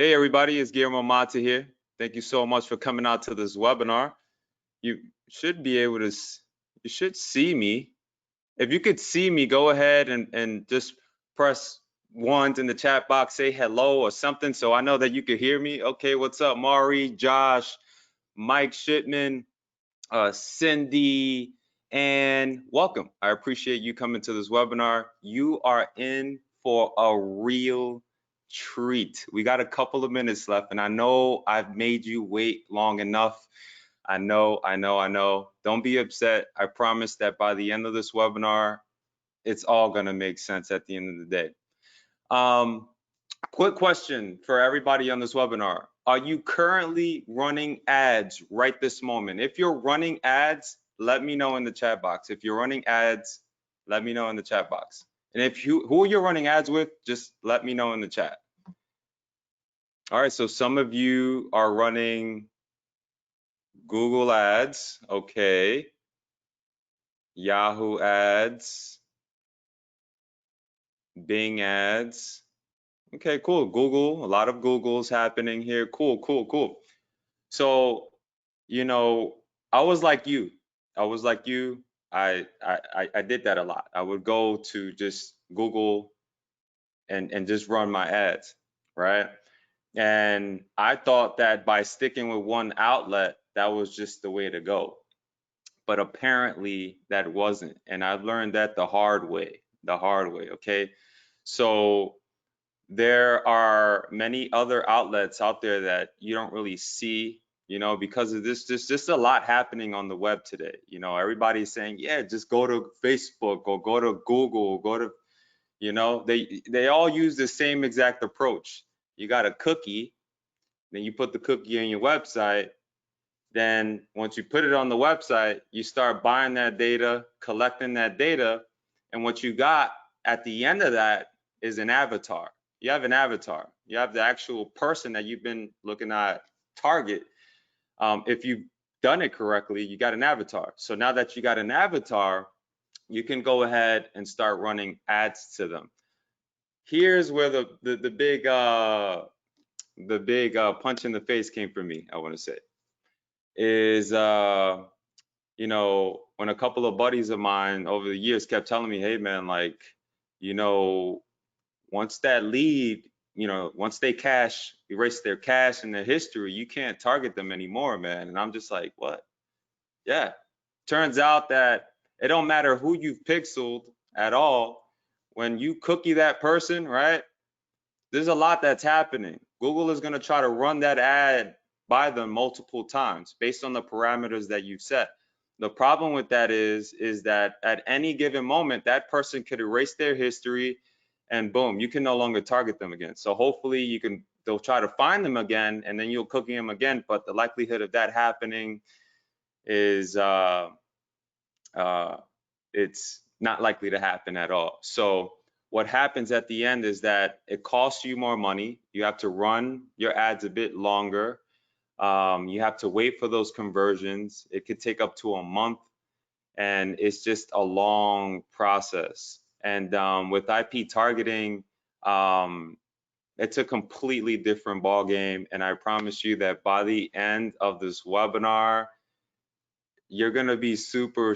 Hey everybody, it's Guillermo Mata here. Thank you so much for coming out to this webinar. You should be able to, you should see me. If you could see me, go ahead and just press ones in the chat box, say hello or something so I know that you could hear me. Okay, what's up, Mari, Josh, Mike Shipman, Cindy, and welcome. I appreciate you coming to this webinar. You are in for a real treat. We got a couple of minutes left, and I know I've made you wait long enough. I know. Don't be upset. I promise that by the end of this webinar, it's all gonna make sense at the end of the day. Quick question for everybody on this webinar. Are you currently running ads right this moment? If you're running ads, let me know in the chat box. If you're running ads, let me know in the chat box. And if you, who you're running ads with, just let me know in the chat. All right, so some of you are running Google ads, okay. Yahoo ads, Bing ads. Okay, cool. Google, a lot of Google's happening here. Cool. So, you know, I was like you. I did that a lot. I would go to just Google and just run my ads, right? And I thought that by sticking with one outlet, that was just the way to go. But apparently that wasn't. And I learned that the hard way, okay? So there are many other outlets out there that you don't really see, you know, because of this, just a lot happening on the web today. You know, everybody's saying, yeah, just go to Facebook or go to Google, go to, you know, they all use the same exact approach. You got a cookie, then you put the cookie on your website. Then once you put it on the website, you start buying that data, collecting that data, and what you got at the end of that is an avatar. You have an avatar. You have the actual person that you've been looking at target. If you've done it correctly, you got an avatar. So now that you got an avatar, you can go ahead and start running ads to them. Here's where the big punch in the face came for me, I want to say, is you know, when a couple of buddies of mine over the years kept telling me, hey man, like, you know, once that lead, you know, once they erase their cache and their history, you can't target them anymore, man. And I'm just like, what? Yeah. Turns out that it don't matter who you've pixeled at all. When you cookie that person, right? There's a lot that's happening. Google is going to try to run that ad by them multiple times based on the parameters that you've set. The problem with that is that at any given moment, that person could erase their history and boom, you can no longer target them again. So hopefully they'll try to find them again and then you'll cookie them again. But the likelihood of that happening is it's not likely to happen at all. So what happens at the end is that it costs you more money. You have to run your ads a bit longer. You have to wait for those conversions. It could take up to a month, and it's just a long process. And with IP targeting, it's a completely different ball game. And I promise you that by the end of this webinar, you're gonna be super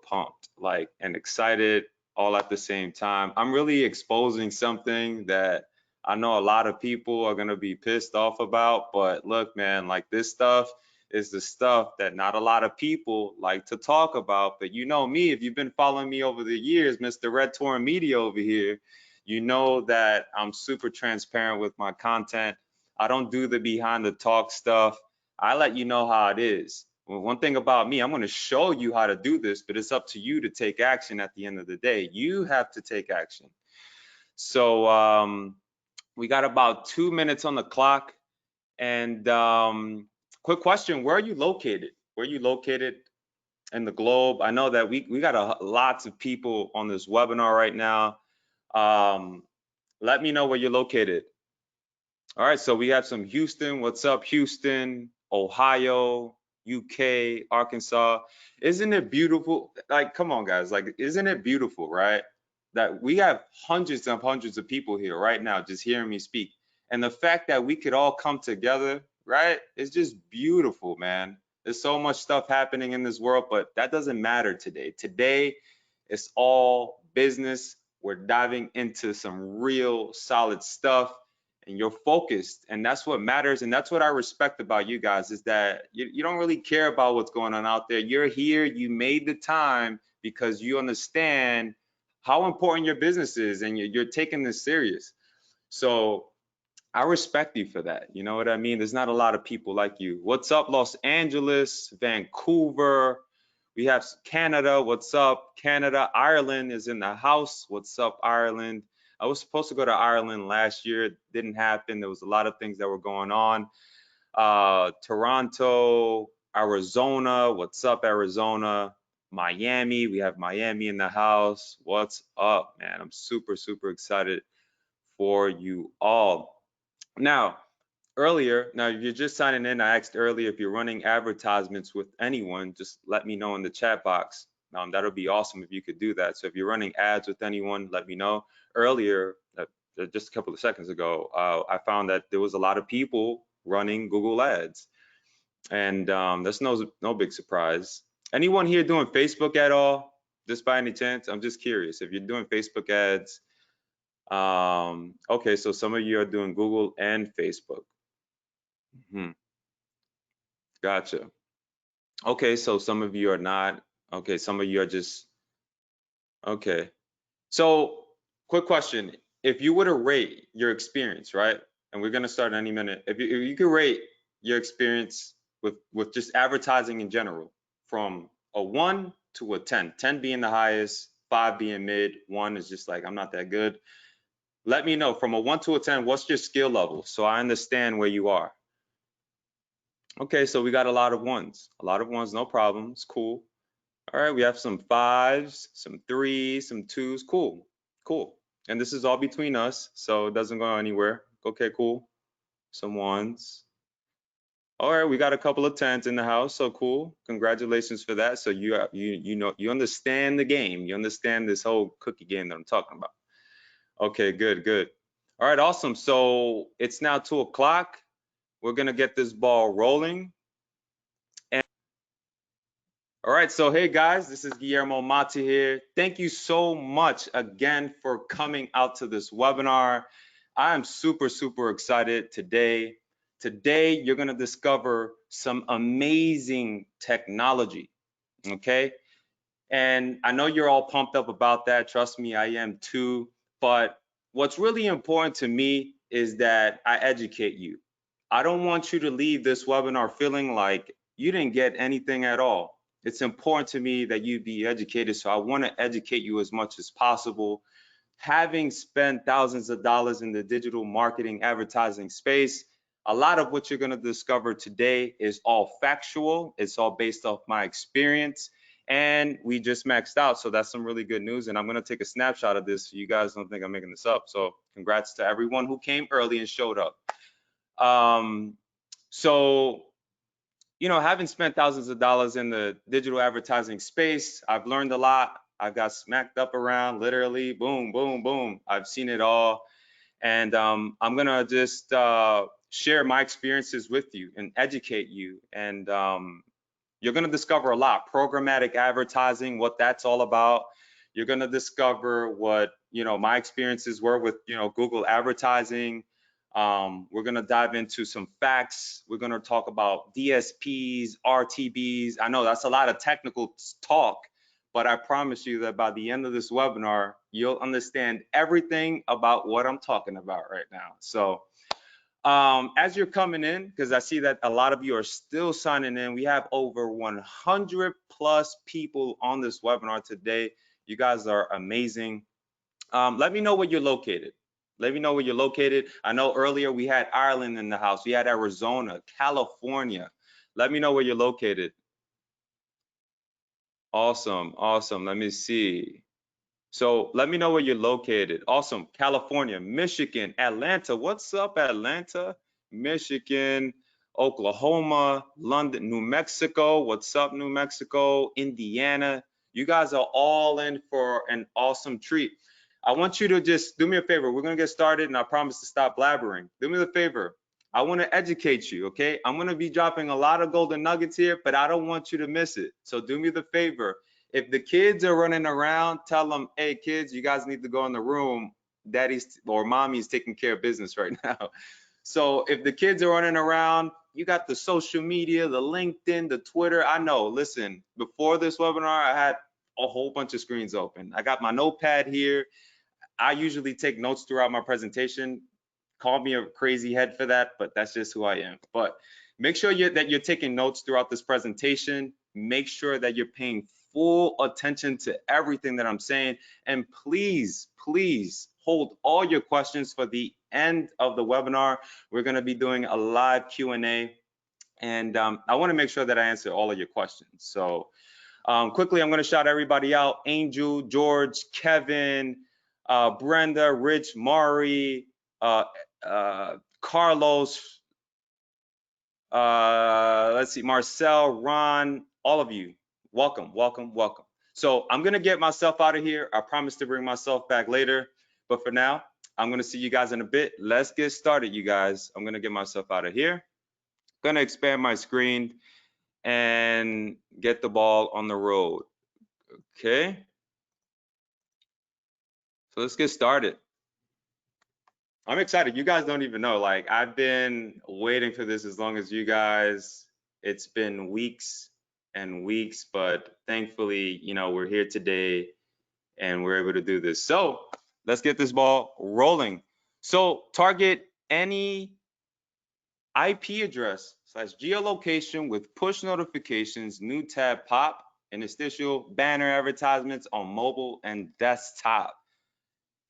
pumped, like, and excited all at the same time. I'm really exposing something that I know a lot of people are gonna be pissed off about, but look, man, like, this stuff is the stuff that not a lot of people like to talk about. But you know me, if you've been following me over the years, Mr. Red Torn Media over here, you know that I'm super transparent with my content. I don't do the behind the talk stuff. I let you know how it is. Well, one thing about me, I'm going to show you how to do this, but it's up to you to take action at the end of the day. You have to take action. So we got about 2 minutes on the clock. And quick question, where are you located? Where are you located in the globe? I know that we got lots of people on this webinar right now. Let me know where you're located. All right, so we have some Houston. What's up, Houston? Ohio, UK, Arkansas. Isn't it beautiful? Like, come on, guys. Like, isn't it beautiful, right? That we have hundreds of people here right now just hearing me speak. And the fact that we could all come together, right? It's just beautiful, man. There's so much stuff happening in this world, but that doesn't matter today. Today, it's all business. We're diving into some real solid stuff and you're focused. And that's what matters. And that's what I respect about you guys is that you don't really care about what's going on out there. You're here, you made the time because you understand how important your business is and you're taking this serious. So I respect you for that. You know what I mean? There's not a lot of people like you. What's up, Los Angeles, Vancouver? We have Canada. What's up, Canada? Ireland is in the house. What's up, Ireland? I was supposed to go to Ireland last year. It didn't happen. There was a lot of things that were going on. Toronto, Arizona. What's up, Arizona? Miami. We have Miami in the house. What's up, man? I'm super, super excited for you all. Now, if you're just signing in, I asked earlier if you're running advertisements with anyone, just let me know in the chat box. That'll be awesome if you could do that. So if you're running ads with anyone, let me know. Earlier, just a couple of seconds ago, I found that there was a lot of people running Google Ads, and that's no big surprise. Anyone here doing Facebook at all? Just by any chance? I'm just curious if you're doing Facebook ads. Okay, so some of you are doing Google and Facebook. Gotcha. Okay, so some of you are not. Okay, some of you are just, okay. So quick question. If you were to rate your experience, right? And we're gonna start any minute. If you could rate your experience with just advertising in general from a 1 to a 10, 10 being the highest, 5 being mid, 1 is just like, I'm not that good. Let me know from a 1 to a 10, what's your skill level? So I understand where you are. Okay, so we got a lot of ones. A lot of ones, no problems. Cool. All right, we have some 5s, some 3s, some 2s. Cool, cool. And this is all between us, so it doesn't go anywhere. Okay, cool. Some 1s. All right, we got a couple of 10s in the house, so cool. Congratulations for that. So you know, you understand the game. You understand this whole cookie game that I'm talking about. Okay, good, good. All right, awesome. So it's now 2 o'clock. We're gonna get this ball rolling. All right, so hey guys, this is Guillermo Mata here. Thank you so much again for coming out to this webinar. I'm super, super excited today. Today, you're gonna discover some amazing technology, okay? And I know you're all pumped up about that. Trust me, I am too. But what's really important to me is that I educate you. I don't want you to leave this webinar feeling like you didn't get anything at all. It's important to me that you be educated, so I want to educate you as much as possible. Having spent thousands of dollars in the digital marketing advertising space, a lot of what you're going to discover today is all factual. It's all based off my experience, and we just maxed out, so that's some really good news. And I'm going to take a snapshot of this so you guys don't think I'm making this up. So congrats to everyone who came early and showed up. So you know, having spent thousands of dollars in the digital advertising space, I've learned a lot. I've got smacked up around, literally, boom, boom, boom. I've seen it all. And I'm gonna just share my experiences with you and educate you. And you're gonna discover a lot. Programmatic advertising, what that's all about. You're gonna discover what, you know, my experiences were with, you know, Google advertising. We're going to dive into some facts. We're going to talk about DSPs, RTBs. I know that's a lot of technical talk, but I promise you that by the end of this webinar, you'll understand everything about what I'm talking about right now. So as you're coming in, because I see that a lot of you are still signing in, we have over 100 plus people on this webinar today. You guys are amazing. Let me know where you're located. Let me know where you're located. I know earlier we had Ireland in the house. We had Arizona, California. Let me know where you're located. Awesome, awesome. Let me see. So let me know where you're located. Awesome. California, Michigan, Atlanta. What's up, Atlanta? Michigan, Oklahoma, London, New Mexico. What's up, New Mexico? Indiana. You guys are all in for an awesome treat. I want you to just do me a favor. We're gonna get started, and I promise to stop blabbering. Do me the favor. I want to educate you, okay? I'm gonna be dropping a lot of golden nuggets here, but I don't want you to miss it. So do me the favor. If the kids are running around, tell them, hey kids, you guys need to go in the room. Daddy's or mommy's taking care of business right now. So if the kids are running around, you got the social media, the LinkedIn, the Twitter. I know, listen, before this webinar, I had a whole bunch of screens open. I got my notepad here. I usually take notes throughout my presentation. Call me a crazy head for that, but that's just who I am. But make sure that you're taking notes throughout this presentation. Make sure that you're paying full attention to everything that I'm saying. And please, please hold all your questions for the end of the webinar. We're going to be doing a live Q&A. And I want to make sure that I answer all of your questions. So quickly, I'm going to shout everybody out. Angel, George, Kevin, Brenda, Rich, Mari, Carlos, let's see, Marcel, Ron, all of you, welcome, welcome, welcome. So I'm gonna get myself out of here. I promise to bring myself back later, but for now, I'm gonna see you guys in a bit. Let's get started, you guys. I'm gonna get myself out of here. Gonna expand my screen and get the ball on the road. Okay. So let's get started. I'm excited. You guys don't even know. Like, I've been waiting for this as long as you guys. It's been weeks and weeks, but thankfully, you know, we're here today and we're able to do this. So let's get this ball rolling. So target any IP address / geolocation with push notifications, new tab pop, interstitial banner advertisements on mobile and desktop.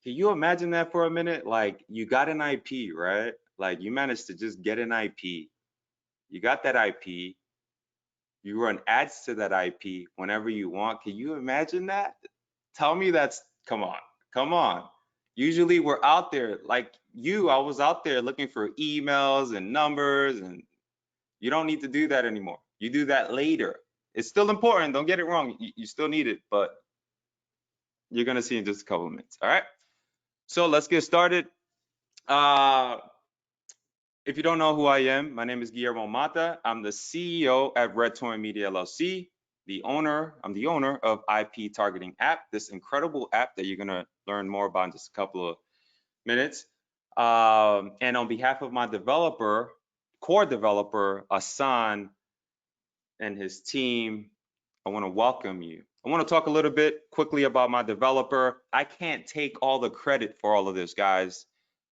Can you imagine that for a minute? Like, you got an IP, right? Like, you managed to just get an IP. You got that IP. You run ads to that IP whenever you want. Can you imagine that? Tell me that's, come on, come on. Usually we're out there, like you, I was out there looking for emails and numbers, and you don't need to do that anymore. You do that later. It's still important, don't get it wrong. You still need it, but you're gonna see in just a couple of minutes, all right? So let's get started. If you don't know who I am, my name is Guillermo Mata. I'm the CEO at Red Torrent Media LLC. I'm the owner of IP Targeting App, this incredible app that you're gonna learn more about in just a couple of minutes. And on behalf of my core developer, Asan, and his team, I wanna welcome you. I wanna talk a little bit quickly about my developer. I can't take all the credit for all of this, guys.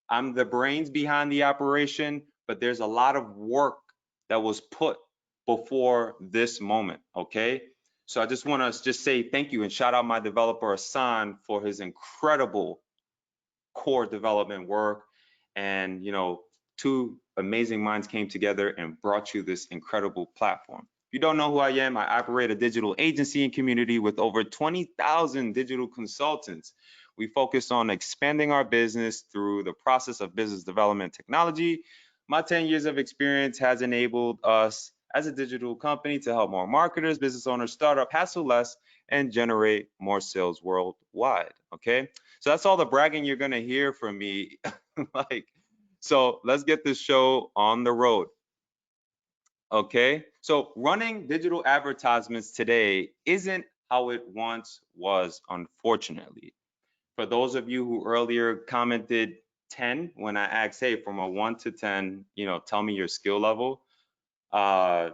I'm the brains behind the operation, but there's a lot of work that was put before this moment, okay? So I just want to just say thank you and shout out my developer, Asan, for his incredible core development work. And, you know, two amazing minds came together and brought you this incredible platform. If you don't know who I am, I operate a digital agency and community with over 20,000 digital consultants. We focus on expanding our business through the process of business development technology. My 10 years of experience has enabled us as a digital company to help more marketers, business owners, startup hassle less, and generate more sales worldwide, okay? So that's all the bragging you're gonna hear from me. So let's get this show on the road. Okay, so running digital advertisements today isn't how it once was, unfortunately. For those of you who earlier commented 10 when I asked, hey, from a 1 to 10, you know, tell me your skill level. Here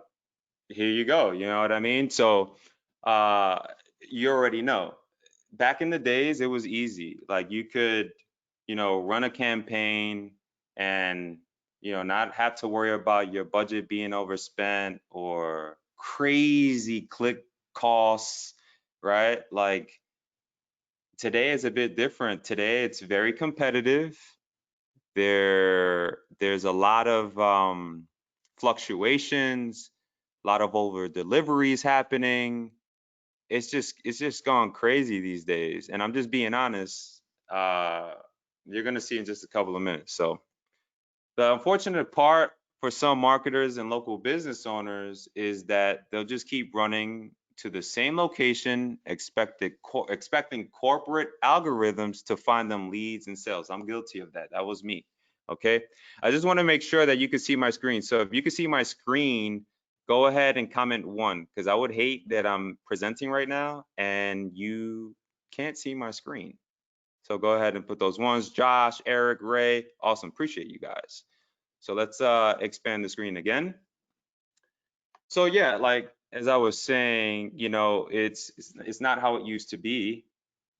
you go, you know what I mean? So you already know. Back in the days, it was easy. Like, you could, you know, run a campaign and, you know, not have to worry about your budget being overspent or crazy click costs, right? Like, today is a bit different. Today it's very competitive. There's a lot of fluctuations, a lot of over deliveries happening. It's just gone crazy these days. And I'm just being honest. You're gonna see in just a couple of minutes. So the unfortunate part for some marketers and local business owners is that they'll just keep running to the same location, expecting corporate algorithms to find them leads and sales. I'm guilty of that. That was me. Okay. I just want to make sure that you can see my screen. So if you can see my screen, go ahead and comment 1, because I would hate that I'm presenting right now and you can't see my screen. So go ahead and put those ones. Josh, Eric, Ray, awesome. Appreciate you guys. So let's expand the screen again. So yeah, like as I was saying, it's not how it used to be,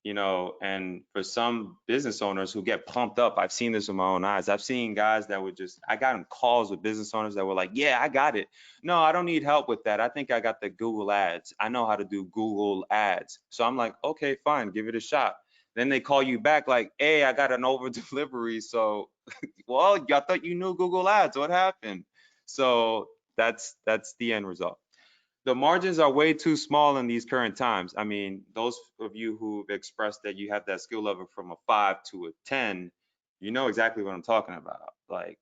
and for some business owners who get pumped up, I've seen this with my own eyes. I've seen guys that would I got in calls with business owners that were like, yeah, I got it. No, I don't need help with that. I think I got the Google ads. I know how to do Google ads. So I'm like, okay, fine, give it a shot. Then they call you back like, hey, I got an over delivery. So, well, I thought you knew Google ads. What happened? So that's the end result. The margins are way too small in these current times. I mean, those of you who've expressed that you have that skill level from a 5 to a 10, you know exactly what I'm talking about. Like,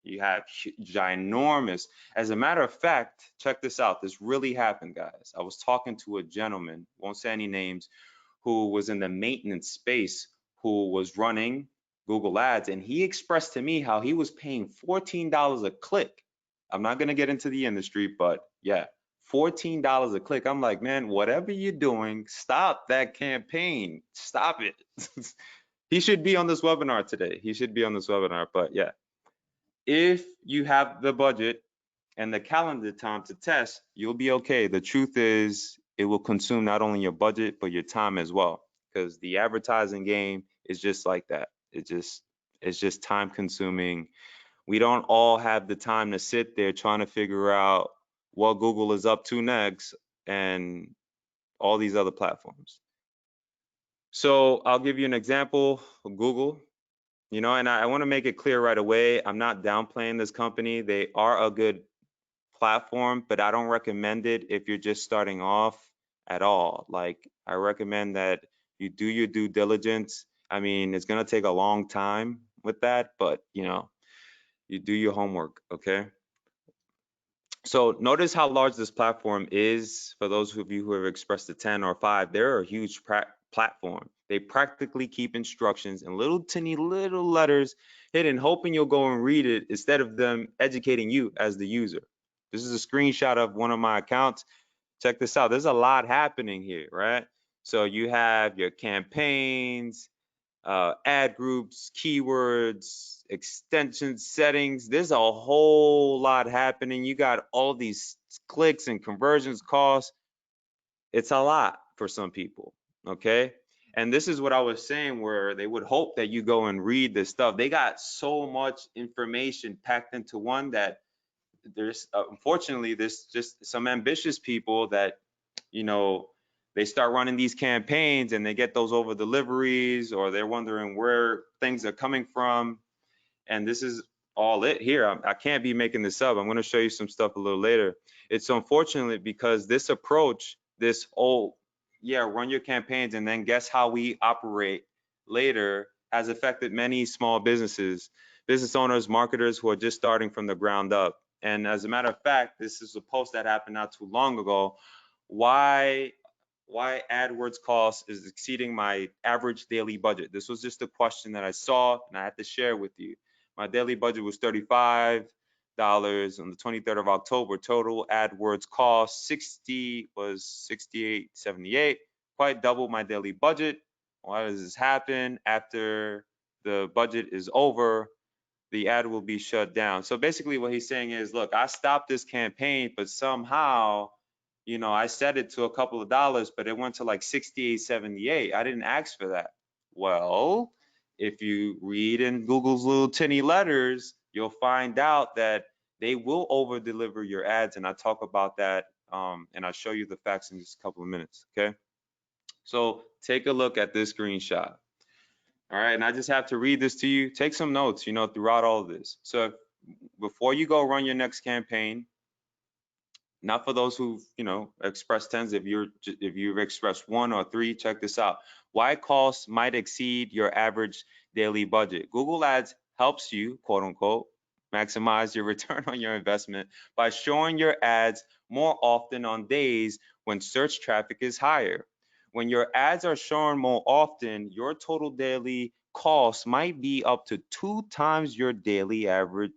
you have ginormous. As a matter of fact, check this out. This really happened, guys. I was talking to a gentleman, won't say any names, who was in the maintenance space, who was running Google Ads, and he expressed to me how he was paying $14 a click. I'm not going to get into the industry, but yeah, $14 a click. I'm like, man, whatever you're doing, stop that campaign. Stop it. He should be on this webinar today. He should be on this webinar, but yeah. If you have the budget and the calendar time to test, you'll be okay. The truth is, it will consume not only your budget, but your time as well. Because the advertising game is just like that. It's just time consuming. We don't all have the time to sit there trying to figure out what Google is up to next and all these other platforms. So I'll give you an example of Google. And I want to make it clear right away, I'm not downplaying this company. They are a good platform, but I don't recommend it if you're just starting off at all. Like, I recommend that you do your due diligence. I mean, it's going to take a long time with that, but you do your homework, okay? So notice how large this platform is. For those of you who have expressed a 10 or 5, they're a huge platform. They practically keep instructions in little tiny little letters hidden, hoping you'll go and read it instead of them educating you as the user. This is a screenshot of one of my accounts. Check this out. There's a lot happening here, right? So you have your campaigns, ad groups, keywords, extension settings. There's a whole lot happening. You got all these clicks and conversions costs. It's a lot for some people, okay? And this is what I was saying, where they would hope that you go and read this stuff. They got so much information packed into one that there's unfortunately there's just some ambitious people that they start running these campaigns and they get those over deliveries, or they're wondering where things are coming from. And this is all it here. I can't be making this up. I'm going to show you some stuff a little later. It's unfortunate because this approach, this run your campaigns and then guess how we operate later, has affected many small businesses, business owners, marketers who are just starting from the ground up. And as a matter of fact, this is a post that happened not too long ago. Why AdWords cost is exceeding my average daily budget. This was just a question that I saw and I had to share with you. My daily budget was $35 on the 23rd of October. Total AdWords cost was $68.78, quite double my daily budget. Why does this happen? After the budget is over, the ad will be shut down. So basically what he's saying is, look, I stopped this campaign, but somehow, I set it to a couple of dollars, but it went to like $68.78. I didn't ask for that. Well, if you read in Google's little tinny letters, you'll find out that they will over deliver your ads. And I talk about that and I'll show you the facts in just a couple of minutes, okay? So take a look at this screenshot. All right, and I just have to read this to you. Take some notes, throughout all of this. So before you go run your next campaign, not for those who've, expressed 10s, if you've expressed 1 or 3, check this out. Why costs might exceed your average daily budget. Google Ads helps you, quote unquote, Maximize your return on your investment by showing your ads more often on days when search traffic is higher. When your ads are shown more often, your total daily cost might be up to 2 times your daily average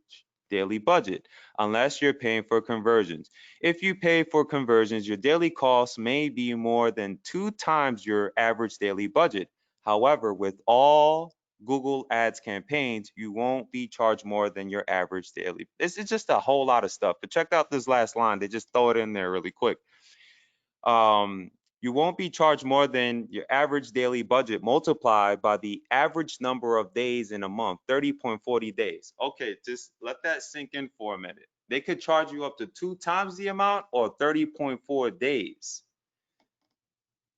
daily budget, unless you're paying for conversions. If you pay for conversions, your daily cost may be more than 2 times your average daily budget. However, with all Google Ads campaigns, you won't be charged more than your average daily. It's just a whole lot of stuff. But check out this last line. They just throw it in there really quick. You won't be charged more than your average daily budget multiplied by the average number of days in a month, 30.40 days. Okay, just let that sink in for a minute. They could charge you up to 2 times the amount or 30.4 days.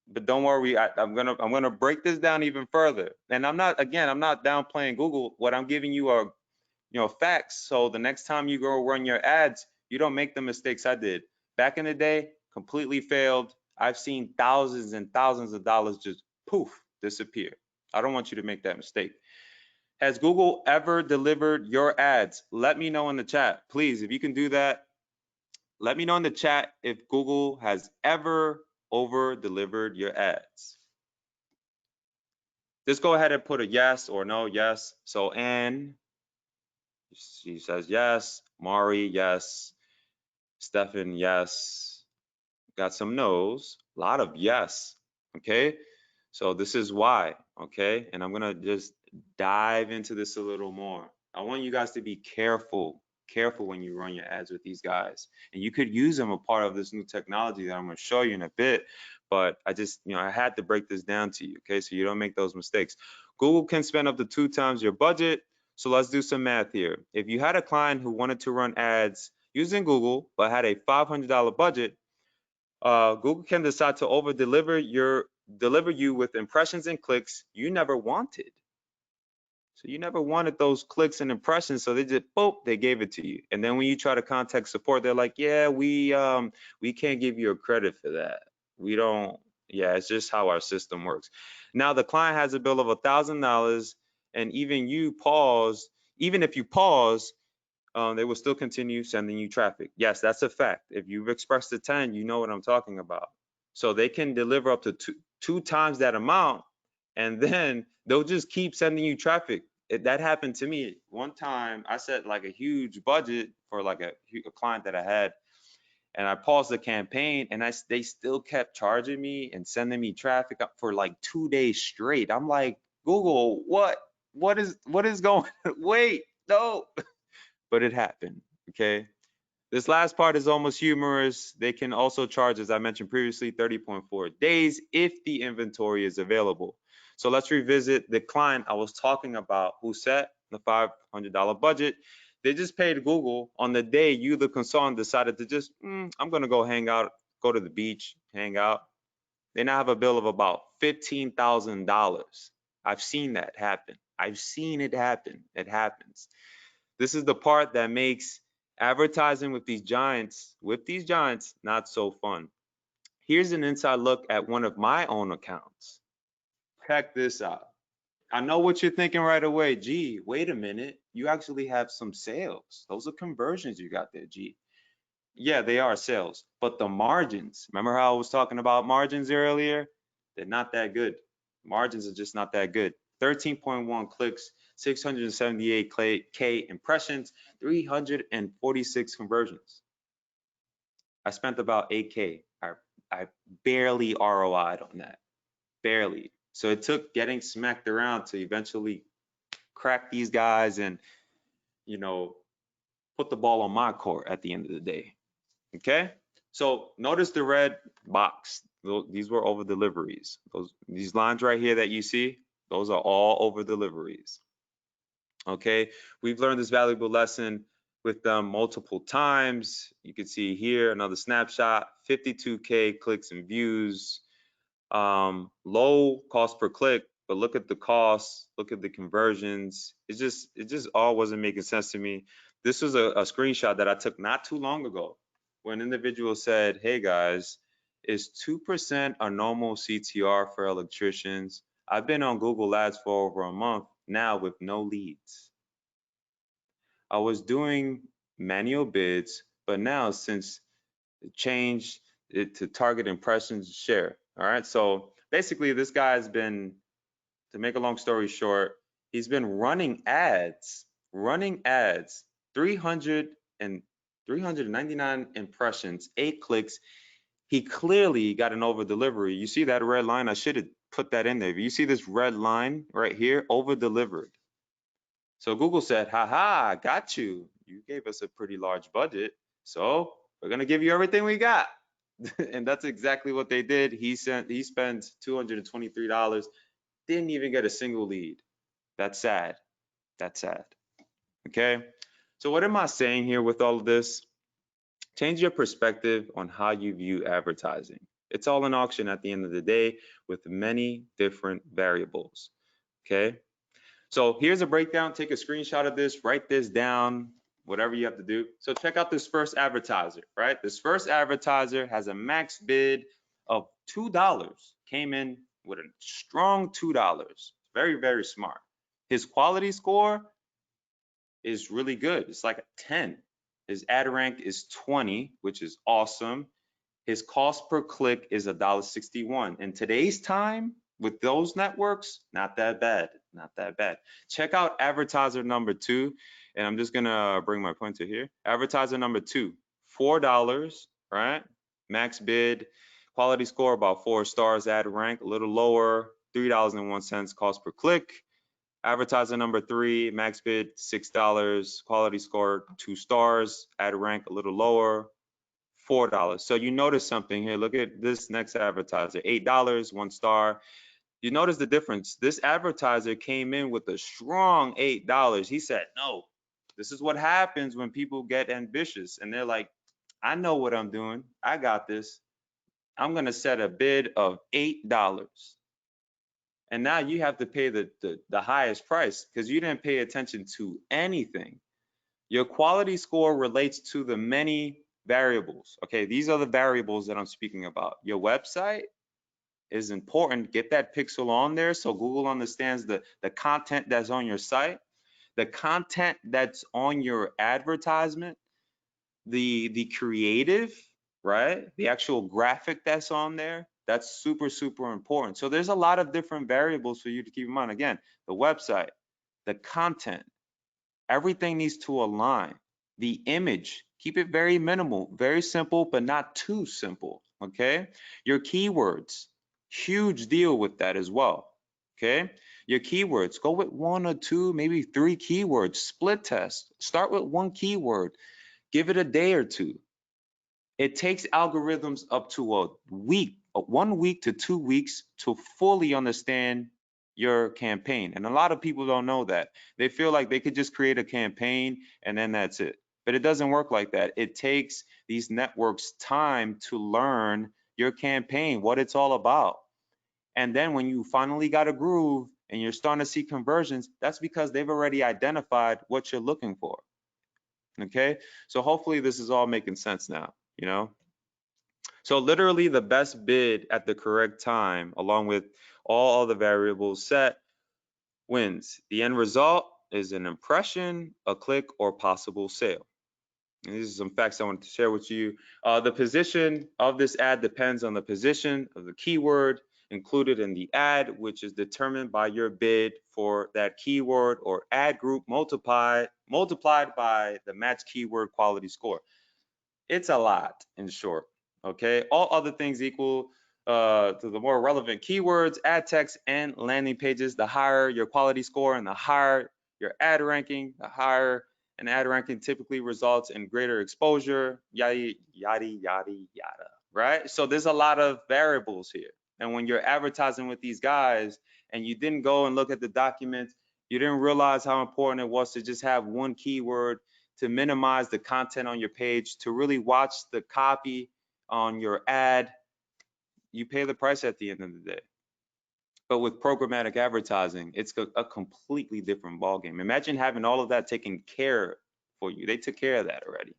But don't worry, I'm gonna break this down even further. And I'm not downplaying Google. What I'm giving you are facts. So the next time you go run your ads, you don't make the mistakes I did. Back in the day, completely failed. I've seen thousands and thousands of dollars just poof, disappear. I don't want you to make that mistake. Has Google ever delivered your ads? Let me know in the chat. Please, if you can do that, let me know in the chat if Google has ever over delivered your ads. Just go ahead and put a yes or no, yes. So Anne, she says yes. Mari, yes. Stefan, yes. Got some no's, a lot of yes. Okay, so this is why. Okay, and I'm gonna just dive into this a little more. I want you guys to be careful when you run your ads with these guys, and you could use them a part of this new technology that I'm going to show you in a bit. But I just, I had to break this down to you, okay, so you don't make those mistakes. Google can spend up to 2 times your budget. So let's do some math here. If you had a client who wanted to run ads using Google but had a $500 budget, Google can decide to over deliver you with impressions and clicks you never wanted. So you never wanted those clicks and impressions, so they just boop, they gave it to you. And then when you try to contact support, they're like, yeah, we can't give you a credit for that. We don't. Yeah, it's just how our system works. Now the client has a bill of $1,000, and even if you pause, they will still continue sending you traffic. Yes, that's a fact. If you've expressed a 10, you know what I'm talking about. So they can deliver up to two times that amount, and then they'll just keep sending you traffic. That happened to me one time. I set like a huge budget for like a client that I had, and I paused the campaign, and they still kept charging me and sending me traffic up for like 2 days straight. I'm like, Google, what is going? Wait, no. But it happened, okay? This last part is almost humorous. They can also charge, as I mentioned previously, 30.4 days if the inventory is available. So let's revisit the client I was talking about who set the $500 budget. They just paid Google on the day you, the consultant, decided to just, I'm gonna go hang out, go to the beach, hang out. They now have a bill of about $15,000. I've seen that happen. I've seen it happen. It happens. This is the part that makes advertising with these giants, not so fun. Here's an inside look at one of my own accounts. Check this out. I know what you're thinking right away. Gee, wait a minute. You actually have some sales. Those are conversions you got there, G. Yeah, they are sales, but the margins, remember how I was talking about margins earlier? They're not that good. Margins are just not that good. 13.1 clicks, 678K impressions, 346 conversions. I spent about 8K. I barely ROI'd on that, barely. So it took getting smacked around to eventually crack these guys and, put the ball on my court at the end of the day. Okay, so notice the red box. These were over deliveries. These lines right here that you see, those are all over deliveries. Okay, we've learned this valuable lesson with them multiple times. You can see here another snapshot, 52K clicks and views. Low cost per click, but look at the costs, look at the conversions. It just all wasn't making sense to me. This was a screenshot that I took not too long ago when an individual said, hey guys, is 2% a normal CTR for electricians? I've been on Google Ads for over a month now with no leads. I was doing manual bids, but now since it changed it to target impressions share. All right. So basically this guy's been, to make a long story short, he's been running ads, 300 and 399 impressions, 8 clicks. He clearly got an over delivery. You see that red line? I should have put that in there. You see this red line right here, over delivered. So Google said, haha, got you. You gave us a pretty large budget, so we're gonna give you everything we got. And that's exactly what they did. He spent $223, didn't even get a single lead. That's sad. That's sad. Okay. So what am I saying here with all of this? Change your perspective on how you view advertising. It's all an auction at the end of the day with many different variables. Okay. So here's a breakdown. Take a screenshot of this, write this down, whatever you have to do. So check out this first advertiser, right? This first advertiser has a max bid of $2, came in with a strong $2. Very, very smart. His quality score is really good. It's like a 10. His ad rank is 20, which is awesome. His cost per click is $1.61. In today's time, with those networks, not that bad, not that bad. Check out advertiser number 2, and I'm just gonna bring my pointer here. Advertiser number 2, $4, right? Max bid, quality score about 4 stars, ad rank a little lower, $3.01 cost per click. Advertiser number 3, max bid $6, quality score 2 stars, ad rank a little lower, $4. So you notice something here. Look at this next advertiser, $8, 1 star. You notice the difference. This advertiser came in with a strong $8. He said, no, this is what happens when people get ambitious and they're like, I know what I'm doing. I got this. I'm going to set a bid of $8. And now you have to pay the highest price because you didn't pay attention to anything. Your quality score relates to the many variables. Okay, these are the variables that I'm speaking about. Your website is important. Get that pixel on there so Google understands the content that's on your site, the content that's on your advertisement, the creative, right? The actual graphic that's on there. That's super, super important. So there's a lot of different variables for you to keep in mind. Again, the website, the content, everything needs to align. The image, keep it very minimal, very simple, but not too simple, okay? Your keywords, huge deal with that as well, okay? Your keywords, go with 1 or 2, maybe 3 keywords, split test. Start with 1 keyword, give it a day or 2. It takes algorithms up to a week, 1 week to 2 weeks to fully understand your campaign. And a lot of people don't know that. They feel like they could just create a campaign and then that's it. But it doesn't work like that. It takes these networks time to learn your campaign, what it's all about. And then when you finally got a groove and you're starting to see conversions, that's because they've already identified what you're looking for. Okay, so hopefully this is all making sense now, you know? So literally the best bid at the correct time, along with all the variables set, wins. The end result is an impression, a click, or possible sale. And these are some facts I wanted to share with you. The position of this ad depends on the position of the keyword included in the ad, which is determined by your bid for that keyword or ad group multiplied by the match keyword quality score. It's a lot, in short. Okay, all other things equal to the more relevant keywords, ad text, and landing pages, the higher your quality score and the higher your ad ranking, the higher an ad ranking typically results in greater exposure, yada, yada, yada, yada, right? So there's a lot of variables here. And when you're advertising with these guys and you didn't go and look at the documents, you didn't realize how important it was to just have 1 keyword, to minimize the content on your page, to really watch the copy on your ad, you pay the price at the end of the day. But with programmatic advertising, it's a completely different ballgame. Imagine having all of that taken care for you. They took care of that already.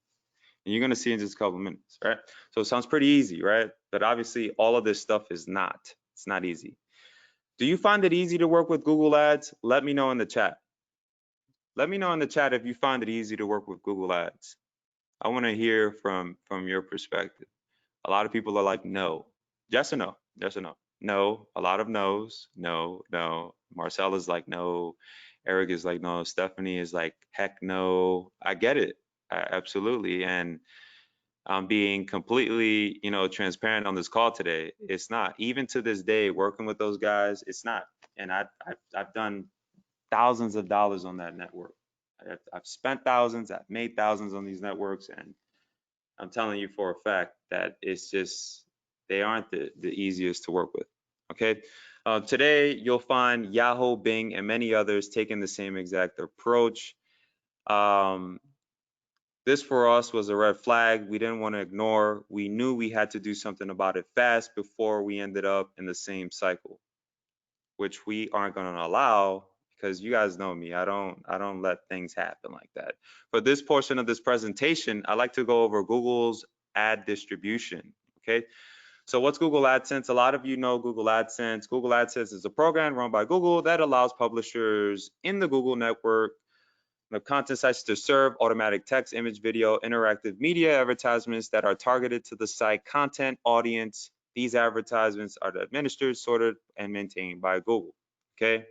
And you're gonna see in just a couple of minutes, right? So it sounds pretty easy, right? But obviously all of this stuff is not. It's not easy. Do you find it easy to work with Google Ads? Let me know in the chat. Let me know in the chat if you find it easy to work with Google Ads. I want to hear from your perspective. A lot of people are like, no. Yes or no? Yes or no? No. A lot of no's. No, no. Marcel is like, no. Eric is like, no. Stephanie is like, heck no. I get it. Absolutely. And I'm being completely, transparent on this call today. It's not. Even to this day, working with those guys, it's not. And I've done thousands of dollars on that network. I've spent thousands. I've made thousands on these networks, and I'm telling you for a fact that it's just they aren't the easiest to work with. Okay. Today you'll find Yahoo, Bing, and many others taking the same exact approach. This for us was a red flag we didn't want to ignore. We knew we had to do something about it fast before we ended up in the same cycle, which we aren't going to allow because you guys know me. I don't let things happen like that. For this portion of this presentation, I like to go over Google's ad distribution. Okay. So what's Google AdSense? A lot of you know Google AdSense. Google AdSense is a program run by Google that allows publishers in the Google network the content sites to serve automatic text, image, video, interactive media advertisements that are targeted to the site content audience. These advertisements are administered, sorted, and maintained by Google. Okay,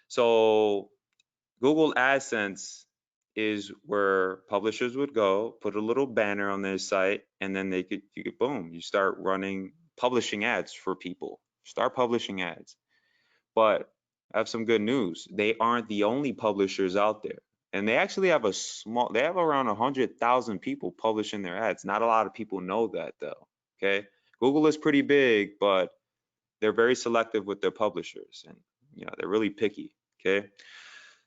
so Google AdSense is where publishers would go, put a little banner on their site, and then you could boom, you start running publishing ads for people. Start publishing ads. But I have some good news. They aren't the only publishers out there. And they actually have they have around 100,000 people publishing their ads. Not a lot of people know that though, okay? Google is pretty big, but they're very selective with their publishers and they're really picky, okay?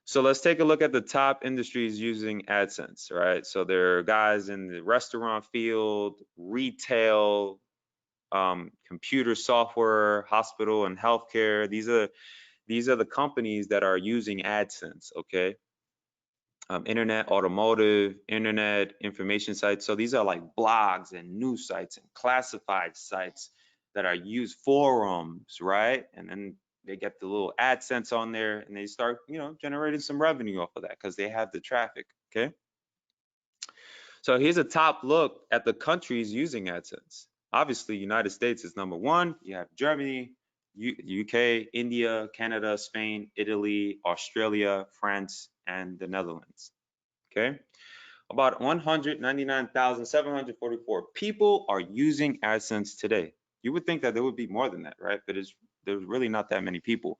So let's take a look at the top industries using AdSense, right? So there are guys in the restaurant field, retail, computer software, hospital and healthcare. These are the companies that are using AdSense, okay? Internet, automotive, internet, information sites. So these are like blogs and news sites and classified sites that are used, forums, right? And then they get the little AdSense on there and they start, generating some revenue off of that because they have the traffic, okay? So here's a top look at the countries using AdSense. Obviously, United States is number one. You have Germany, UK, India, Canada, Spain, Italy, Australia, France, and the Netherlands. Okay. About 199,744 people are using AdSense today. You would think that there would be more than that, right? But there's really not that many people.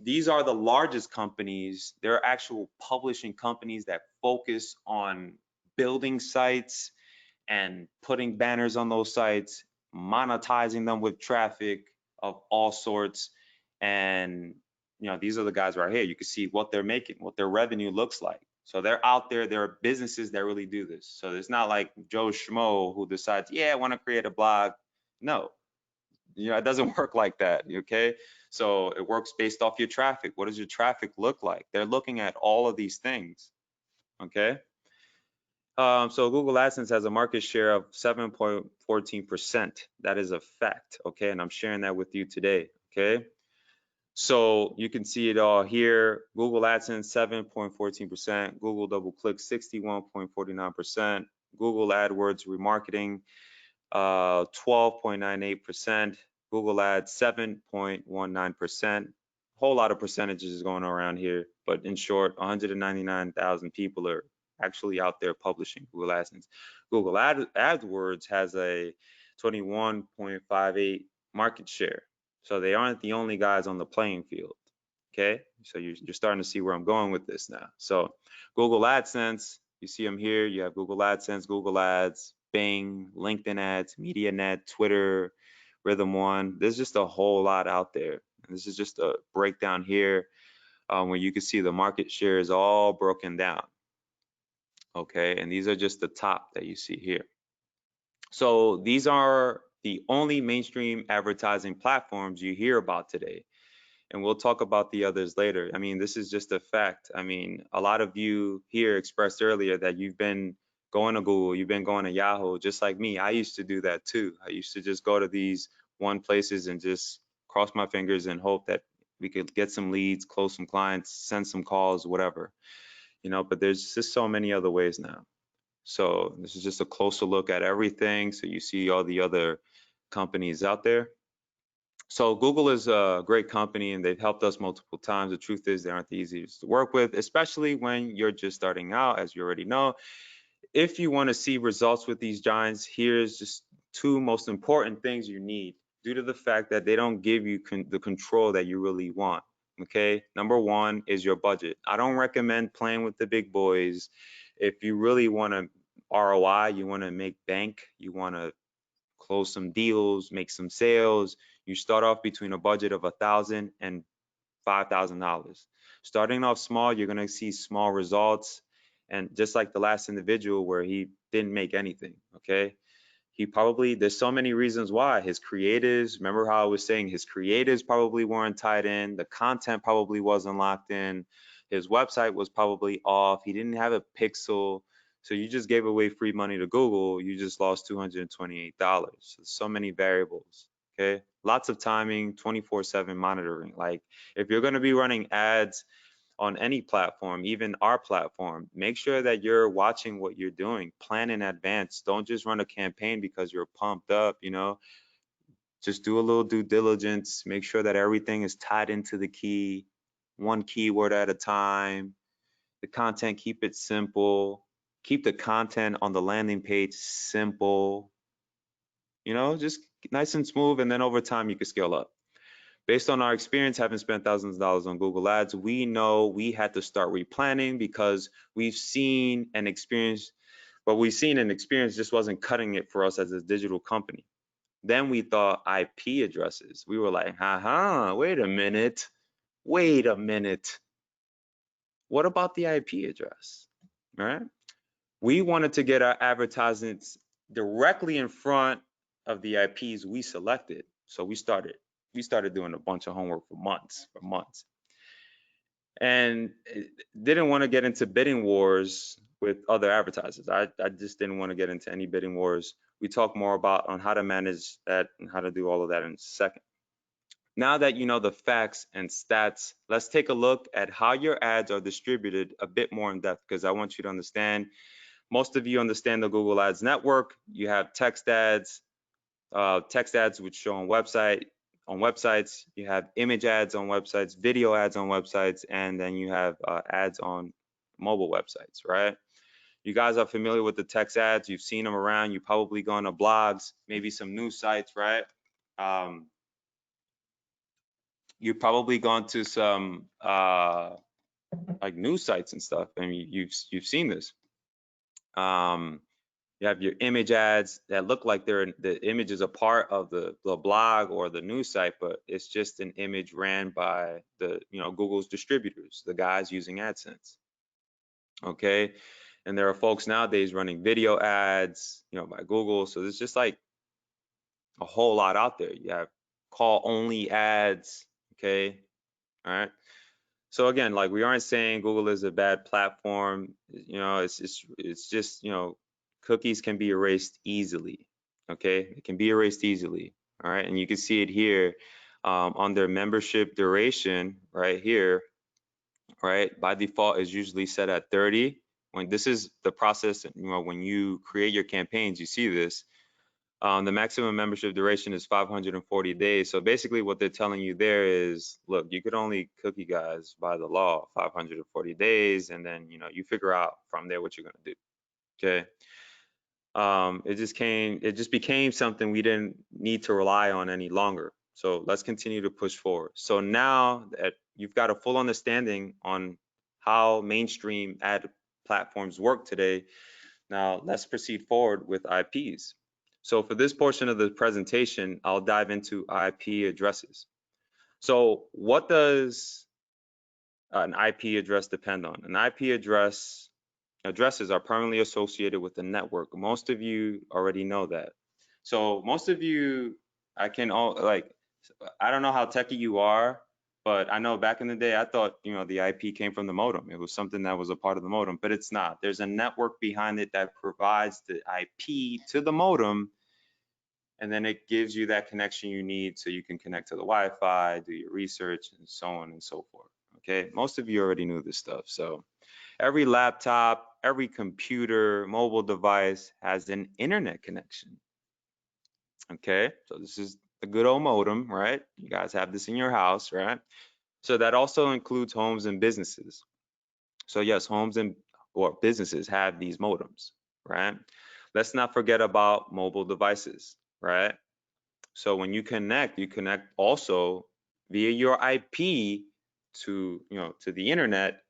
These are the largest companies. They're actual publishing companies that focus on building sites and putting banners on those sites, monetizing them with traffic of all sorts. And these are the guys right here. You can see what they're making, what their revenue looks like. So they're out there. There are businesses that really do this. So it's not like Joe Schmo who decides, yeah, I want to create a blog. No, it doesn't work like that. Okay. So it works based off your traffic. What does your traffic look like? They're looking at all of these things. Okay. So Google AdSense has a market share of 7.14%. That is a fact, okay? And I'm sharing that with you today, okay? So you can see it all here. Google AdSense 7.14%, Google DoubleClick 61.49%, Google AdWords remarketing 12.98%, Google Ads 7.19%. Whole lot of percentages going around here, but in short, 199,000 people are actually out there publishing Google AdSense. Google AdWords has a 21.58 market share. So they aren't the only guys on the playing field. Okay, so you're starting to see where I'm going with this now. So Google AdSense, you see them here. You have Google AdSense, Google Ads, Bing, LinkedIn Ads, MediaNet, Twitter, Rhythm One. There's just a whole lot out there. And this is just a breakdown here where you can see the market share is all broken down. Okay, and these are just the top that you see here. So these are the only mainstream advertising platforms you hear about today. And we'll talk about the others later. I mean, this is just a fact. I mean, a lot of you here expressed earlier that you've been going to Google, you've been going to Yahoo, just like me. I used to do that too. I used to just go to these one places and just cross my fingers and hope that We could get some leads, close some clients, send some calls, whatever, you know, but there's just so many other ways now. So this is just a closer look at everything. So you see all the other companies out there. So Google is a great company and they've helped us multiple times. The truth is they aren't the easiest to work with, especially when you're just starting out, as you already know. If you want to see results with these giants, here's just two most important things you need due to the fact that they don't give you the control that you really want. Okay, number one is your budget. I don't recommend playing with the big boys. If you really want to ROI, you want to make bank, you want to close some deals, make some sales, you start off between a budget of $1,000 and $5,000. Starting off small, you're gonna see small results. And just like the last individual where he didn't make anything, okay? He probably, there's so many reasons why. His creatives, remember how I was saying his creatives probably weren't tied in, the content probably wasn't locked in, his website was probably off, he didn't have a pixel. So you just gave away free money to Google, you just lost $228. So many variables, okay? Lots of timing, 24/7 monitoring. Like if you're gonna be running ads on any platform, even our platform, make sure that you're watching what you're doing, plan in advance. Don't just run a campaign because you're pumped up, you know, just do a little due diligence, make sure that everything is tied into the key, one keyword at a time. The content, keep it simple. Keep the content on the landing page simple, you know, just nice and smooth. And then over time, you can scale up. Based on our experience, having spent thousands of dollars on Google Ads, we know we had to start replanning because we've seen and experienced, what we've seen and experienced just wasn't cutting it for us as a digital company. Then we thought IP addresses. We were like, wait a minute. What about the IP address, all right? We wanted to get our advertisements directly in front of the IPs we selected. So we started doing a bunch of homework for months. And didn't want to get into bidding wars with other advertisers. I just didn't want to get into any bidding wars. We talk more about on how to manage that and how to do all of that in a second. Now that you know the facts and stats, let's take a look at how your ads are distributed a bit more in depth, because I want you to understand. Most of you understand the Google Ads network. You have text ads which show on websites. You have image ads on websites, video ads on websites, and then you have ads on mobile websites, right? You guys are familiar with the text ads. You've seen them around. You've probably gone to blogs, maybe some news sites, right? You've probably gone to some like news sites and stuff. I mean, you've seen this. You have your image ads that look like the image is a part of the blog or the news site, but it's just an image ran by the, you know, Google's distributors, the guys using AdSense. Okay, and there are folks nowadays running video ads, you know, by Google. So there's just like a whole lot out there. You have call only ads. Okay, all right. So again, like we aren't saying Google is a bad platform. You know, it's just, you know, cookies can be erased easily. Okay, it can be erased easily. All right, and you can see it here on their membership duration right here. Right, by default is usually set at 30. When this is the process, you know, when you create your campaigns, you see this. The maximum membership duration is 540 days. So basically what they're telling you there is, look, you could only cookie guys by the law 540 days, and then, you know, you figure out from there what you're gonna do, okay? It just became something we didn't need to rely on any longer. So let's continue to push forward. So now that you've got a full understanding on how mainstream ad platforms work today, now let's proceed forward with IPs. So for this portion of the presentation, I'll dive into IP addresses. So what does an IP address depend on? An IP addresses are permanently associated with the network. Most of you already know that. So most of you, I don't know how techie you are, but I know back in the day, I thought, you know, the IP came from the modem. It was something that was a part of the modem, but it's not. There's a network behind it that provides the IP to the modem, and then it gives you that connection you need so you can connect to the Wi-Fi, do your research, and so on and so forth. Okay, most of you already knew this stuff. So every laptop, every computer, mobile device has an internet connection. Okay, so this is the good old modem, right? You guys have this in your house, right? So that also includes homes and businesses. So yes, homes and or businesses have these modems, right? Let's not forget about mobile devices, right? So when you connect also via your IP to, to the internet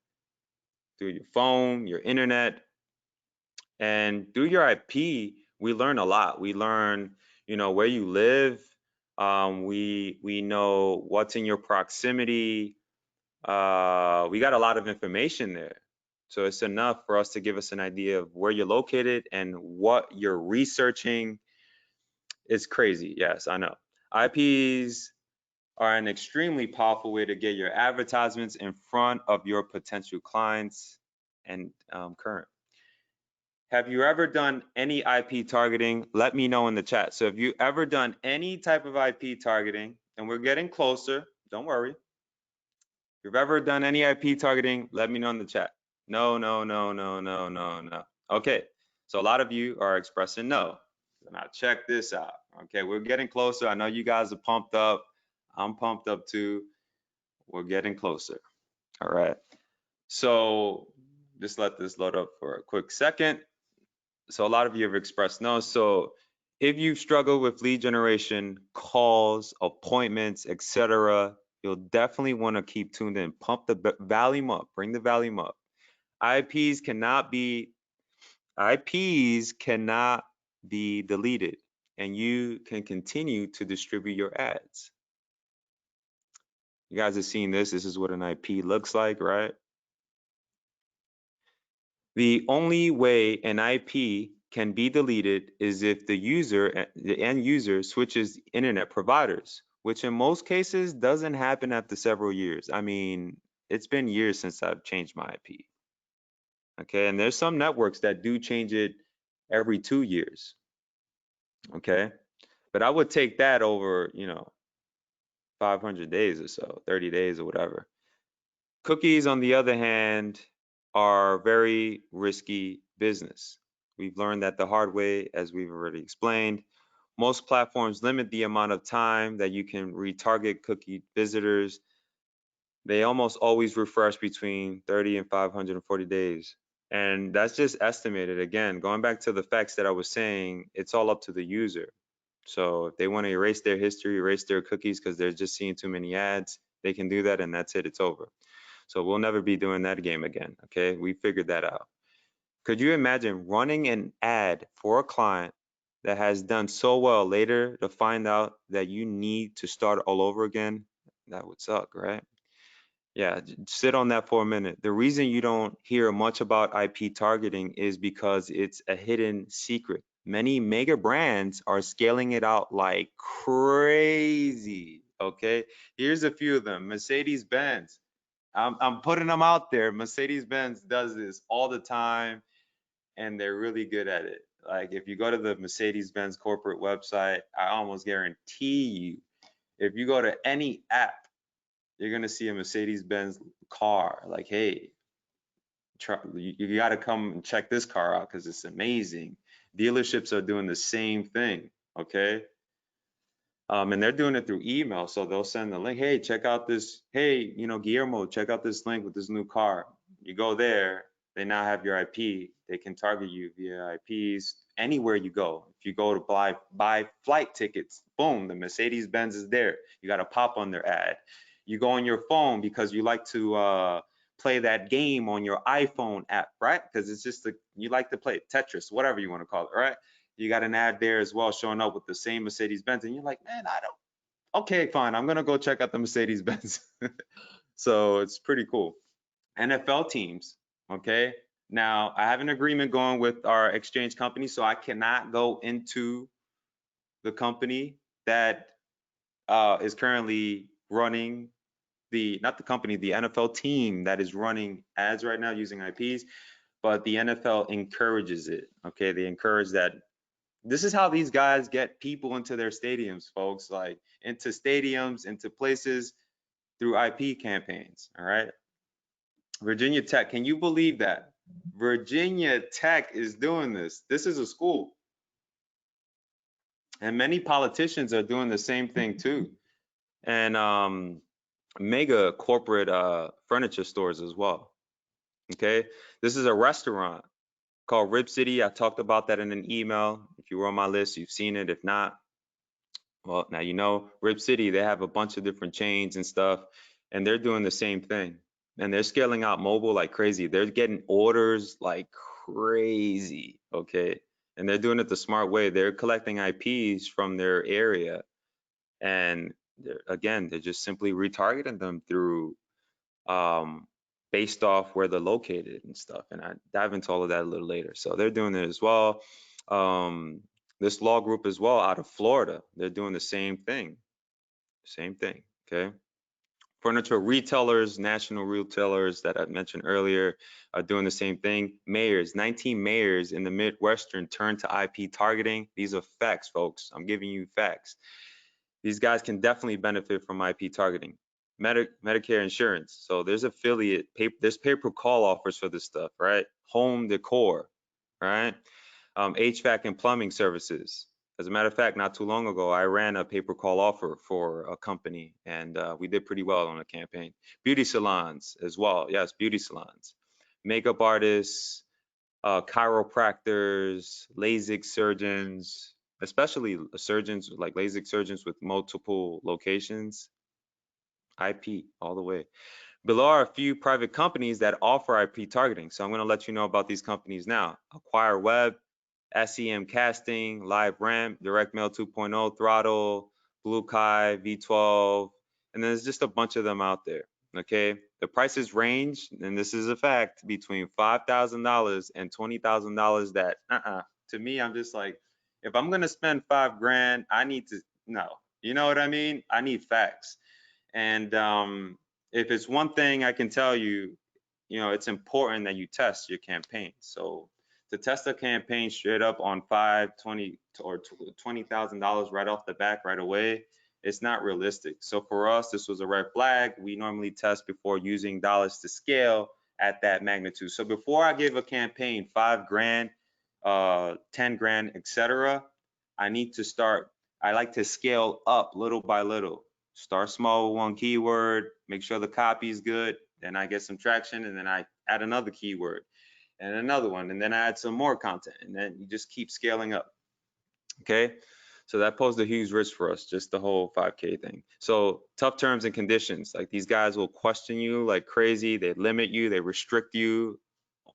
through your phone, your internet, and through your IP, we learn a lot. We learn, where you live. We know what's in your proximity. We got a lot of information there. So it's enough for us to give us an idea of where you're located and what you're researching. It's crazy. Yes, I know. IPs are an extremely powerful way to get your advertisements in front of your potential clients and current. Have you ever done any IP targeting? Let me know in the chat. So if you ever done any type of IP targeting, and we're getting closer, don't worry. If you've ever done any IP targeting, let me know in the chat. No, no, no, no, no, no, no. Okay, so a lot of you are expressing no. Now check this out. Okay, we're getting closer. I know you guys are pumped up. I'm pumped up too. We're getting closer. All right. So just let this load up for a quick second. So a lot of you have expressed no. So if you've struggled with lead generation, calls, appointments, etc., you'll definitely want to keep tuned in. Pump the volume up. Bring the volume up. IPs cannot be deleted, and you can continue to distribute your ads. You guys have seen this. This is what an IP looks like, right? The only way an IP can be deleted is if the end user switches internet providers, which in most cases doesn't happen after several years. I mean, it's been years since I've changed my IP. Okay, and there's some networks that do change it every 2 years. Okay, but I would take that over, 500 days or so, 30 days or whatever. Cookies, on the other hand, are very risky business. We've learned that the hard way, as we've already explained. Most platforms limit the amount of time that you can retarget cookie visitors. They almost always refresh between 30 and 540 days. And that's just estimated. Again, going back to the facts that I was saying, it's all up to the user. So if they want to erase their history, erase their cookies because they're just seeing too many ads, they can do that and that's it, it's over. So we'll never be doing that game again, okay? We figured that out. Could you imagine running an ad for a client that has done so well later to find out that you need to start all over again? That would suck, right? Yeah, sit on that for a minute. The reason you don't hear much about IP targeting is because it's a hidden secret. Many mega brands are scaling it out like crazy, okay? Here's a few of them. Mercedes-Benz. I'm putting them out there. Mercedes-Benz does this all the time, and they're really good at it. Like if you go to the Mercedes-Benz corporate website, I almost guarantee you, if you go to any app, you're gonna see a Mercedes-Benz car. Like, hey, you got to come and check this car out because it's amazing. Dealerships are doing the same thing, okay? And they're doing it through email, so they'll send the link. Hey, check out this. Hey, Guillermo, check out this link with this new car. You go there, they now have your IP. They can target you via IPs anywhere you go. If you go to buy flight tickets, boom, the Mercedes-Benz is there. You got to pop on their ad. You go on your phone because you like to play that game on your iPhone app, right? Because it's just you like to play Tetris, whatever you want to call it, right? You got an ad there as well showing up with the same Mercedes-Benz, and you're like, man, I don't. Okay, fine. I'm gonna go check out the Mercedes-Benz. So it's pretty cool. NFL teams, okay? Now, I have an agreement going with our exchange company, so I cannot go into the company that is currently running not the company, the NFL team that is running ads right now using IPs, but the NFL encourages it, okay? They encourage that This is how these guys get people into their stadiums, folks, like into stadiums, into places through IP campaigns. All right. Virginia Tech, can you believe that? Virginia Tech is doing this. This is a school. And many politicians are doing the same thing too. And mega corporate furniture stores as well. Okay. This is a restaurant called Rib City. I talked about that in an email. If you were on my list, you've seen it. If not, well, now you know. Rib City, they have a bunch of different chains and stuff, and they're doing the same thing. And they're scaling out mobile like crazy. They're getting orders like crazy, okay? And they're doing it the smart way. They're collecting IPs from their area, and again, they're just simply retargeting them through um, based off where they're located and stuff. And I dive into all of that a little later. So they're doing it as well. Um, this law group as well out of Florida, they're doing the same thing. Same thing. Okay. Furniture retailers, national retailers that I mentioned earlier are doing the same thing. Mayors, 19 mayors in the Midwestern turned to IP targeting. These are facts, folks. I'm giving you facts. These guys can definitely benefit from IP targeting. Medicare insurance. So there's affiliate, there's pay-per-call offers for this stuff, right? Home decor, right? HVAC and plumbing services. As a matter of fact, not too long ago, I ran a pay-per-call offer for a company, and we did pretty well on a campaign. Beauty salons as well. Yes, beauty salons. Makeup artists, chiropractors, LASIK surgeons, especially surgeons like LASIK surgeons with multiple locations, IP all the way. Below are a few private companies that offer IP targeting. So I'm going to let you know about these companies now. Acquire Web, SEM Casting, LiveRamp, Direct Mail 2.0, Throttle, Blue Kai, V12, and there's just a bunch of them out there. Okay, the prices range, and this is a fact, between $5,000 and $20,000. That to me, I'm just like, if I'm gonna spend $5 grand, I need to no, you know what I mean? I need facts. And if it's one thing I can tell you, you know, it's important that you test your campaign. So to test a campaign straight up on $5, $20, or $20,000 right off the back right away, it's not realistic. So for us, this was a red flag. We normally test before using dollars to scale at that magnitude. So before I give a campaign $5 grand, 10 grand, etc., I need to start. I like to scale up little by little. Start small with one keyword, make sure the copy is good, then I get some traction, and then I add another keyword and another one, and then I add some more content, and then you just keep scaling up. Okay, so that posed a huge risk for us, just the whole 5K thing. So tough terms and conditions, like these guys will question you like crazy. They limit you, they restrict you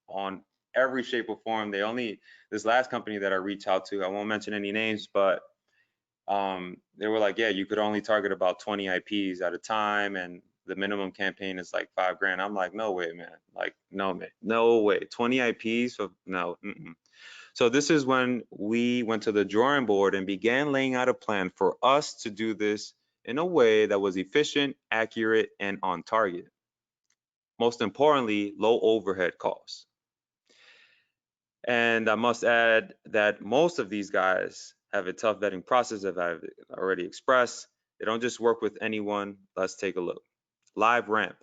on every shape or form. They only, this last company that I reached out to, I won't mention any names, but they were like, yeah, you could only target about 20 IPs at a time, and the minimum campaign is like $5 grand. I'm like, no way, man. Like, no, man, no way. 20 IPs? So no. So this is when we went to the drawing board and began laying out a plan for us to do this in a way that was efficient, accurate, and on target. Most importantly, low overhead costs. And I must add that most of these guys have a tough vetting process that I've already expressed. They don't just work with anyone. Let's take a look. LiveRamp.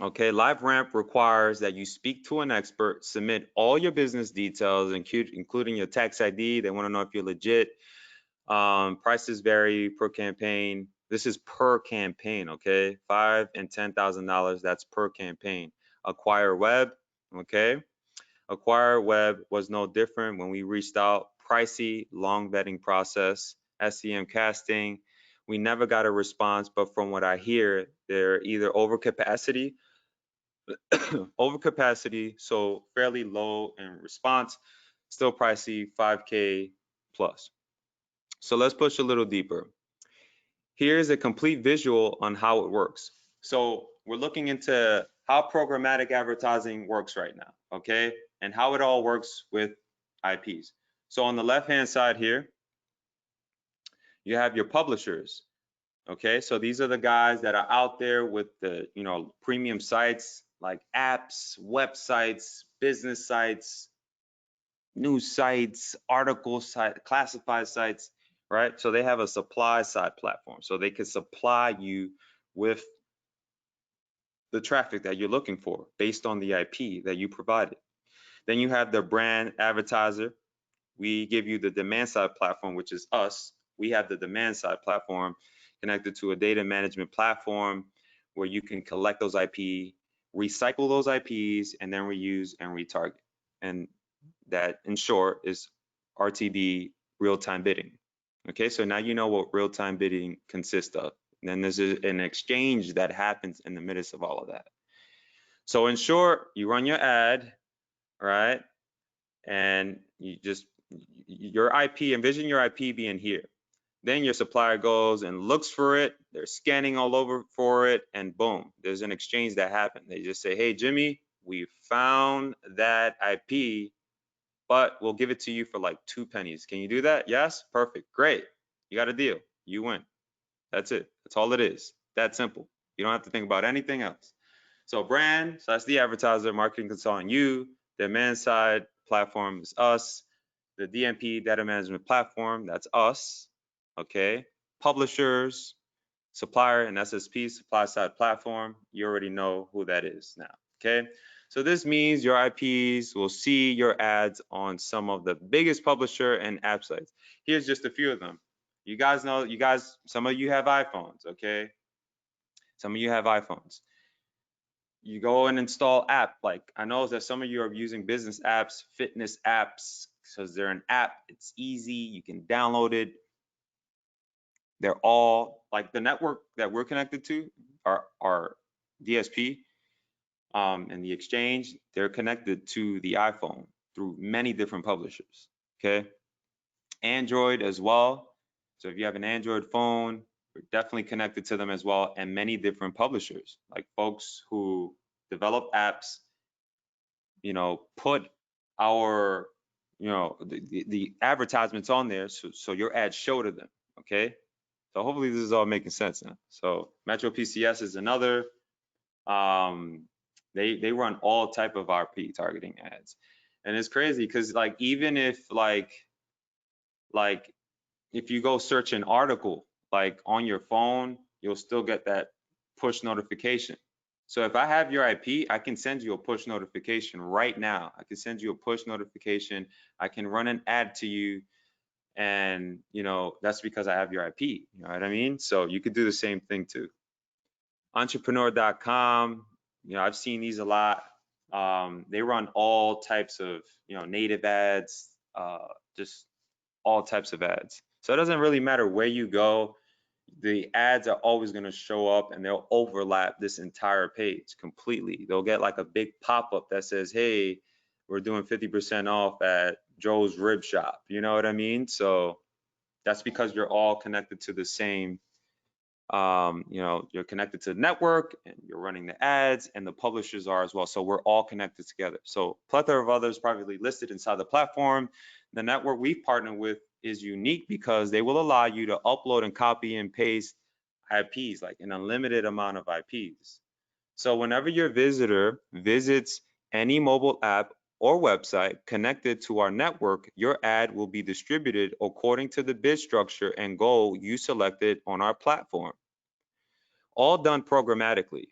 Okay, LiveRamp requires that you speak to an expert, submit all your business details, including your tax ID. They want to know if you're legit. Prices vary per campaign. This is per campaign, okay? $5,000 and $10,000. That's per campaign. Acquire Web, okay? Acquire Web was no different when we reached out. Pricey, long vetting process. SEM Casting, we never got a response, but from what I hear, they're either overcapacity, so fairly low in response, still pricey, 5K plus. So let's push a little deeper. Here's a complete visual on how it works. So we're looking into how programmatic advertising works right now, okay? And how it all works with IPs. So on the left-hand side here, you have your publishers, okay? So these are the guys that are out there with the, you know, premium sites like apps, websites, business sites, news sites, article site, classified sites, right? So they have a supply side platform. So they can supply you with the traffic that you're looking for based on the IP that you provided. Then you have the brand advertiser. We give you the demand side platform, which is us. We have the demand side platform connected to a data management platform where you can collect those IP, recycle those IPs, and then reuse and retarget. And that, in short, is RTB, real-time bidding. Okay, so now you know what real-time bidding consists of. And then there's an exchange that happens in the midst of all of that. So in short, you run your ad, right? And you just, your IP, envision your IP being here. Then your supplier goes and looks for it. They're scanning all over for it, and boom, there's an exchange that happened. They just say, hey, Jimmy, we found that IP, but we'll give it to you for like 2 pennies. Can you do that? Yes? Perfect. Great. You got a deal. You win. That's it. That's all it is. That simple. You don't have to think about anything else. So brand, so that's the advertiser, marketing consultant, you. Demand side platform is us. The DMP, data management platform, that's us. Okay. Publishers, supplier, and SSP, supply side platform. You already know who that is now. Okay. So this means your IPs will see your ads on some of the biggest publisher and app sites. Here's just a few of them. You guys know, some of you have iPhones, okay? Some of you have iPhones. You go and install app. Like, I know that some of you are using business apps, fitness apps, because they're an app. It's easy. You can download it. They're all like the network that we're connected to, our DSP, and the exchange. They're connected to the iPhone through many different publishers. Okay, Android as well. So if you have an Android phone, we're definitely connected to them as well, and many different publishers, like folks who develop apps, put our, the advertisements on there, so your ads show to them. Okay, so hopefully this is all making sense now. So Metro PCS is another. They run all type of RP targeting ads, and it's crazy because like even if like if you go search an article like on your phone, you'll still get that push notification. So if I have your IP, I can send you a push notification right now. I can send you a push notification. I can run an ad to you, and that's because I have your IP. You know what I mean? So you could do the same thing too. Entrepreneur.com. I've seen these a lot. They run all types of native ads, just all types of ads. So it doesn't really matter where you go. The ads are always going to show up and they'll overlap this entire page completely. They'll get like a big pop-up that says, hey, we're doing 50% off at Joe's Rib Shop. You know what I mean? So that's because you're all connected to the same, you're connected to the network and you're running the ads, and the publishers are as well. So we're all connected together. So plethora of others privately listed inside the platform. The network we've partnered with is unique because they will allow you to upload and copy and paste IPs, like an unlimited amount of IPs. So whenever your visitor visits any mobile app or website connected to our network, your ad will be distributed according to the bid structure and goal you selected on our platform. All done programmatically.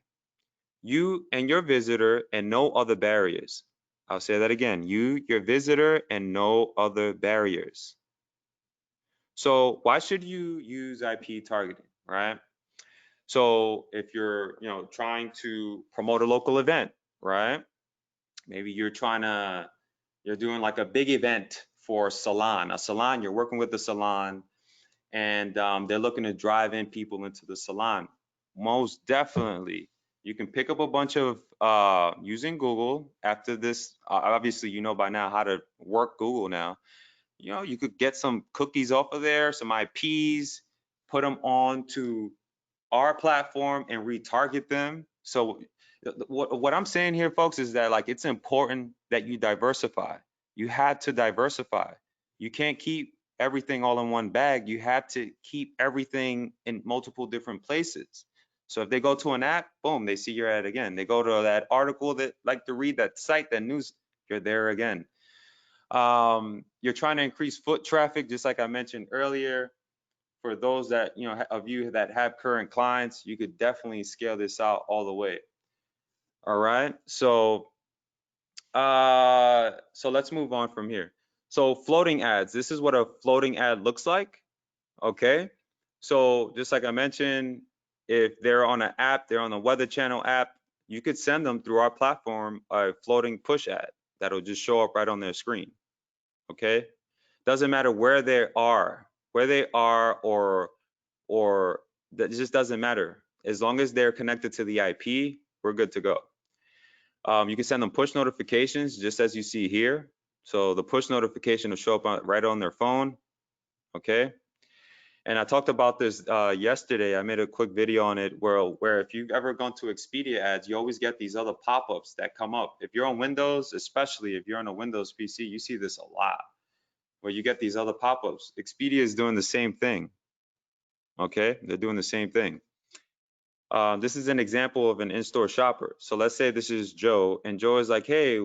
You and your visitor, and no other barriers. I'll say that again. You, your visitor, and no other barriers. So why should you use IP targeting, right? So if you're, trying to promote a local event, right? Maybe you're doing like a big event for a salon, you're working with the salon, and they're looking to drive in people into the salon. Most definitely, you can pick up a bunch of, using Google after this. Obviously, you know by now how to work Google now. You could get some cookies off of there, some IPs, put them on to our platform and retarget them. So what I'm saying here, folks, is that like it's important that you diversify. You have to diversify. You can't keep everything all in one bag. You have to keep everything in multiple different places. So if they go to an app, boom, they see your ad again. They go to that article that like to read, that site, that news, you're there again. You're trying to increase foot traffic, just like I mentioned earlier. For those that, of you that have current clients, you could definitely scale this out all the way. All right. So let's move on from here. So floating ads, this is what a floating ad looks like. Okay. So just like I mentioned, if they're on an app, they're on the Weather Channel app, you could send them through our platform a floating push ad that'll just show up right on their screen. Okay. Doesn't matter where they are, or that just doesn't matter. As long as they're connected to the IP, we're good to go. You can send them push notifications just as you see here. So the push notification will show up right on their phone. Okay. And I talked about this yesterday. I made a quick video on it where if you've ever gone to Expedia ads, you always get these other pop-ups that come up. If you're on Windows, especially if you're on a Windows PC, you see this a lot, where you get these other pop-ups. Expedia is doing the same thing. Okay, they're doing the same thing. This is an example of an in-store shopper. So let's say this is Joe, and Joe is like, hey,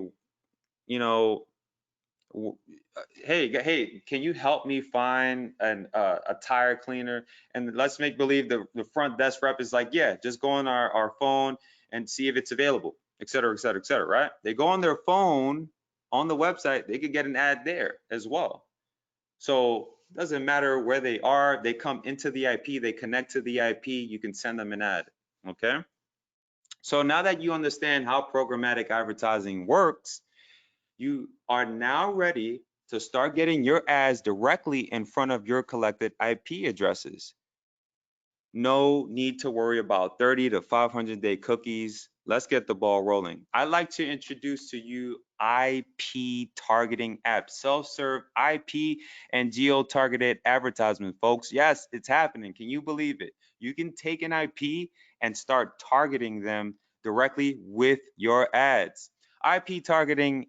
hey, can you help me find a tire cleaner? And let's make believe the front desk rep is like, yeah, just go on our phone and see if it's available, et cetera, et cetera, et cetera, right? They go on their phone on the website, they could get an ad there as well. So it doesn't matter where they are, they come into the IP, they connect to the IP, you can send them an ad, okay? So now that you understand how programmatic advertising works, you are now ready to start getting your ads directly in front of your collected IP addresses. No need to worry about 30 to 500 day cookies. Let's get the ball rolling. I'd like to introduce to you IP targeting apps, self-serve IP and geo-targeted advertisement, folks. Yes, it's happening. Can you believe it? You can take an IP and start targeting them directly with your ads. IP targeting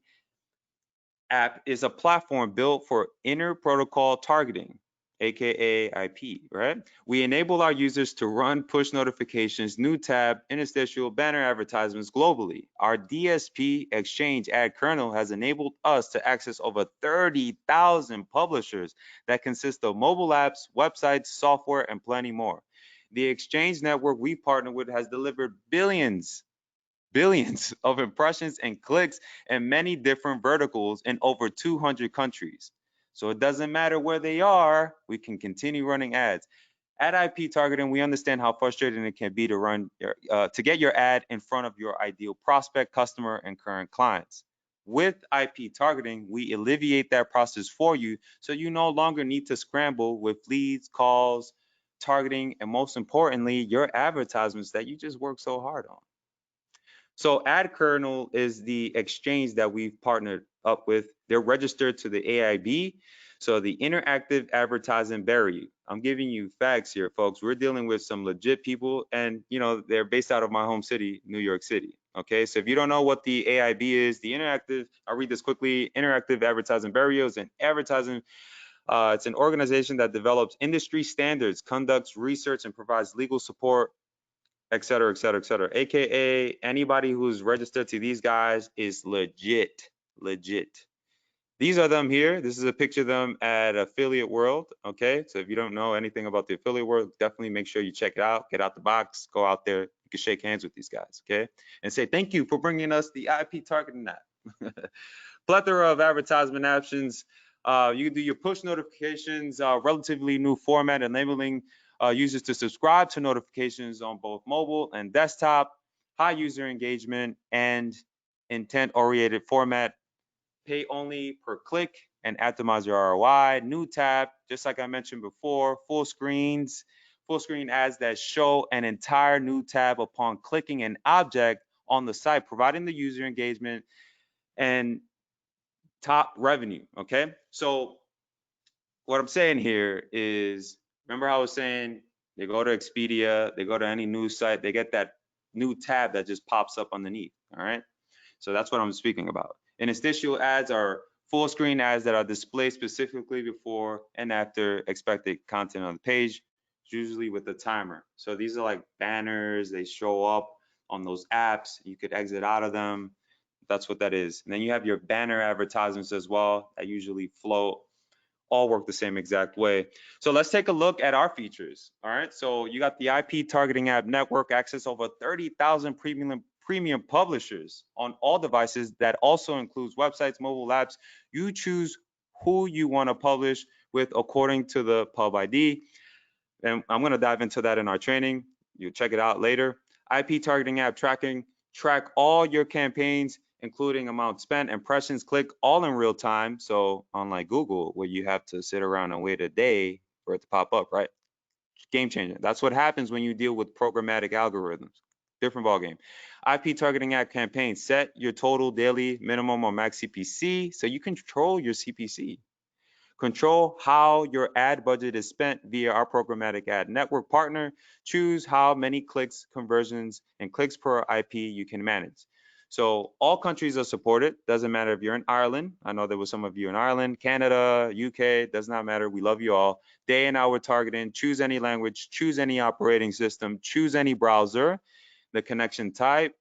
app is a platform built for inter-protocol targeting, aka IP, right? We enable our users to run push notifications, new tab, interstitial banner advertisements globally. Our DSP Exchange ad kernel has enabled us to access over 30,000 publishers that consist of mobile apps, websites, software, and plenty more. The Exchange network we partner with has delivered billions of impressions and clicks in many different verticals in over 200 countries. So it doesn't matter where they are, we can continue running ads. At IP targeting, we understand how frustrating it can be to get your ad in front of your ideal prospect, customer, and current clients. With IP targeting, we alleviate that process for you, so you no longer need to scramble with leads, calls, targeting, and most importantly, your advertisements that you just work so hard on. So Ad Kernel is the exchange that we've partnered up with. They're registered to the AIB, so the Interactive Advertising Bureau. I'm giving you facts here, folks. We're dealing with some legit people, and they're based out of my home city, New York City. Okay, so if you don't know what the AIB is, I'll read this quickly. Interactive Advertising Bureau is an advertising. It's an organization that develops industry standards, conducts research, and provides legal support, et cetera, et cetera, et cetera. AKA anybody who's registered to these guys is legit. These are them here. This is a picture of them at Affiliate World. Okay, so if you don't know anything about the Affiliate World, definitely make sure you check it out. Get out the box, go out there. You can shake hands with these guys, okay, and say thank you for bringing us the IP targeting app. Plethora of advertisement options. You can do your push notifications, relatively new format, enabling users to subscribe to notifications on both mobile and desktop, high user engagement, and intent-oriented format, pay only per click and optimize your ROI. New tab, just like I mentioned before, full screen ads that show an entire new tab upon clicking an object on the site, providing the user engagement and top revenue. Okay, so what I'm saying here is, remember how I was saying they go to Expedia, they go to any news site, they get that new tab that just pops up underneath. All right, so that's what I'm speaking about. Interstitial ads are full screen ads that are displayed specifically before and after expected content on the page, usually with a timer. So these are like banners, they show up on those apps, you could exit out of them. That's what that is. And then you have your banner advertisements as well that usually flow, all work the same exact way. So let's take a look at our features. All right. So you got the IP targeting app network, access over 30,000 premium publishers on all devices. That also includes websites, mobile apps. You choose who you want to publish with according to the pub ID. And I'm going to dive into that in our training. You'll check it out later. IP targeting app tracking, track all your campaigns, including amount spent, impressions, click, all in real time. So unlike Google, where you have to sit around and wait a day for it to pop up, right? Game changer. That's what happens when you deal with programmatic algorithms. Different ballgame. IP targeting app campaign, set your total daily minimum or max CPC so you control your CPC. Control how your ad budget is spent via our programmatic ad network partner. Choose how many clicks, conversions, and clicks per IP you can manage. So all countries are supported. Doesn't matter if you're in Ireland. I know there was some of you in Ireland, Canada, UK, does not matter. We love you all. Day and hour targeting, choose any language, choose any operating system, choose any browser, the connection type,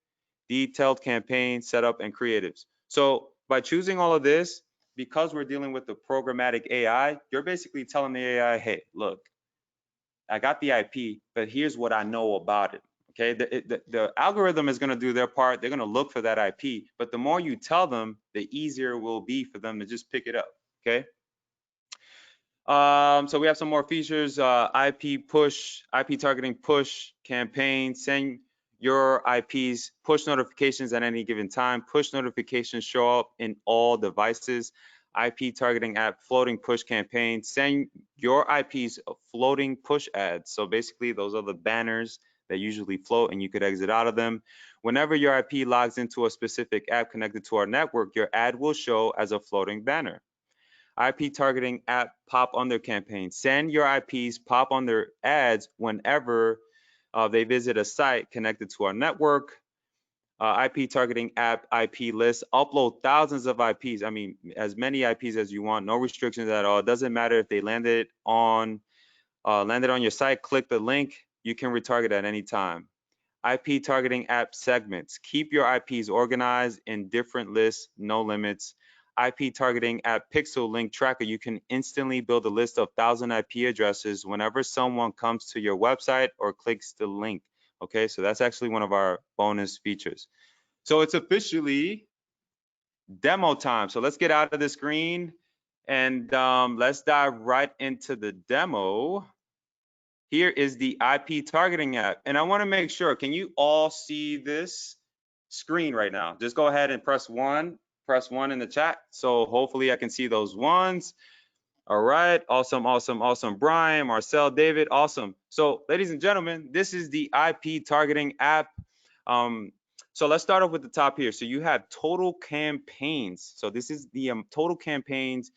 detailed campaign, setup, and creatives. So by choosing all of this, because we're dealing with the programmatic AI, you're basically telling the AI, hey, look, I got the IP, but here's what I know about it. Okay, the algorithm is going to do their part. They're going to look for that IP, but the more you tell them, the easier it will be for them to just pick it up. Okay. So we have some more features, IP push, IP targeting push campaign, send your IPs, push notifications at any given time, push notifications show up in all devices, IP targeting app floating push campaign, send your IPs floating push ads. So basically those are the banners that usually float and you could exit out of them. Whenever your IP logs into a specific app connected to our network, your ad will show as a floating banner. IP targeting app pop under campaign. Send your IPs pop under ads whenever they visit a site connected to our network. IP targeting app IP list. Upload thousands of IPs. I mean, as many IPs as you want. No restrictions at all. It doesn't matter if they landed on your site. Click the link. You can retarget at any time. IP targeting app segments. Keep your IPs organized in different lists. No limits. IP targeting app pixel link tracker. You can instantly build a list of 1,000 IP addresses whenever someone comes to your website or clicks the link. Okay, so that's actually one of our bonus features. So it's officially demo time. So let's get out of the screen and let's dive right into the demo. Here is the IP targeting app. And I want to make sure, can you all see this screen right now? Just go ahead and press one in the chat. So hopefully I can see those ones. All right, awesome, awesome, awesome. Brian, Marcel, David, awesome. So ladies and gentlemen, this is the IP targeting app. So let's start off with the top here. So you have total campaigns. So this is the total campaigns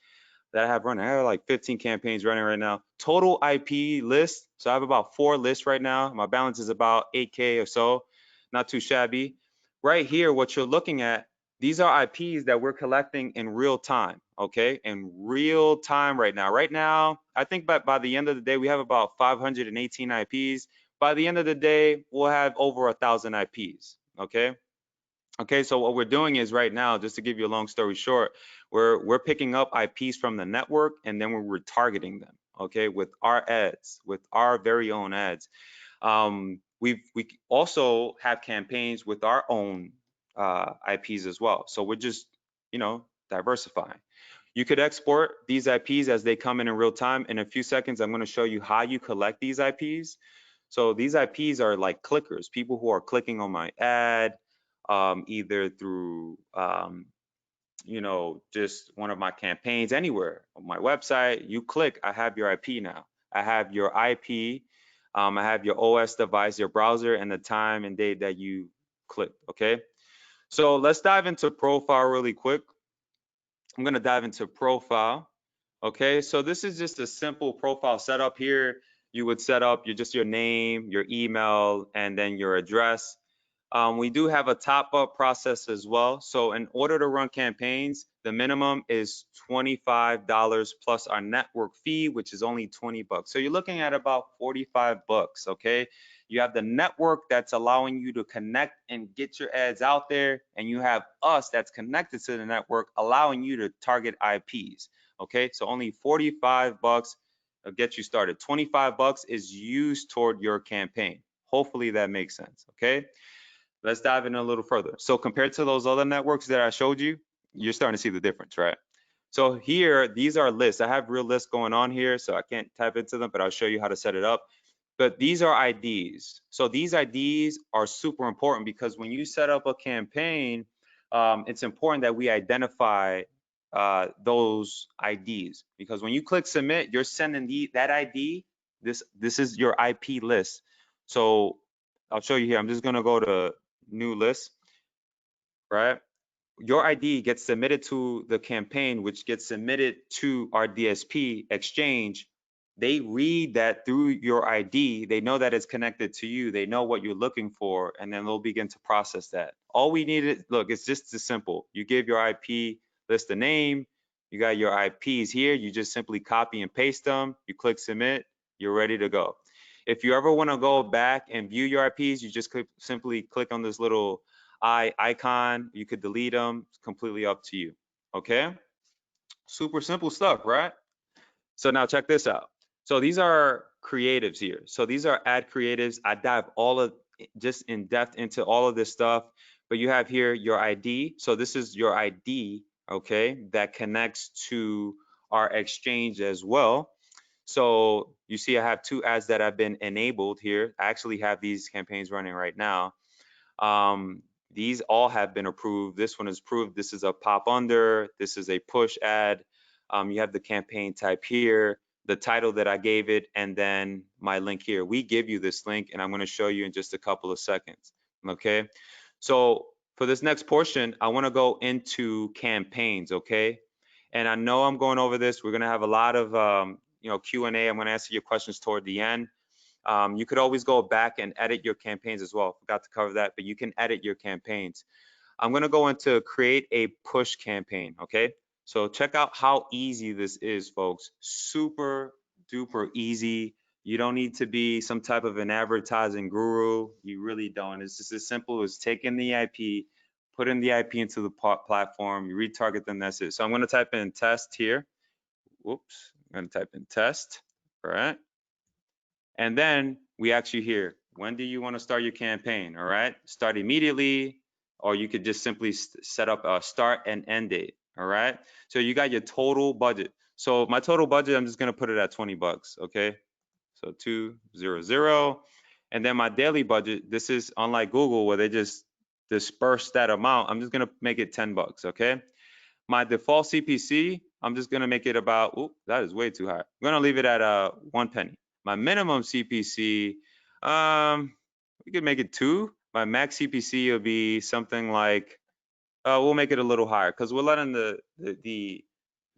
that I have running. I have like 15 campaigns running right now. Total IP list. So I have about 4 lists right now. My balance is about 8K or so. Not too shabby. Right here, what you're looking at, these are IPs that we're collecting in real time, okay? In real time right now. Right now, I think by the end of the day, we have about 518 IPs. By the end of the day, we'll have over 1,000 IPs, okay? Okay, so what we're doing is right now, just to give you a long story short, we're picking up IPs from the network and then we're retargeting them, okay, with our ads, with our very own ads. We also have campaigns with our own IPs as well. So we're just, diversifying. You could export these IPs as they come in real time. In a few seconds, I'm going to show you how you collect these IPs. So these IPs are like clickers, people who are clicking on my ad, either through, just one of my campaigns, anywhere on my website. You click, I have your IP now. I have your IP. I have your OS device, your browser, and the time and date that you clicked. Okay. So let's dive into profile really quick. I'm going to dive into profile. Okay. So this is just a simple profile setup here. You would set up your name, your email, and then your address. We do have a top-up process as well. So in order to run campaigns, the minimum is $25 plus our network fee, which is only 20 bucks. So you're looking at about 45 bucks, okay? You have the network that's allowing you to connect and get your ads out there, and you have us that's connected to the network allowing you to target IPs, okay? So only 45 bucks will get you started. 25 bucks is used toward your campaign. Hopefully that makes sense, okay? Let's dive in a little further. So compared to those other networks that I showed you, you're starting to see the difference, right? So here, these are lists. I have real lists going on here, so I can't type into them, but I'll show you how to set it up. But these are IDs. So these IDs are super important because when you set up a campaign, it's important that we identify those IDs, because when you click submit, you're sending that ID. This is your IP list. So I'll show you here. I'm just gonna go to new list, right? Your ID gets submitted to the campaign, which gets submitted to our DSP exchange. They read that through your ID. They know that it's connected to you. They know what you're looking for, and then they'll begin to process that. All we need is, look, it's just as simple. You give your IP list a name. You got your IPs here. You just simply copy and paste them. You click submit. You're ready to go. If you ever want to go back and view your IPs, you just simply click on this little icon. You could delete them. It's completely up to you. Okay? Super simple stuff, right? So now check this out. So these are creatives here. So these are ad creatives. I dive just in depth into all of this stuff. But you have here your ID. So this is your ID, okay, that connects to our exchange as well. So you see I have 2 ads that have been enabled here. I actually have these campaigns running right now. These all have been approved. This one is approved. This is a pop under. This is a push ad. You have the campaign type here, the title that I gave it, and then my link here. We give you this link, and I'm going to show you in just a couple of seconds. Okay. So for this next portion, I want to go into campaigns. Okay. And I know I'm going over this. We're going to have a lot of Q&A. I'm going to answer your questions toward the end. You could always go back and edit your campaigns as well. Forgot to cover that, but you can edit your campaigns. I'm going to go into create a push campaign, okay? So check out how easy this is, folks. Super duper easy. You don't need to be some type of an advertising guru. You really don't. It's just as simple as taking the IP, putting the IP into the platform, you retarget them, that's it. So I'm going to type in test here. Whoops, I'm going to type in test, all right? And then we ask you here, when do you want to start your campaign? All right, start immediately, or you could just simply set up a start and end date. All right, so you got your total budget. So my total budget, I'm just gonna put it at 20 bucks. Okay, so 200, and then my daily budget. This is unlike Google where they just disperse that amount. I'm just gonna make it 10 bucks. Okay, my default CPC, I'm just gonna make it about. Oh, that is way too high. I'm gonna leave it at 1 penny. My minimum CPC, we could make it 2. My max CPC will be something like, we'll make it a little higher because we're letting the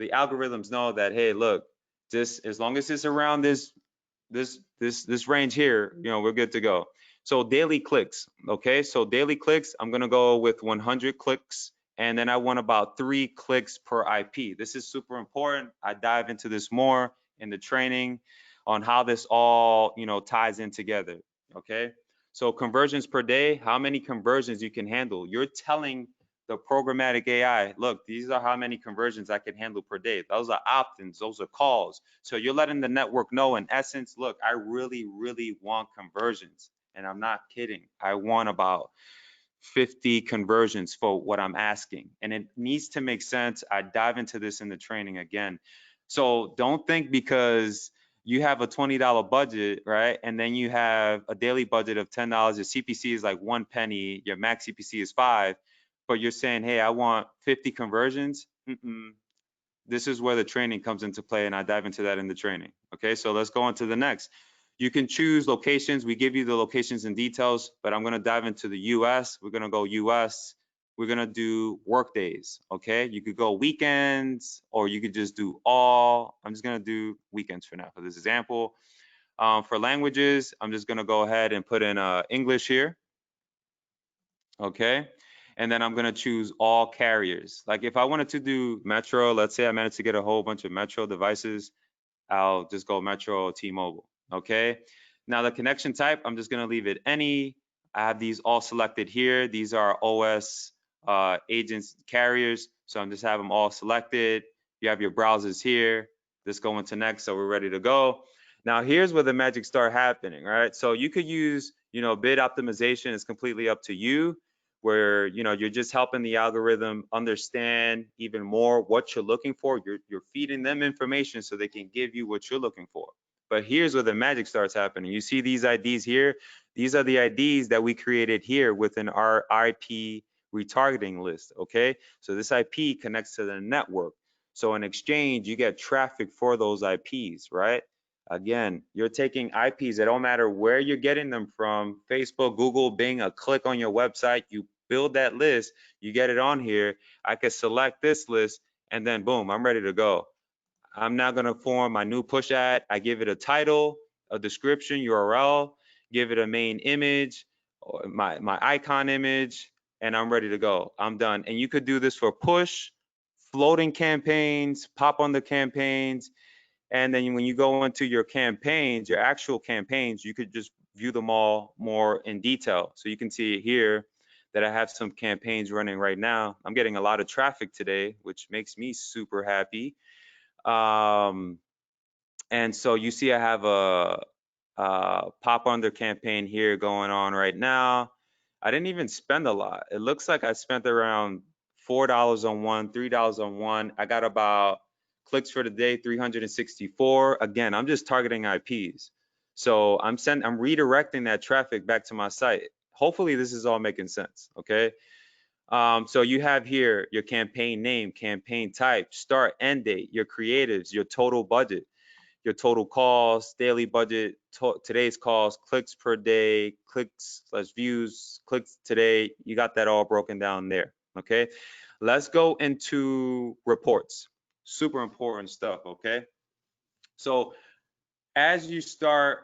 algorithms know that, hey, look, just as long as it's around this range here, we're good to go. So daily clicks, okay? So daily clicks, I'm gonna go with 100 clicks, and then I want about 3 clicks per IP. This is super important. I dive into this more in the training on how this all, ties in together, okay? So conversions per day, how many conversions you can handle. You're telling the programmatic AI, look, these are how many conversions I can handle per day. Those are opt-ins, those are calls. So you're letting the network know, in essence, look, I really, really want conversions. And I'm not kidding. I want about 50 conversions for what I'm asking. And it needs to make sense. I dive into this in the training again. So don't think because you have a $20 budget, right? And then you have a daily budget of $10, your CPC is like 1 penny, your max CPC is 5, but you're saying, hey, I want 50 conversions. This is where the training comes into play, and I dive into that in the training. Okay, so let's go on to the next. You can choose locations. We give you the locations and details, but I'm gonna dive into the US. We're gonna go US. We're gonna do work days, okay? You could go weekends, or you could just do all. I'm just gonna do weekends for now for this example. For languages, I'm just gonna go ahead and put in English here. okay? And then I'm gonna choose all carriers. Like if I wanted to do Metro, let's say I managed to get a whole bunch of Metro devices, I'll just go Metro or T-Mobile, okay? Now the connection type, I'm just gonna leave it any. I have these all selected here. These are OS agents carriers, so I'm just have them all selected. You have your browsers here. Just go into next, so we're ready to go. Now here's where the magic start happening, right? So you could use, bid optimization is completely up to you, where you're just helping the algorithm understand even more what you're looking for. You're feeding them information so they can give you what you're looking for. But here's where the magic starts happening. You see these IDs here? These are the IDs that we created here within our IP retargeting list, okay? So this IP connects to the network. So in exchange, you get traffic for those IPs, right? Again, you're taking IPs. It don't matter where you're getting them from, Facebook, Google, Bing, a click on your website, you build that list, you get it on here. I could select this list and then boom, I'm ready to go. I'm now gonna form my new push ad. I give it a title, a description, URL, give it a main image, or my icon image, and I'm ready to go. I'm done. And you could do this for push, floating campaigns, pop on the campaigns, and then when you go into your campaigns, your actual campaigns, you could just view them all more in detail. So you can see here that I have some campaigns running right now. I'm getting a lot of traffic today, which makes me super happy. Um, and so you see I have a pop under campaign here going on right now. I didn't even spend a lot. It looks like I spent around $4 on one, $3 on one. I got about clicks for the day, 364. Again, I'm just targeting IPs. So I'm redirecting that traffic back to my site. Hopefully this is all making sense, okay? So you have here your campaign name, campaign type, start, end date, your creatives, your total budget, your total calls, daily budget, today's calls, clicks per day, clicks / views, clicks today. You got that all broken down there. Okay. Let's go into reports. Super important stuff. Okay. So as you start,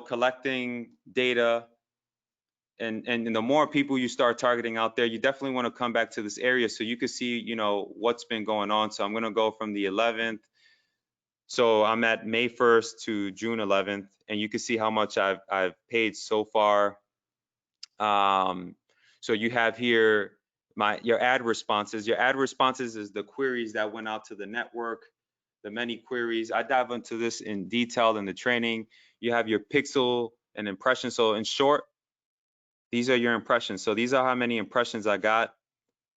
collecting data, and the more people you start targeting out there, you definitely want to come back to this area so you can see, what's been going on. So I'm going to go from the 11th. So I'm at May 1st to June 11th, and you can see how much I've paid so far. So you have here your ad responses. Your ad responses is the queries that went out to the network, the many queries. I dive into this in detail in the training. You have your pixel and impressions. So in short, these are your impressions. So these are how many impressions I got.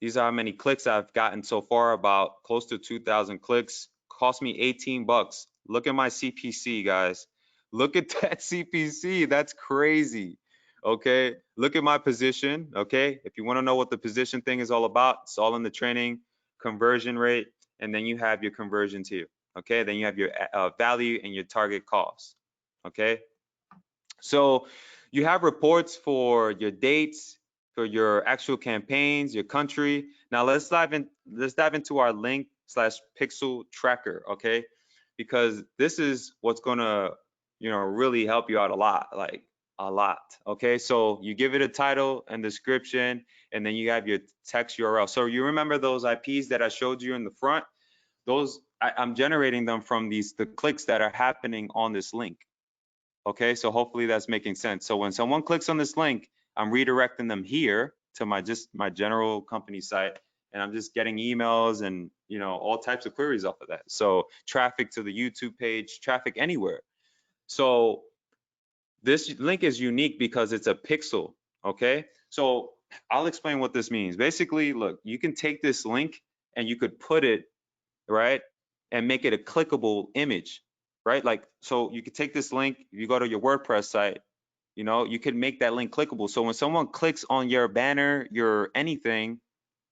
These are how many clicks I've gotten so far, about close to 2,000 clicks. Cost me 18 bucks. Look at my CPC, guys. Look at that CPC. That's crazy. Okay. Look at my position. Okay. If you want to know what the position thing is all about, it's all in the training, conversion rate, and then you have your conversions here. Okay. Then you have your value and your target cost. Okay. So you have reports for your dates, for your actual campaigns, your country. Now let's dive into our link / pixel tracker, okay? Because this is what's gonna, really help you out a lot, like a lot. Okay, so you give it a title and description, and then you have your text URL. So you remember those IPs that I showed you in the front? Those I'm generating them from the clicks that are happening on this link. Okay, so hopefully that's making sense. So when someone clicks on this link, I'm redirecting them here to my general company site, and I'm just getting emails and all types of queries off of that. So traffic to the YouTube page, traffic anywhere. So this link is unique because it's a pixel. Okay, so I'll explain what this means. Basically, look, you can take this link and you could put it right and make it a clickable image, right? Like, so you could take this link, you go to your WordPress site, you could make that link clickable. So when someone clicks on your banner, your anything,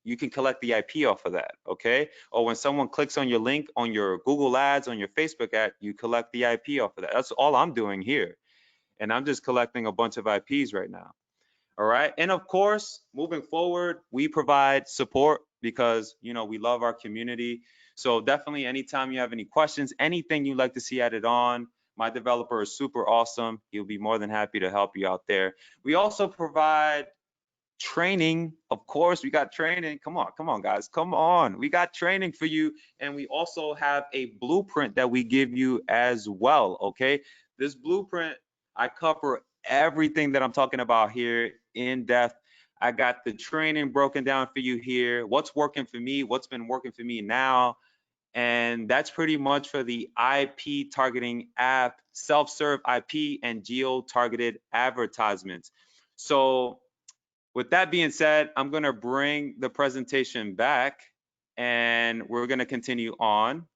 you can collect the IP off of that, okay? Or when someone clicks on your link on your Google ads, on your Facebook ad, you collect the IP off of that. That's all I'm doing here. And I'm just collecting a bunch of IPs right now. All right. And of course, moving forward, we provide support because, we love our community. So definitely anytime you have any questions, anything you'd like to see added on, my developer is super awesome. He'll be more than happy to help you out there. We also provide training. Of course, we got training. Come on, guys. Come on. We got training for you. And we also have a blueprint that we give you as well. Okay. This blueprint, I cover everything that I'm talking about here in depth. I got the training broken down for you here. What's working for me? What's been working for me now? And that's pretty much for the IP targeting app, self-serve IP, and geo-targeted advertisements. So with that being said, I'm going to bring the presentation back and we're going to continue on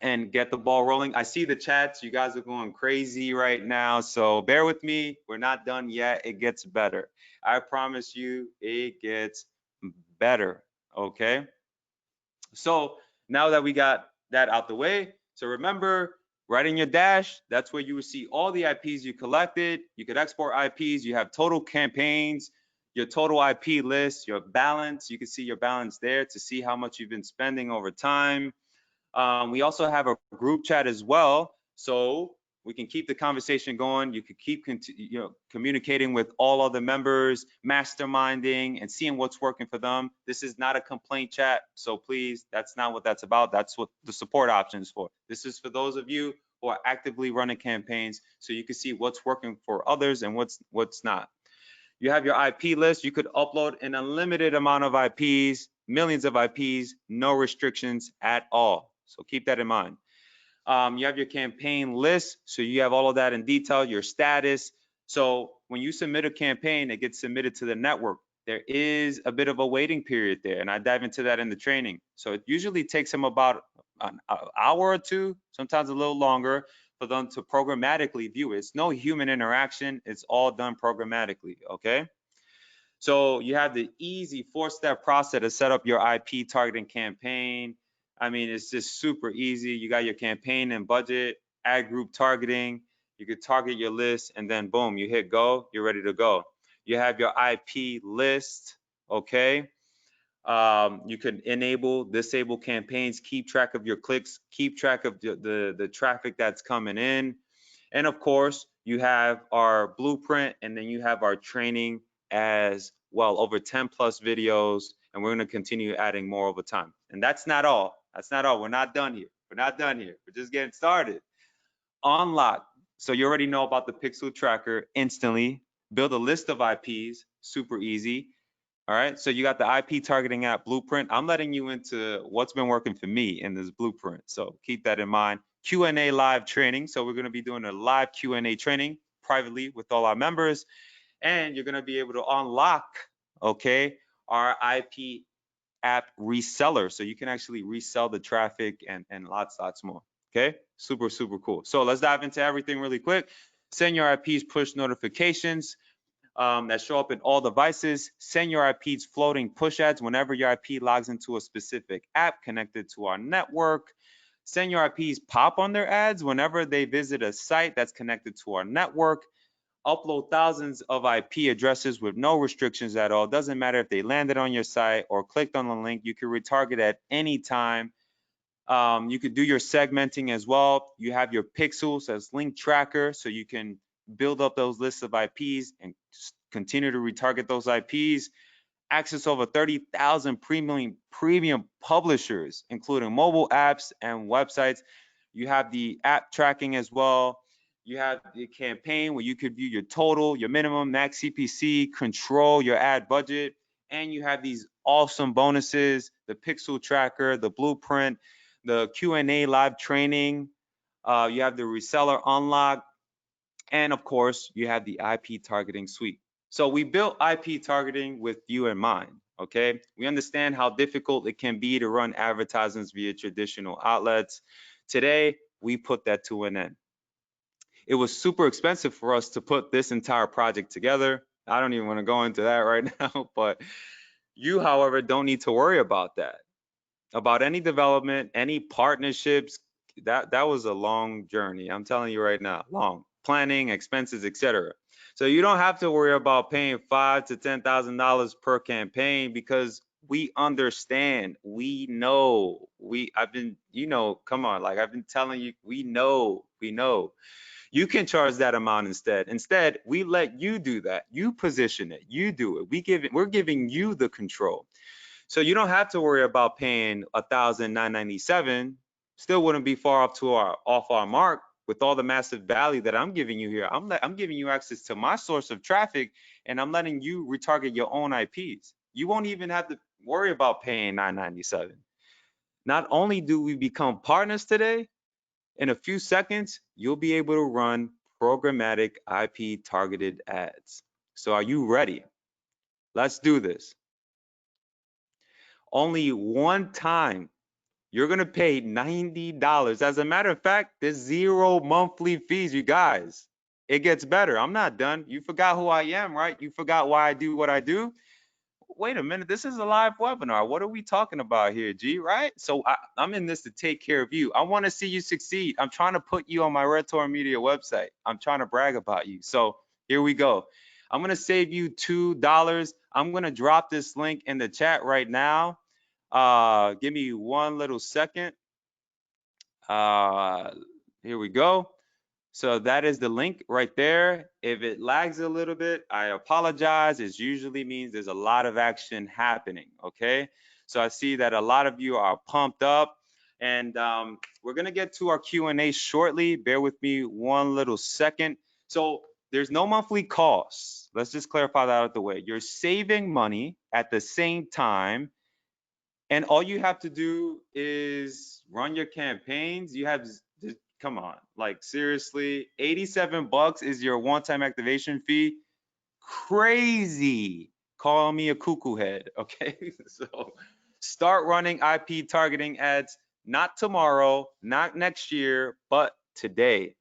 and get the ball rolling. I see the chats. You guys are going crazy right now. So bear with me. We're not done yet. It gets better. I promise you it gets better. Okay. So now that we got that out the way, so remember, right in your dash, that's where you will see all the IPs you collected. You could export IPs. You have total campaigns, your total IP list, your balance. You can see your balance there to see how much you've been spending over time. We also have a group chat as well, so we can keep the conversation going. You could keep communicating with all other members, masterminding, and seeing what's working for them. This is not a complaint chat, so please, that's not what that's about. That's what the support option is for. This is for those of you who are actively running campaigns, so you can see what's working for others and what's not. You have your IP list. You could upload an unlimited amount of IPs, millions of IPs, no restrictions at all. So keep that in mind. You have your campaign list. So you have all of that in detail, your status. So when you submit a campaign, it gets submitted to the network. There is a bit of a waiting period there, and I dive into that in the training. So it usually takes them about an hour or two, sometimes a little longer, for them to programmatically view it. It's no human interaction. It's all done programmatically, okay? So you have the easy 4-step process to set up your IP targeting campaign. I mean, it's just super easy. You got your campaign and budget, ad group targeting. You could target your list and then boom, you hit go, you're ready to go. You have your IP list, okay? You can enable, disable campaigns, keep track of your clicks, keep track of the traffic that's coming in. And of course, you have our blueprint and then you have our training as well, over 10 plus videos, and we're going to continue adding more over time. And that's not all. That's not all. We're not done here. We're not done here. We're just getting started. Unlock. So you already know about the pixel tracker instantly. Build a list of IPs, super easy. All right, so you got the IP targeting app blueprint. I'm letting you into what's been working for me in this blueprint. So keep that in mind. Q&A live training. So we're going to be doing a live Q&A training privately with all our members. And you're going to be able to unlock, okay, our IP app reseller. So you can actually resell the traffic and lots more. Okay, super, super cool. So let's dive into everything really quick. Send your IPs push notifications. That show up in all devices. Send your IPs floating push ads whenever your IP logs into a specific app connected to our network. Send your IPs pop on their ads whenever they visit a site that's connected to our network. Upload thousands of IP addresses with no restrictions at all. Doesn't matter if they landed on your site or clicked on the link. You can retarget at any time. You could do your segmenting as well. You have your pixels as link tracker, so you can build up those lists of IPs and continue to retarget those IPs. Access over 30,000 premium publishers, including mobile apps and websites. You have the app tracking as well. You have the campaign where you could view your total, your minimum, max CPC, control your ad budget, and you have these awesome bonuses, the pixel tracker, the blueprint, the Q&A live training. You have the reseller unlock, and of course, you have the IP targeting suite. So we built IP targeting with you in mind, okay? We understand how difficult it can be to run advertisements via traditional outlets. Today, we put that to an end. It was super expensive for us to put this entire project together. I don't even want to go into that right now, but you, however, don't need to worry about that. About any development, any partnerships, that was a long journey. I'm telling you right now, long planning, expenses, etc. So you don't have to worry about paying $5,000 to $10,000 per campaign because we understand, we know, I've been, come on, like I've been telling you, we know. You can charge that amount instead. Instead, we let you do that. You position it. You do it. We're giving you the control. So you don't have to worry about paying $1,997. Still wouldn't be far off our mark with all the massive value that I'm giving you here. I'm giving you access to my source of traffic, and I'm letting you retarget your own IPs. You won't even have to worry about paying $997. Not only do we become partners today, in a few seconds, you'll be able to run programmatic IP targeted ads. So are you ready? Let's do this. Only one time you're gonna pay $90. As a matter of fact, there's 0 monthly fees, you guys. It gets better. I'm not done. You forgot who I am, right? You forgot why I do what I do. Wait a minute, this is a live webinar. What are we talking about here, G, right? So I'm in this to take care of you. I want to see you succeed. I'm trying to put you on my Red Tor Media website. I'm trying to brag about you. So here we go. I'm going to save you $2. I'm going to drop this link in the chat right now. Give me one little second. Here we go. So that is the link right there. If it lags a little bit, I apologize. It usually means there's a lot of action happening, okay? So I see that a lot of you are pumped up, and we're gonna get to our Q&A shortly. Bear with me one little second. So there's no monthly costs. Let's just clarify that out of the way. You're saving money at the same time, and all you have to do is run your campaigns. You have, come on, like seriously, 87 bucks is your one-time activation fee. Crazy. Call me a cuckoo head, okay? So start running IP targeting ads, not tomorrow, not next year, but today.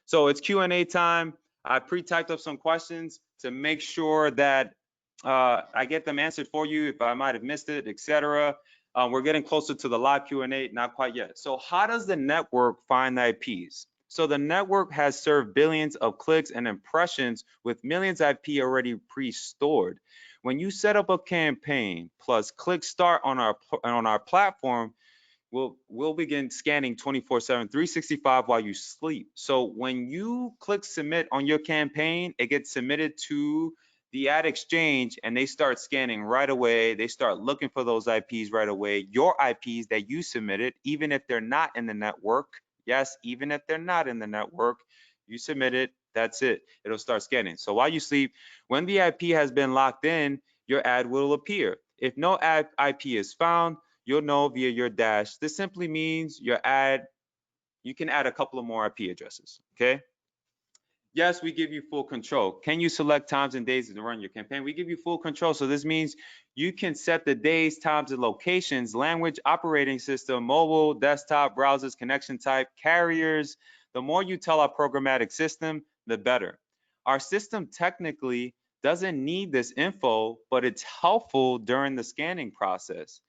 So it's Q&A time. I pre-typed up some questions to make sure that I get them answered for you if I might have missed it, etc. We're getting closer to the live Q&A, not quite yet. So how does the network find the IPs? So the network has served billions of clicks and impressions with millions IP already pre-stored. When you set up a campaign plus click start on our platform, we'll begin scanning 24/7, 365 while you sleep. So when you click submit on your campaign, it gets submitted to the ad exchange and they start scanning right away. They start looking for those IPs right away, your IPs that you submitted, even if they're not in the network. Yes, even if they're not in the network, you submit it, that's it. It'll start scanning. So while you sleep, when the IP has been locked in, your ad will appear. If no ad IP is found, you'll know via your dash. This simply means your ad, you can add a couple of more IP addresses, okay? Yes, we give you full control. Can you select times and days to run your campaign? We give you full control. So this means you can set the days, times, and locations, language, operating system, mobile, desktop, browsers, connection type, carriers. The more you tell our programmatic system, the better. Our system technically doesn't need this info, but it's helpful during the scanning process.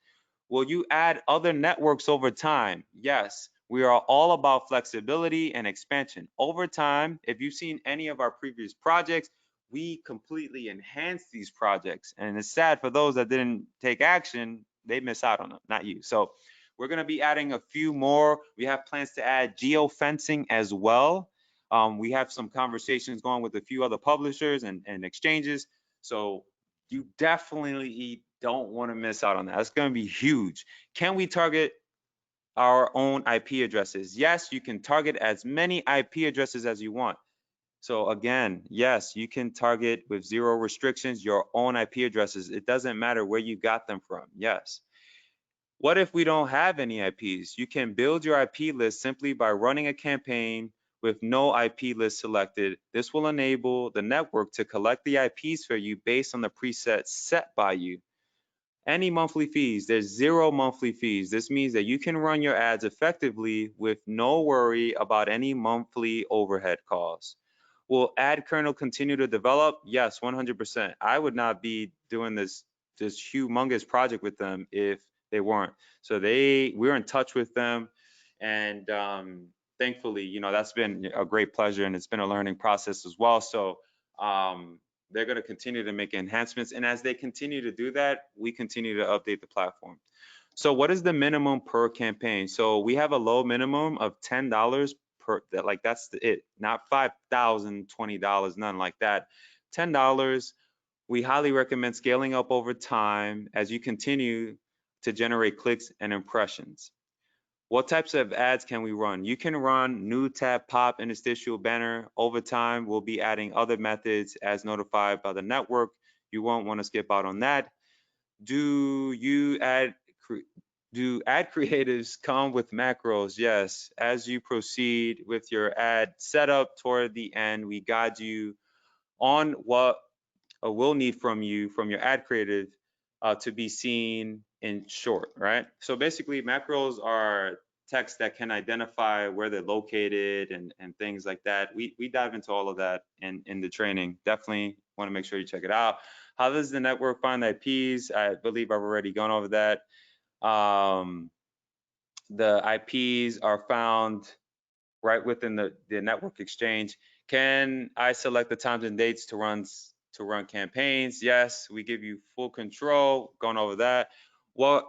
Will you add other networks over time? Yes. We are all about flexibility and expansion. Over time, if you've seen any of our previous projects, we completely enhance these projects. And it's sad for those that didn't take action, they miss out on them, not you. So we're going to be adding a few more. We have plans to add geofencing as well. We have some conversations going with a few other publishers and exchanges. So you definitely don't want to miss out on that. That's going to be huge. Can we target our own IP addresses? Yes, you can target as many IP addresses as you want. So again, yes, you can target with 0 restrictions your own IP addresses. It doesn't matter where you got them from. Yes. What if we don't have any IPs? You can build your IP list simply by running a campaign with no IP list selected. This will enable the network to collect the IPs for you based on the presets set by you. Any monthly fees, there's 0 monthly fees. This means that you can run your ads effectively with no worry about any monthly overhead costs. Will ad kernel continue to develop? Yes, 100%. I would not be doing this humongous project with them if they weren't. So we're in touch with them, and thankfully, you know, that's been a great pleasure, and it's been a learning process as well. So they're going to continue to make enhancements, and as they continue to do that, we continue to update the platform. So what is the minimum per campaign? So we have a low minimum of $10 per that, like that's it, not $5,000, $20, none like that. $10. We highly recommend scaling up over time as you continue to generate clicks and impressions. What types of ads can we run? You can run new tab, pop, interstitial, banner. Over time, we'll be adding other methods as notified by the network. You won't want to skip out on that. Do ad creatives come with macros? Yes. As you proceed with your ad setup toward the end, we guide you on what we'll need from you, from your ad creative, to be seen in short, right? So basically, macros are text that can identify where they're located and things like that. We dive into all of that in the training. Definitely want to make sure you check it out. How does the network find IPs? I believe I've already gone over that. The IPs are found right within the network exchange. Can I select the times and dates to run campaigns? Yes, we give you full control. Going over that. What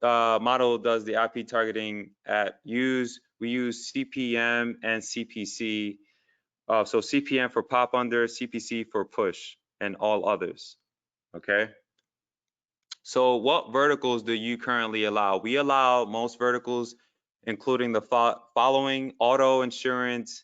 model does the IP targeting app use? We use CPM and CPC. So CPM for pop under, CPC for push, and all others. Okay. So what verticals do you currently allow? We allow most verticals, including the following: auto insurance,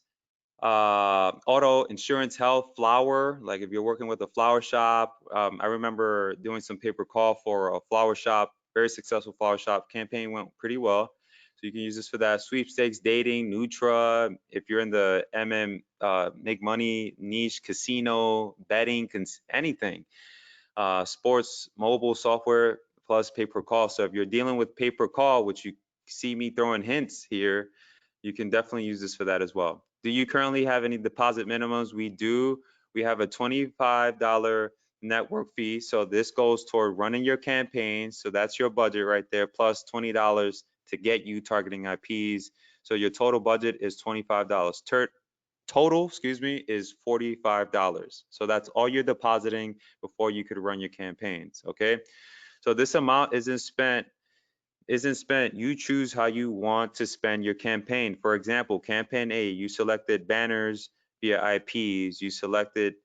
health, flower. Like if you're working with a flower shop, I remember doing some pay per call for a flower shop, very successful flower shop. Campaign went pretty well. So you can use this for that. Sweepstakes, dating, Nutra. If you're in the make money niche, casino, betting, anything. Sports, mobile software, plus pay per call. So if you're dealing with pay per call, which you see me throwing hints here, you can definitely use this for that as well. Do you currently have any deposit minimums? We do. We have a $25 network fee. So this goes toward running your campaign. So that's your budget right there, plus $20 to get you targeting IPs. So your total budget is $25. Total, excuse me, is $45. So that's all you're depositing before you could run your campaigns, okay? So this amount isn't spent. You choose how you want to spend your campaign. For example, campaign A, you selected banners via IPs, you selected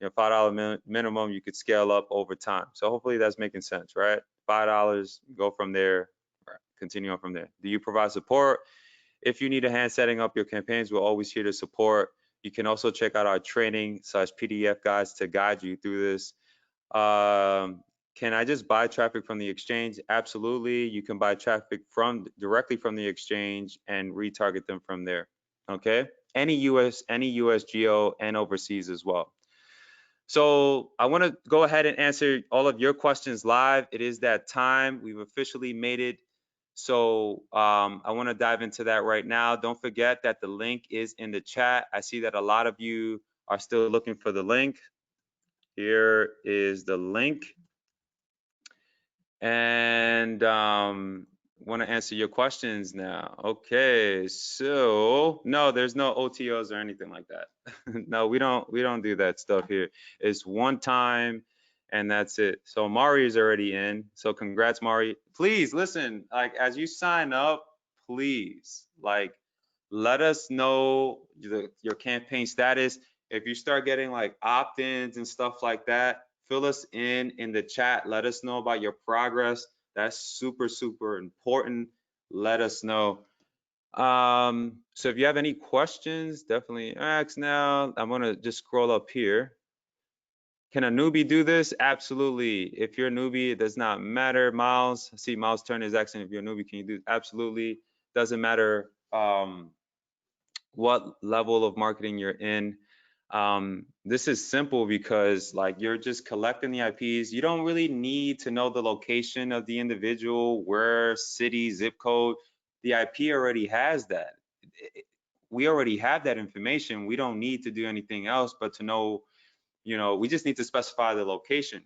$5 minimum, you could scale up over time. So hopefully that's making sense, right? $5, go from there, continue on from there. Do you provide support? If you need a hand setting up your campaigns, we're always here to support. You can also check out our training / PDF guides to guide you through this. Can I just buy traffic from the exchange? Absolutely. You can buy traffic directly from the exchange and retarget them from there. Okay. Any US geo and overseas as well. So I want to go ahead and answer all of your questions live. It is that time. We've officially made it. So I want to dive into that right now. Don't forget that the link is in the chat. I see that a lot of you are still looking for the link. Here is the link. And want to answer your questions now. Okay, so no, there's no OTOs or anything like that. No, we don't do that stuff here. It's one time and that's it. So Mari is already in. So congrats, Mari. Please listen, like as you sign up, please like let us know your campaign status. If you start getting like opt-ins and stuff like that, fill us in the chat. Let us know about your progress. That's super, super important. Let us know. So if you have any questions, definitely ask now. I'm gonna just scroll up here. Can a newbie do this? Absolutely. If you're a newbie, it does not matter. Miles, I see Miles Turner is asking if you're a newbie, can you do it? Absolutely. Doesn't matter what level of marketing you're in. This is simple because like you're just collecting the IPs. You don't really need to know the location of the individual, where, city, zip code. The IP already has that. We already have that information. We don't need to do anything else but to know, we just need to specify the location,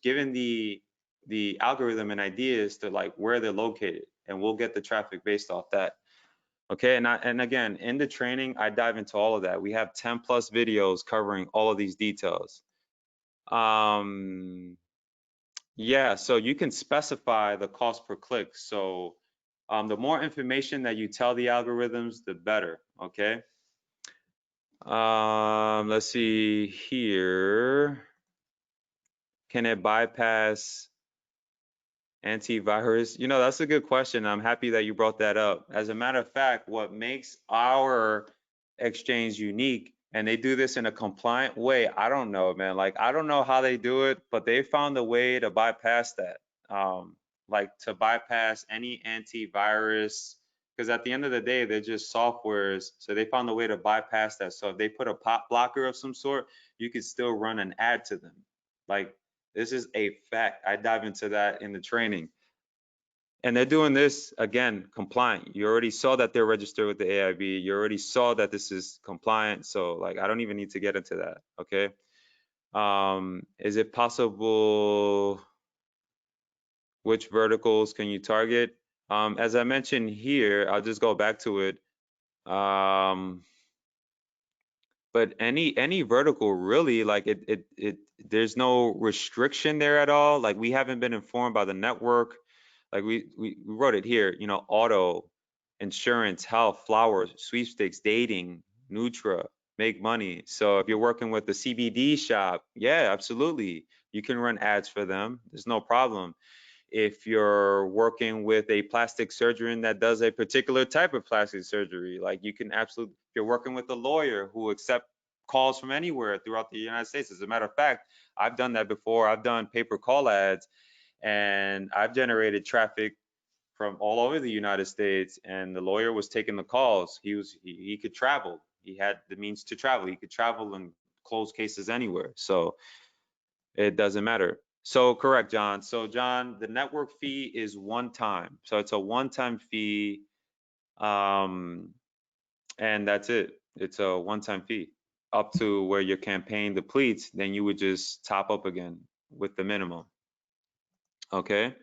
given the algorithm and ideas to like where they're located, and we'll get the traffic based off that. Okay, and again, in the training, I dive into all of that. We have 10 plus videos covering all of these details. Yeah, so you can specify the cost per click. So The more information that you tell the algorithms, the better, okay? Let's see here. Can it bypass antivirus? You know, that's a good question. I'm happy that you brought that up. As a matter of fact, what makes our exchange unique, and they do this in a compliant way, I don't know, man. Like, I don't know how they do it, but they found a way to bypass that. Like to bypass any antivirus, because at the end of the day, they're just softwares. So they found a way to bypass that. So if they put a pop blocker of some sort, you could still run an ad to them. Like, this is a fact. I dive into that in the training. And they're doing this, again, compliant. You already saw that they're registered with the AIB. You already saw that this is compliant. So like, I don't even need to get into that, okay? Is it possible, which verticals can you target? As I mentioned here, I'll just go back to it. But any vertical really, like there's no restriction there at all. Like we haven't been informed by the network. Like we wrote it here, you know, auto, insurance, health, flowers, sweepstakes, dating, Nutra, make money. So if you're working with the CBD shop, yeah, absolutely. You can run ads for them. There's no problem. If you're working with a plastic surgeon that does a particular type of plastic surgery, like you can absolutely, if you're working with a lawyer who accept calls from anywhere throughout the United States. As a matter of fact, I've done that before. I've done pay-per call ads and I've generated traffic from all over the United States, and the lawyer was taking the calls. He could travel. He had the means to travel. He could travel and close cases anywhere. So it doesn't matter. So correct, John. So John, the network fee is one time. So it's a one-time fee, and that's it. It's a one-time fee up to where your campaign depletes. Then you would just top up again with the minimum. Okay.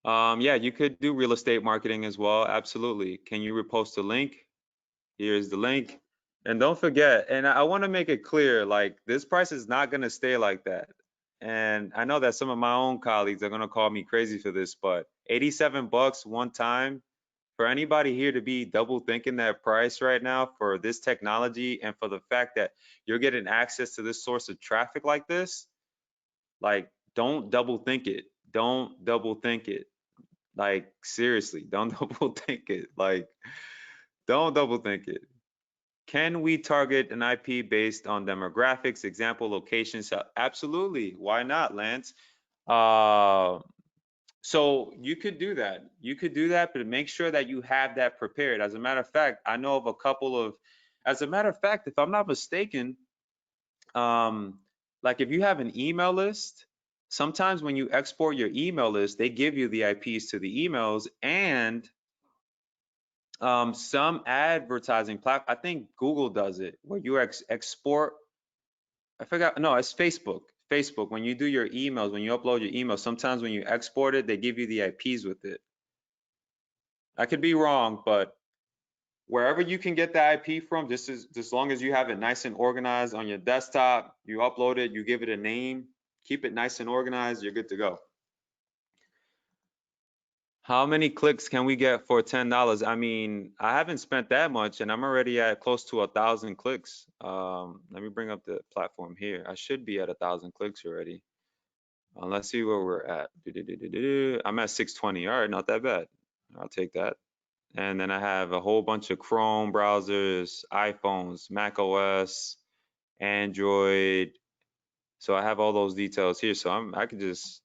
Yeah, you could do real estate marketing as well. Absolutely. Can you repost the link? Here's the link. And don't forget, and I want to make it clear, like this price is not going to stay like that. And I know that some of my own colleagues are going to call me crazy for this, but 87 bucks one time, for anybody here to be double thinking that price right now for this technology and for the fact that you're getting access to this source of traffic like this, like don't double think it. Don't double think it. Like seriously, don't double think it. Like don't double think it. Can we target an IP based on demographics, example, locations? Absolutely. Why not, Lance? Uh, so you could do that. You could do that, but make sure that you have that prepared. As a matter of fact, I know of a couple of, as a matter of fact, if I'm not mistaken, um, like if you have an email list, sometimes when you export your email list, they give you the IPs to the emails, and some advertising platform, I think Google does it, where you export, I forgot, no, it's Facebook. Facebook, when you do your emails, when you upload your emails, sometimes when you export it, they give you the IPs with it. I could be wrong, but wherever you can get the IP from, just as long as you have it nice and organized on your desktop, you upload it, you give it a name, keep it nice and organized, you're good to go. How many clicks can we get for $10? I mean, I haven't spent that much and I'm already at close to 1,000 clicks. Let me bring up the platform here. I should be at 1,000 clicks already. Let's see where we're at. I'm at 620. All right, not that bad. I'll take that. And then I have a whole bunch of Chrome browsers, iPhones, Mac OS, Android. So I have all those details here. So I could just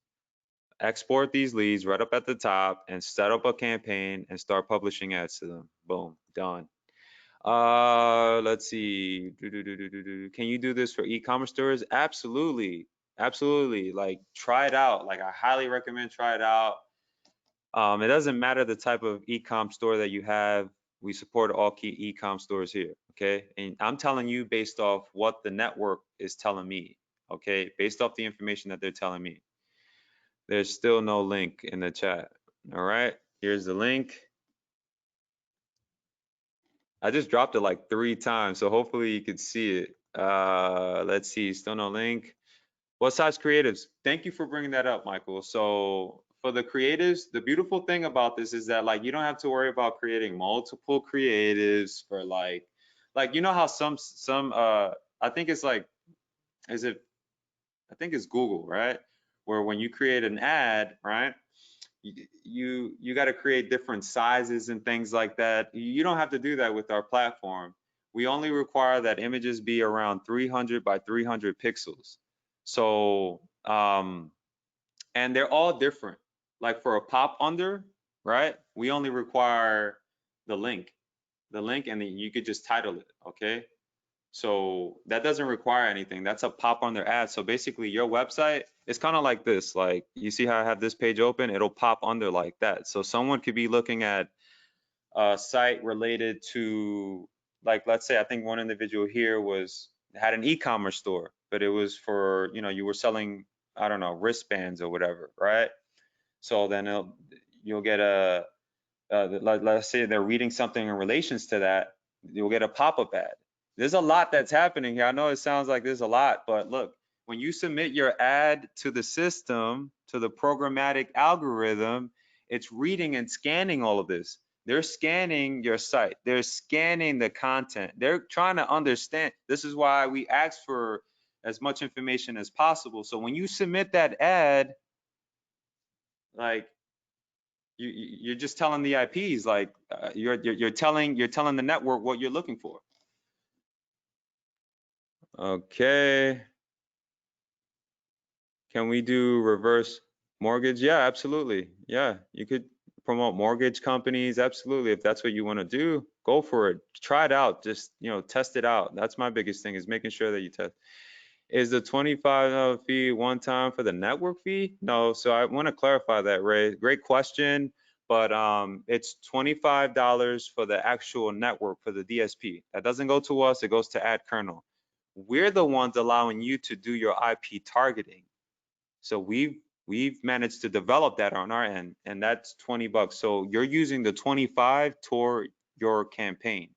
export these leads right up at the top and set up a campaign and start publishing ads to them. Boom, done. Let's see. Can you do this for e-commerce stores? Absolutely. Absolutely. Like try it out. Like I highly recommend try it out. It doesn't matter the type of e-com store that you have. We support all key e-com stores here. Okay. And I'm telling you based off what the network is telling me. Okay. Based off the information that they're telling me. There's still no link in the chat. All right, here's the link. I just dropped it like 3 times, so hopefully you can see it. Let's see, still no link. What size creatives? Thank you for bringing that up, Michael. So for the creatives, the beautiful thing about this is that like you don't have to worry about creating multiple creatives for like you know how some I think it's like is it I think it's Google, right? Where when you create an ad, right? You got to create different sizes and things like that. You don't have to do that with our platform. We only require that images be around 300 by 300 pixels. So, and they're all different. Like for a pop under, right? We only require the link, and then you could just title it, okay? So that doesn't require anything. That's a pop under ad. So basically your website is kind of like this. Like you see how I have this page open, it'll pop under like that. So someone could be looking at a site related to, like, let's say I think one individual here had an e-commerce store, but it was for, you were selling, I don't know, wristbands or whatever, right? So then you'll get let's say they're reading something in relations to that, you'll get a pop-up ad. There's a lot that's happening here. I know it sounds like there's a lot, but look, when you submit your ad to the system, to the programmatic algorithm, it's reading and scanning all of this. They're scanning your site. They're scanning the content. They're trying to understand. This is why we ask for as much information as possible. So when you submit that ad, like you're just telling the IPs, like you're telling the network what you're looking for. Okay. Can we do reverse mortgage? Yeah, absolutely. Yeah, you could promote mortgage companies. Absolutely. If that's what you want to do, go for it. Try it out. Just, test it out. That's my biggest thing, is making sure that you test. Is the $25 fee one time for the network fee? No. So I want to clarify that, Ray. Great question. But it's $25 for the actual network, for the DSP. That doesn't go to us. It goes to AdKernel. We're the ones allowing you to do your IP targeting. So we've managed to develop that on our end, and that's $20. So you're using the 25 toward your campaign.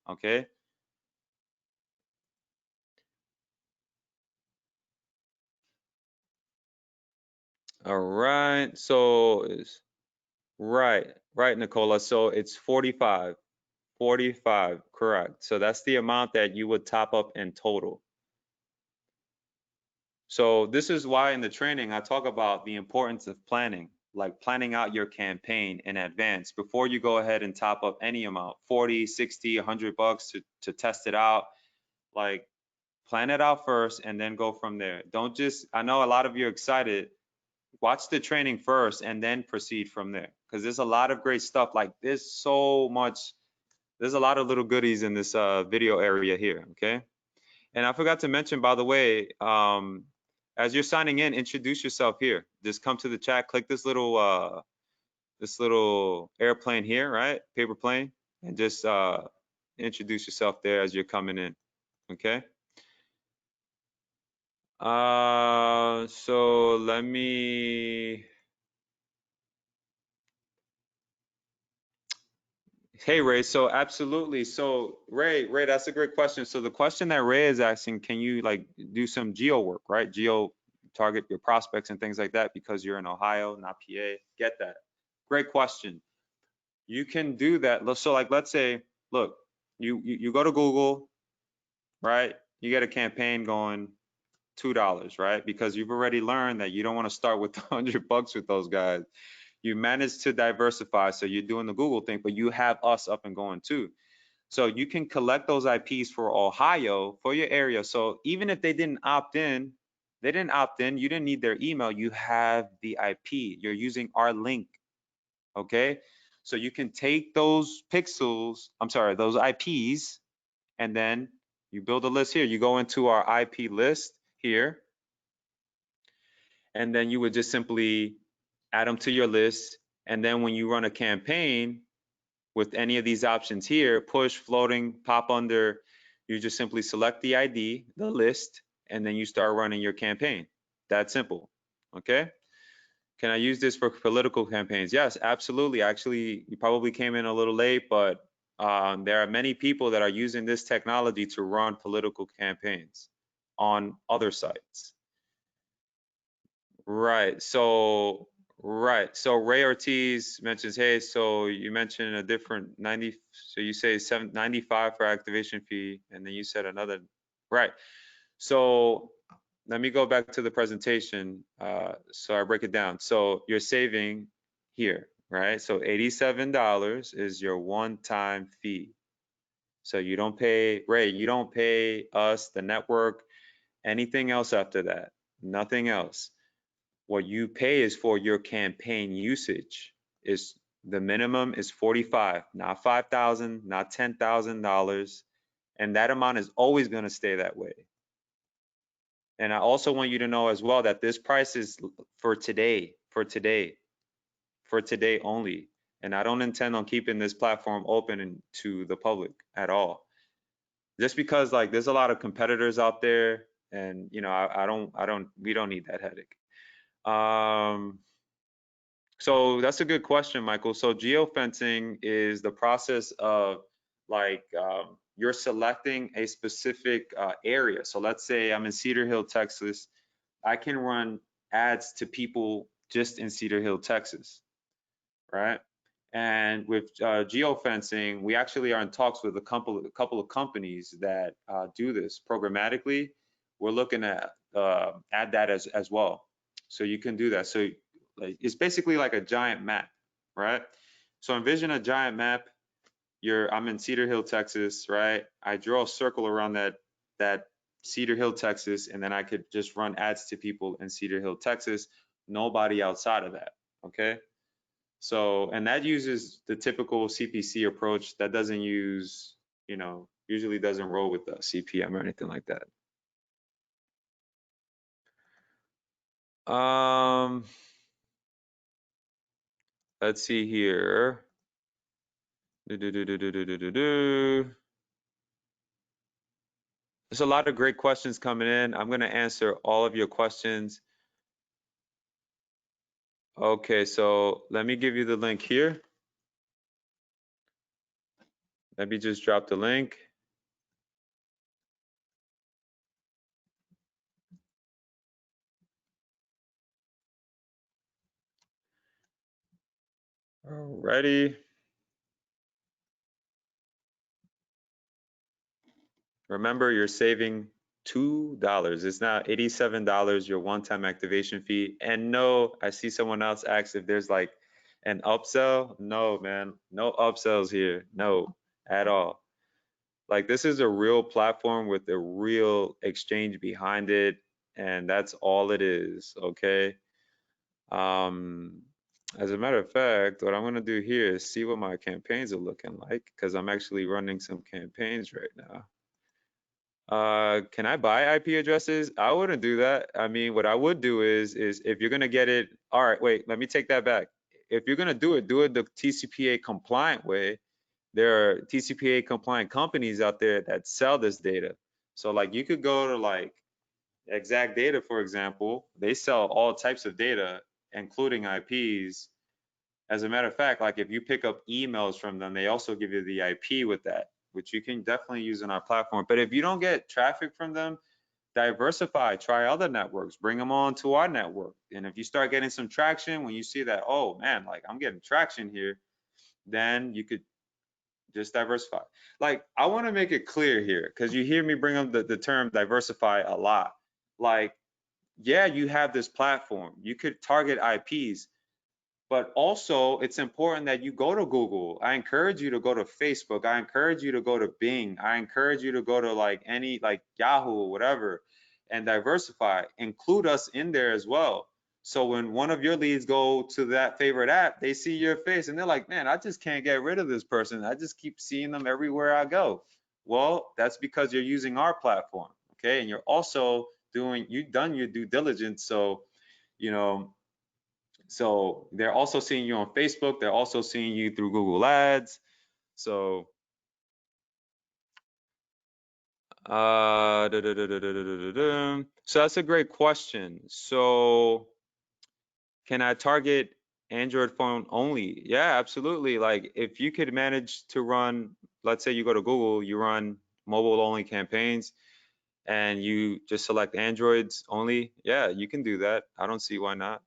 Okay. All right. So it's right, Nicola. So it's 45. 45, correct. So that's the amount that you would top up in total. So this is why in the training I talk about the importance of planning, like planning out your campaign in advance before you go ahead and top up any amount, 40, 60, 100 bucks to test it out. Like plan it out first and then go from there. Don't just, I know a lot of you are excited. Watch the training first and then proceed from there, because there's a lot of great stuff. Like there's a lot of little goodies in this video area here, okay? And I forgot to mention, by the way, as you're signing in, introduce yourself here. Just come to the chat, click this little airplane here, right? Paper plane, and just introduce yourself there as you're coming in, okay? So let me. Hey Ray, so absolutely. So Ray, that's a great question. So the question that Ray is asking, can you like do some geo work, right? Geo target your prospects and things like that because you're in Ohio, not PA. Get that. Great question. You can do that. So like let's say, look, you go to Google, right? You get a campaign going, $2, right? Because you've already learned that you don't want to start with $100 with those guys. You managed to diversify, so you're doing the Google thing, but you have us up and going too. So you can collect those IPs for Ohio, for your area. So even if they didn't opt in, you didn't need their email, you have the IP. You're using our link, okay? So you can take those those IPs, and then you build a list here. You go into our IP list here, and then you would just simply add them to your list. And then when you run a campaign with any of these options here, push, floating, pop under, you just simply select the ID, the list, and then you start running your campaign. That simple, okay? Can I use this for political campaigns? Yes, absolutely. Actually, you probably came in a little late, but there are many people that are using this technology to run political campaigns on other sites. Right. So Right. So Ray Ortiz mentions, hey, so you mentioned a different 90, so you say 795 for activation fee, and then you said another, right. So let me go back to the presentation. So I break it down. So you're saving here, right? So $87 is your one-time fee. So you don't pay, Ray, you don't pay us, the network, anything else after that. Nothing else. What you pay is for your campaign usage. Is the minimum is 45, not 5,000, not $10,000, and that amount is always going to stay that way. And I also want you to know as well that this price is for today, for today only. And I don't intend on keeping this platform open to the public at all. Just because like there's a lot of competitors out there, and you know we don't need that headache. So that's a good question, Michael. So geofencing is the process of like you're selecting a specific area. So let's say I'm in Cedar Hill, Texas. I can run ads to people just in Cedar Hill, Texas, right? And with geofencing, we actually are in talks with a couple of companies that do this programmatically. We're looking at add that as well, so you can do that. So like, it's basically like a giant map, right? So envision a giant map. I'm in Cedar Hill, Texas, right? I draw a circle around that Cedar Hill, Texas, and then I could just run ads to people in Cedar Hill, Texas. Nobody outside of that, okay? So, and that uses the typical CPC approach. That doesn't use, usually doesn't roll with the CPM or anything like that. Um, let's see here. There's a lot of great questions coming in. I'm going to answer all of your questions. Okay, so let me give you the link here. Let me just drop the link. Alrighty. Remember, you're saving $2. It's now $87, your one-time activation fee. And no, I see someone else ask if there's like an upsell. No, man, no upsells here. No, at all. Like this is a real platform with a real exchange behind it, and that's all it is, okay? Um, as a matter of fact, what I'm gonna do here is see what my campaigns are looking like, because I'm actually running some campaigns right now. Can I buy IP addresses? I wouldn't do that. I mean, what I would do is if you're gonna get it, all right, wait, let me take that back. If you're gonna do it the TCPA compliant way. There are TCPA compliant companies out there that sell this data. So like you could go to like Exact Data, for example, they sell all types of data, including IPs. As a matter of fact, like if you pick up emails from them, they also give you the IP with that, which you can definitely use on our platform. But if you don't get traffic from them, diversify, try other networks, bring them on to our network. And if you start getting some traction, when you see that, oh man, like I'm getting traction here, then you could just diversify. Like I want to make it clear here, because you hear me bring up the term diversify a lot. Like, yeah, you have this platform, you could target IPs, but also it's important that you go to Google. I encourage you to go to Facebook. I encourage you to go to Bing. I encourage you to go to like any like Yahoo or whatever and diversify. Include us in there as well. So when one of your leads go to that favorite app, they see your face and they're like, man, I just can't get rid of this person. I just keep seeing them everywhere I go. Well, that's because you're using our platform. Okay. And you're also you've done your due diligence. So, you know, so they're also seeing you on Facebook. They're also seeing you through Google Ads. So, so that's a great question. So, can I target Android phone only? Yeah, absolutely. Like if you could manage to run, let's say you go to Google, you run mobile only campaigns and you just select Androids only. Yeah, you can do that. I don't see why not.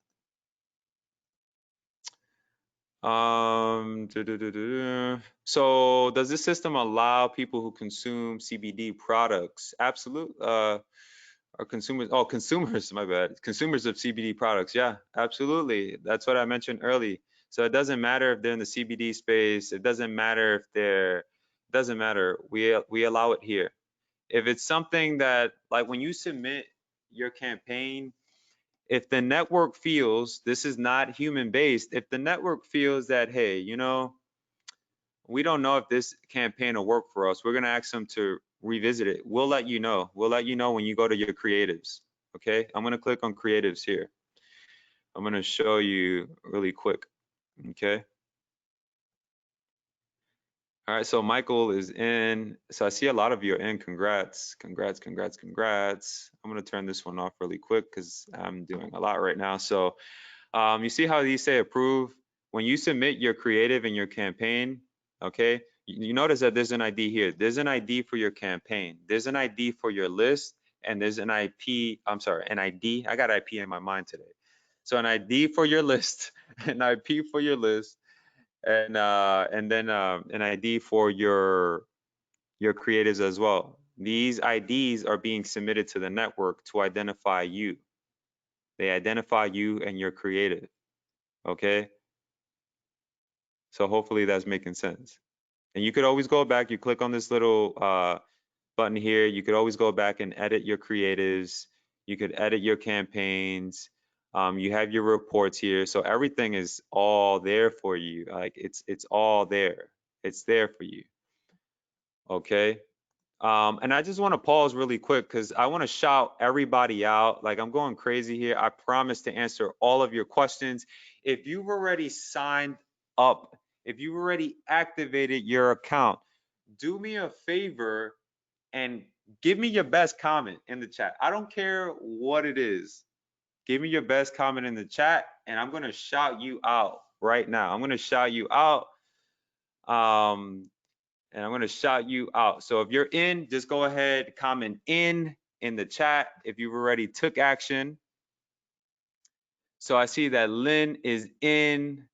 So does this system allow people who consume CBD products? Absolute, or consumers, oh, consumers, my bad. Consumers of CBD products. Yeah, absolutely. That's what I mentioned early. So it doesn't matter if they're in the CBD space. It doesn't matter if they're, it doesn't matter. We allow it here. If it's something that, like when you submit your campaign, if the network feels this is not human based, if the network feels that, hey, you know, we don't know if this campaign will work for us, we're going to ask them to revisit it. We'll let you know. We'll let you know when you go to your creatives. Okay. I'm going to click on creatives here. I'm going to show you really quick. Okay. All right. So Michael is in. So I see a lot of you are in. Congrats. Congrats. Congrats. Congrats. I'm going to turn this one off really quick because I'm doing a lot right now. So you see how these say approve? When you submit your creative in your campaign, okay, you notice that there's an ID here. There's an ID for your campaign. There's an ID for your list, and there's an IP, I'm sorry, an ID. I got IP in my mind today. So an ID for your list, an IP for your list, and then an ID for your creatives as well. These IDs are being submitted to the network to identify you. They identify you and your creative. Okay. So hopefully that's making sense. And you could always go back, you click on this little button here. You could always go back and edit your creatives. You could edit your campaigns. You have your reports here. So everything is all there for you. Like it's all there. It's there for you. Okay. And I just want to pause really quick because I want to shout everybody out. Like I'm going crazy here. I promise to answer all of your questions. If you've already signed up, if you've already activated your account, do me a favor and give me your best comment in the chat. I don't care what it is. Give me your best comment in the chat and I'm going to shout you out right now. I'm going to shout you out. And I'm going to shout you out. So if you're in, just go ahead, comment in the chat if you've already took action. So I see that Lynn is in.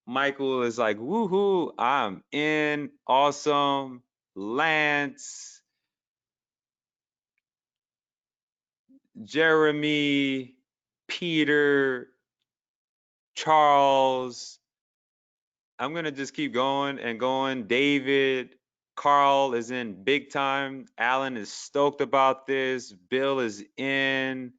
Michael is like, woohoo, I'm in. Awesome. Lance, Jeremy, Peter, Charles. I'm going to just keep going and going. David, Carl is in big time. Alan is stoked about this. Bill is in.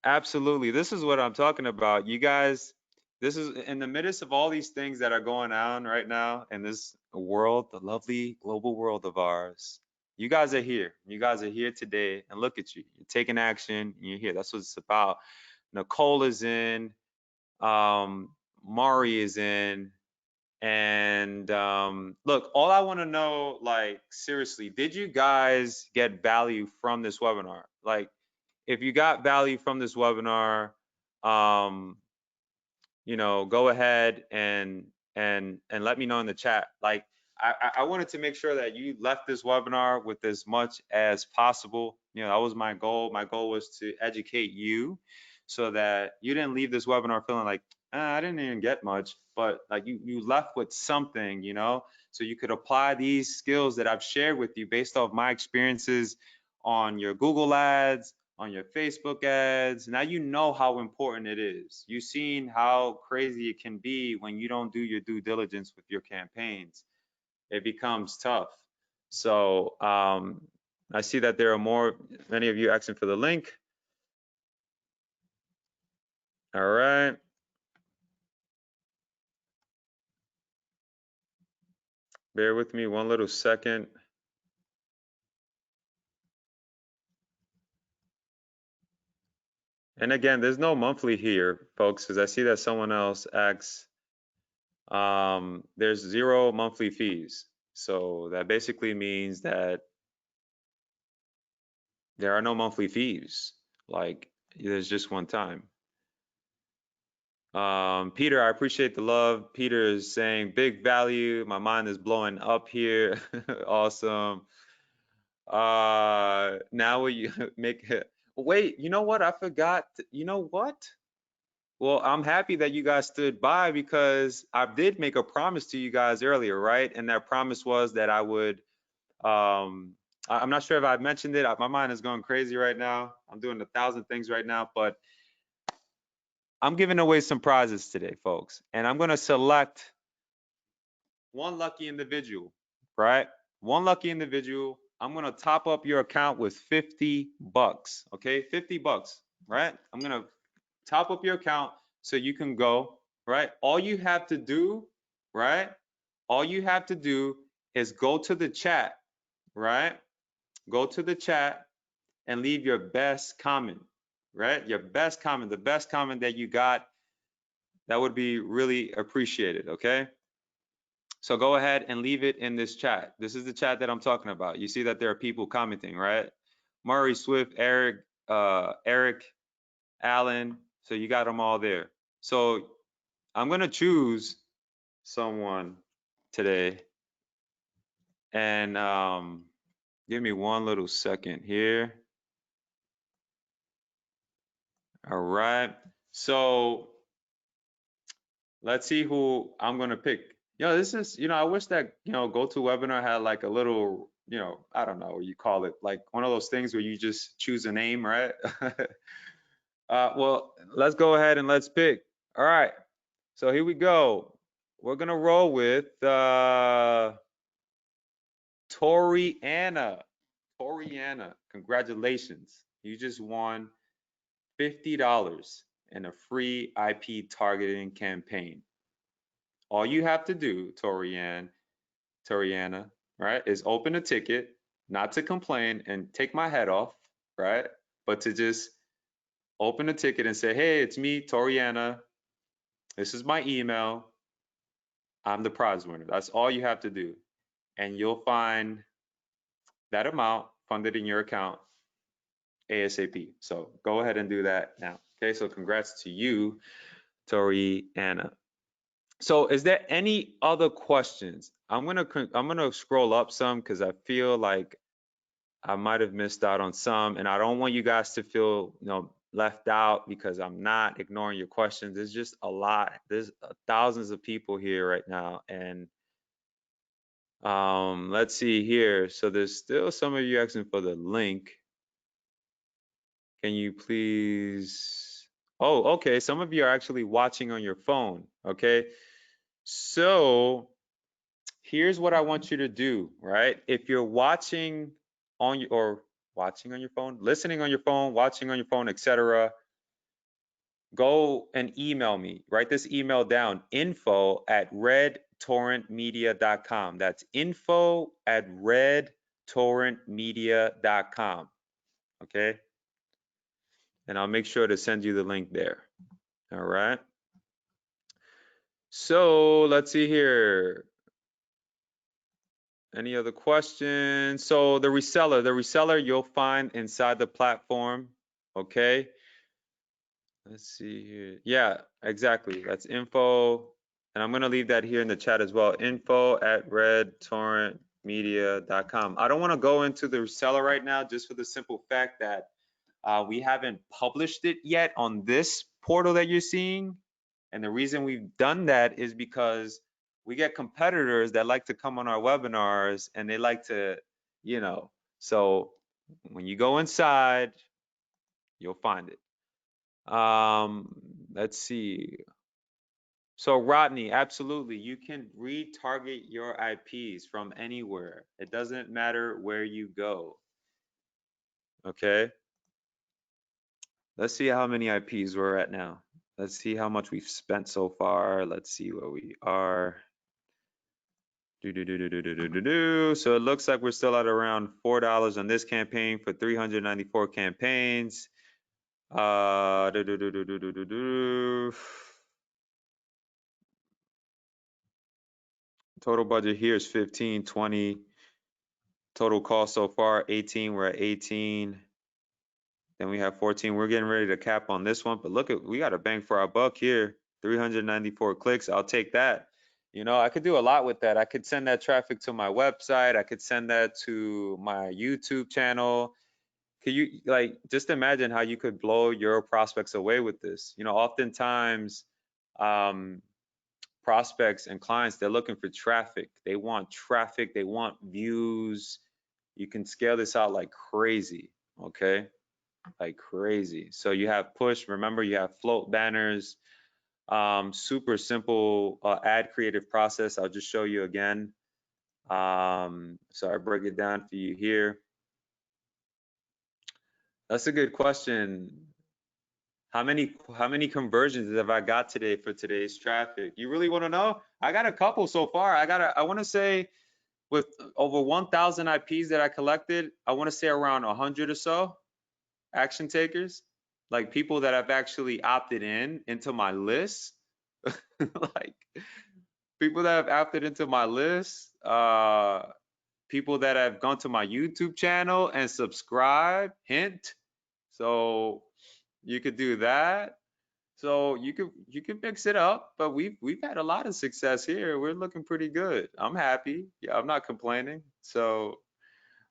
Absolutely. This is what I'm talking about. You guys, this is in the midst of all these things that are going on right now in this world, the lovely global world of ours. You guys are here. You guys are here today, and look at you. You're taking action, and you're here. That's what it's about. Nicole is in. Mari is in. And look, all I want to know, like, seriously, did you guys get value from this webinar? Like, if you got value from this webinar, um, you know, go ahead and let me know in the chat. Like, I wanted to make sure that you left this webinar with as much as possible. You know, that was my goal. My goal was to educate you so that you didn't leave this webinar feeling like, I didn't even get much, but like you left with something, you know, so you could apply these skills that I've shared with you based off my experiences on your Google ads, on your Facebook ads. Now you know how important it is. You've seen how crazy it can be when you don't do your due diligence with your campaigns. It becomes tough. So I see that there are many of you asking for the link. All right. Bear with me one little second. And again, there's no monthly here, folks, because I see that someone else asks. There's 0 monthly fees. So that basically means that there are no monthly fees. Like there's just one time. Peter, I appreciate the love. Peter is saying big value. My mind is blowing up here. Awesome. Now will you make it? Wait, you know what? I forgot. You know what? Well, I'm happy that you guys stood by because I did make a promise to you guys earlier, right? And that promise was that I would, I'm not sure if I mentioned it. My mind is going crazy right now. I'm doing 1,000 things right now, but I'm giving away some prizes today, folks. And I'm going to select one lucky individual, right? One lucky individual. I'm going to top up your account with 50 bucks, okay? 50 bucks, right? I'm going to top up your account so you can go, right? All you have to do, right? All you have to do is go to the chat, right? Go to the chat and leave your best comment, right? Your best comment, the best comment that you got, that would be really appreciated, okay? So go ahead and leave it in this chat. This is the chat that I'm talking about. You see that there are people commenting, right? Murray, Swift, Eric, Eric, Allen. So you got them all there. So I'm gonna choose someone today, and give me one little second here. All right. So let's see who I'm gonna pick. This is, I wish that, GoToWebinar had like a little, I don't know what you call it, like one of those things where you just choose a name, right? Well, let's go ahead and let's pick. All right. So here we go. We're gonna roll with Toriana. Toriana, congratulations. You just won $50 in a free IP targeting campaign. All you have to do, Toriana, right, is open a ticket, not to complain and take my head off, right? But to just open a ticket and say, hey, it's me, Toriana. This is my email. I'm the prize winner. That's all you have to do. And you'll find that amount funded in your account ASAP. So go ahead and do that now. Okay, so congrats to you, Toriana. So is there any other questions? I'm gonna scroll up some because I feel like I might have missed out on some, and I don't want you guys to feel, left out because I'm not ignoring your questions. There's just a lot. There's thousands of people here right now, and let's see here. So there's still some of you asking for the link. Can you please? Oh, okay. Some of you are actually watching on your phone. Okay. So here's what I want you to do, right? If you're watching on your or watching on your phone, listening on your phone, watching on your phone, etc., go and email me. Write this email down: info@redtorrentmedia.com. That's info@redtorrentmedia.com. Okay? And I'll make sure to send you the link there. All right. So let's see here. Any other questions? So the reseller you'll find inside the platform. Okay. Let's see here. Yeah, exactly. That's info. And I'm going to leave that here in the chat as well. info@redtorrentmedia.com. I don't want to go into the reseller right now just for the simple fact that we haven't published it yet on this portal that you're seeing. And the reason we've done that is because we get competitors that like to come on our webinars and they like to, so when you go inside, you'll find it. Let's see. So Rodney, absolutely. You can retarget your IPs from anywhere. It doesn't matter where you go. Okay. Let's see how many IPs we're at now. Let's see how much we've spent so far. Let's see where we are. So it looks like we're still at around $4 on this campaign for 394 campaigns. Total budget here is 15, 20. Total cost so far 18. We're at 18. Then we have 14. We're getting ready to cap on this one, but look at, we got a bang for our buck here. 394 clicks. I'll take that. I could do a lot with that. I could send that traffic to my website. I could send that to my YouTube channel. Can you like just imagine how you could blow your prospects away with this? You know, oftentimes um, prospects and clients, they're looking for traffic. They want traffic, they want views. You can scale this out like crazy, okay? Like crazy. So you have push, remember you have float banners, super simple ad creative process. I'll just show you again. So I break it down for you here. That's a good question. How many conversions have I got today for today's traffic? You really want to know? I got a couple so far. I want to say with over 1,000 IPs that I collected, I want to say around 100 or so action takers, like people that have actually opted in into my list. Like people that have opted into my list, people that have gone to my YouTube channel and subscribed, hint. So you could do that. So you could mix it up, but we've had a lot of success here. We're looking pretty good. I'm happy. Yeah, I'm not complaining. So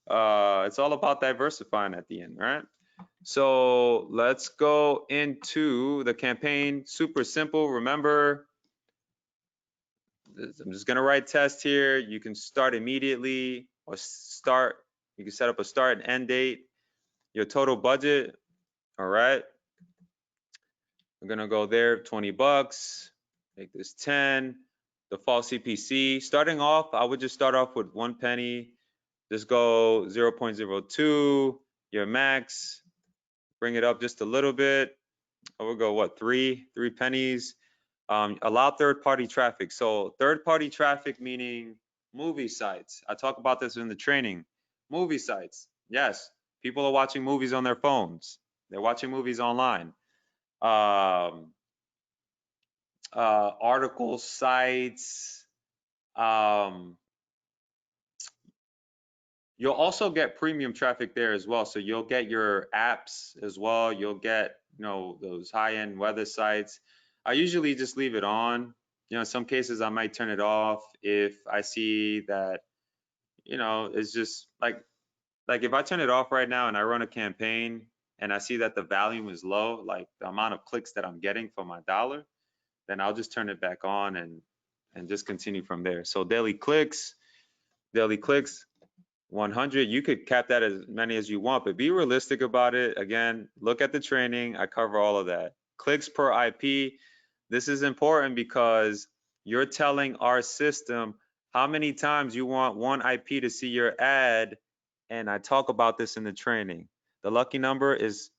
it's all about diversifying at the end, right? So let's go into the campaign. Super simple. Remember, I'm just gonna write test here. You can start immediately or start. You can set up a start and end date. Your total budget. All right. We're gonna go there, 20 bucks. Make this 10. Default CPC. Starting off, I would just start off with 1 penny. Just go 0.02. Your max. Bring it up just a little bit. I would go what, 3 pennies. Allow third-party traffic. So third-party traffic meaning movie sites. I talk about this in the training. Movie sites. Yes, people are watching movies on their phones. They're watching movies online. Article sites. You'll also get premium traffic there as well. So you'll get your apps as well. You'll get, those high-end weather sites. I usually just leave it on. In some cases I might turn it off if I see that, it's just like if I turn it off right now and I run a campaign and I see that the volume is low, like the amount of clicks that I'm getting for my dollar, then I'll just turn it back on and just continue from there. So daily clicks, 100. You could cap that as many as you want, but be realistic about it. Again, look at the training. I cover all of that. Clicks per IP. This is important because you're telling our system how many times you want one IP to see your ad. And I talk about this in the training. The lucky number is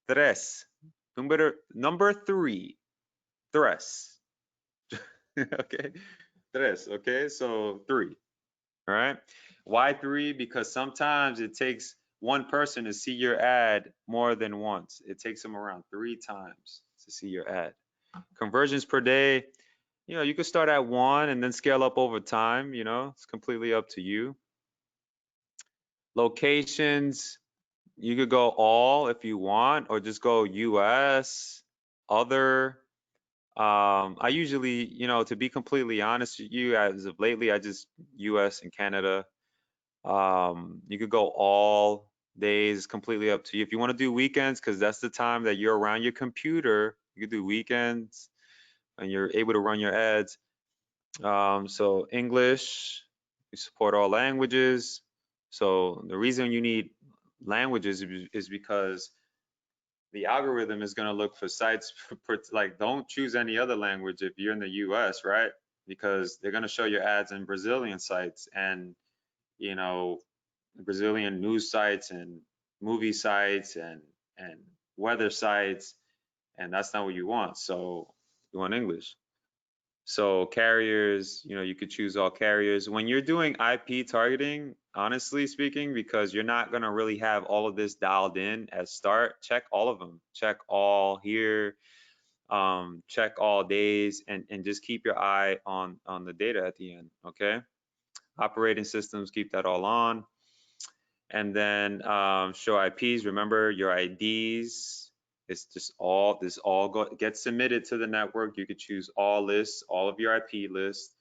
tres. Number 3. Tres. Okay. Tres. Okay. So 3. All right. Why 3? Because sometimes it takes one person to see your ad more than once. It takes them around 3 times to see your ad. Conversions per day, you could start at 1 and then scale up over time. It's completely up to you. Locations, you could go all if you want, or just go US, other. I usually, to be completely honest with you, as of lately, I just US and Canada. You could go all days, completely up to you. If you want to do weekends, because that's the time that you're around your computer, you could do weekends and you're able to run your ads. So English, we support all languages. So the reason you need languages is because the algorithm is going to look for sites like don't choose any other language if you're in the US, right? Because they're going to show your ads in Brazilian sites and Brazilian news sites and movie sites and weather sites, and that's not what you want. So you want English. So carriers, you could choose all carriers. When you're doing IP targeting, honestly speaking, because you're not gonna really have all of this dialed in at start, check all of them. Check all here, check all days, and just keep your eye on the data at the end, okay? Operating systems, keep that all on. And then show IPs. Remember your IDs. It's just gets submitted to the network. You could choose all lists, all of your IP lists.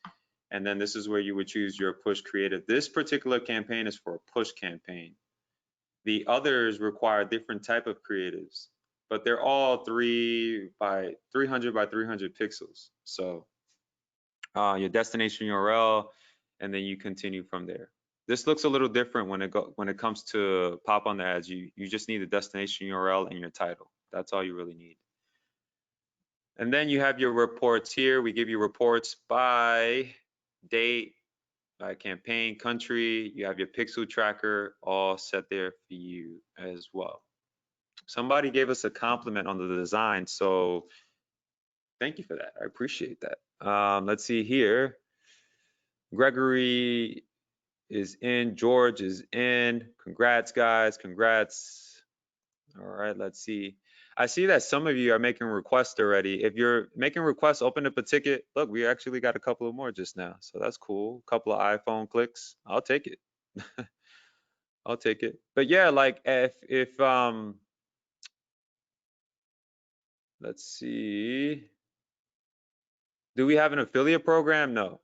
And then this is where you would choose your push creative. This particular campaign is for a push campaign. The others require different type of creatives, but they're all 300 by 300 pixels. So your destination URL, and then you continue from there. This looks a little different when it comes to pop on the ads. You just need the destination URL and your title. That's all you really need. And then you have your reports here. We give you reports by date, by campaign, country. You have your pixel tracker all set there for you as well. Somebody gave us a compliment on the design, so thank you for that. I appreciate that. Let's see here. Gregory is in. George is in. Congrats, guys. Congrats. All right, let's see. I see that some of you are making requests already. If you're making requests, open up a ticket. Look, we actually got a couple of more just now, so that's cool. A couple of iPhone clicks. I'll take it. I'll take it. But yeah, like if let's see. Do we have an affiliate program? No.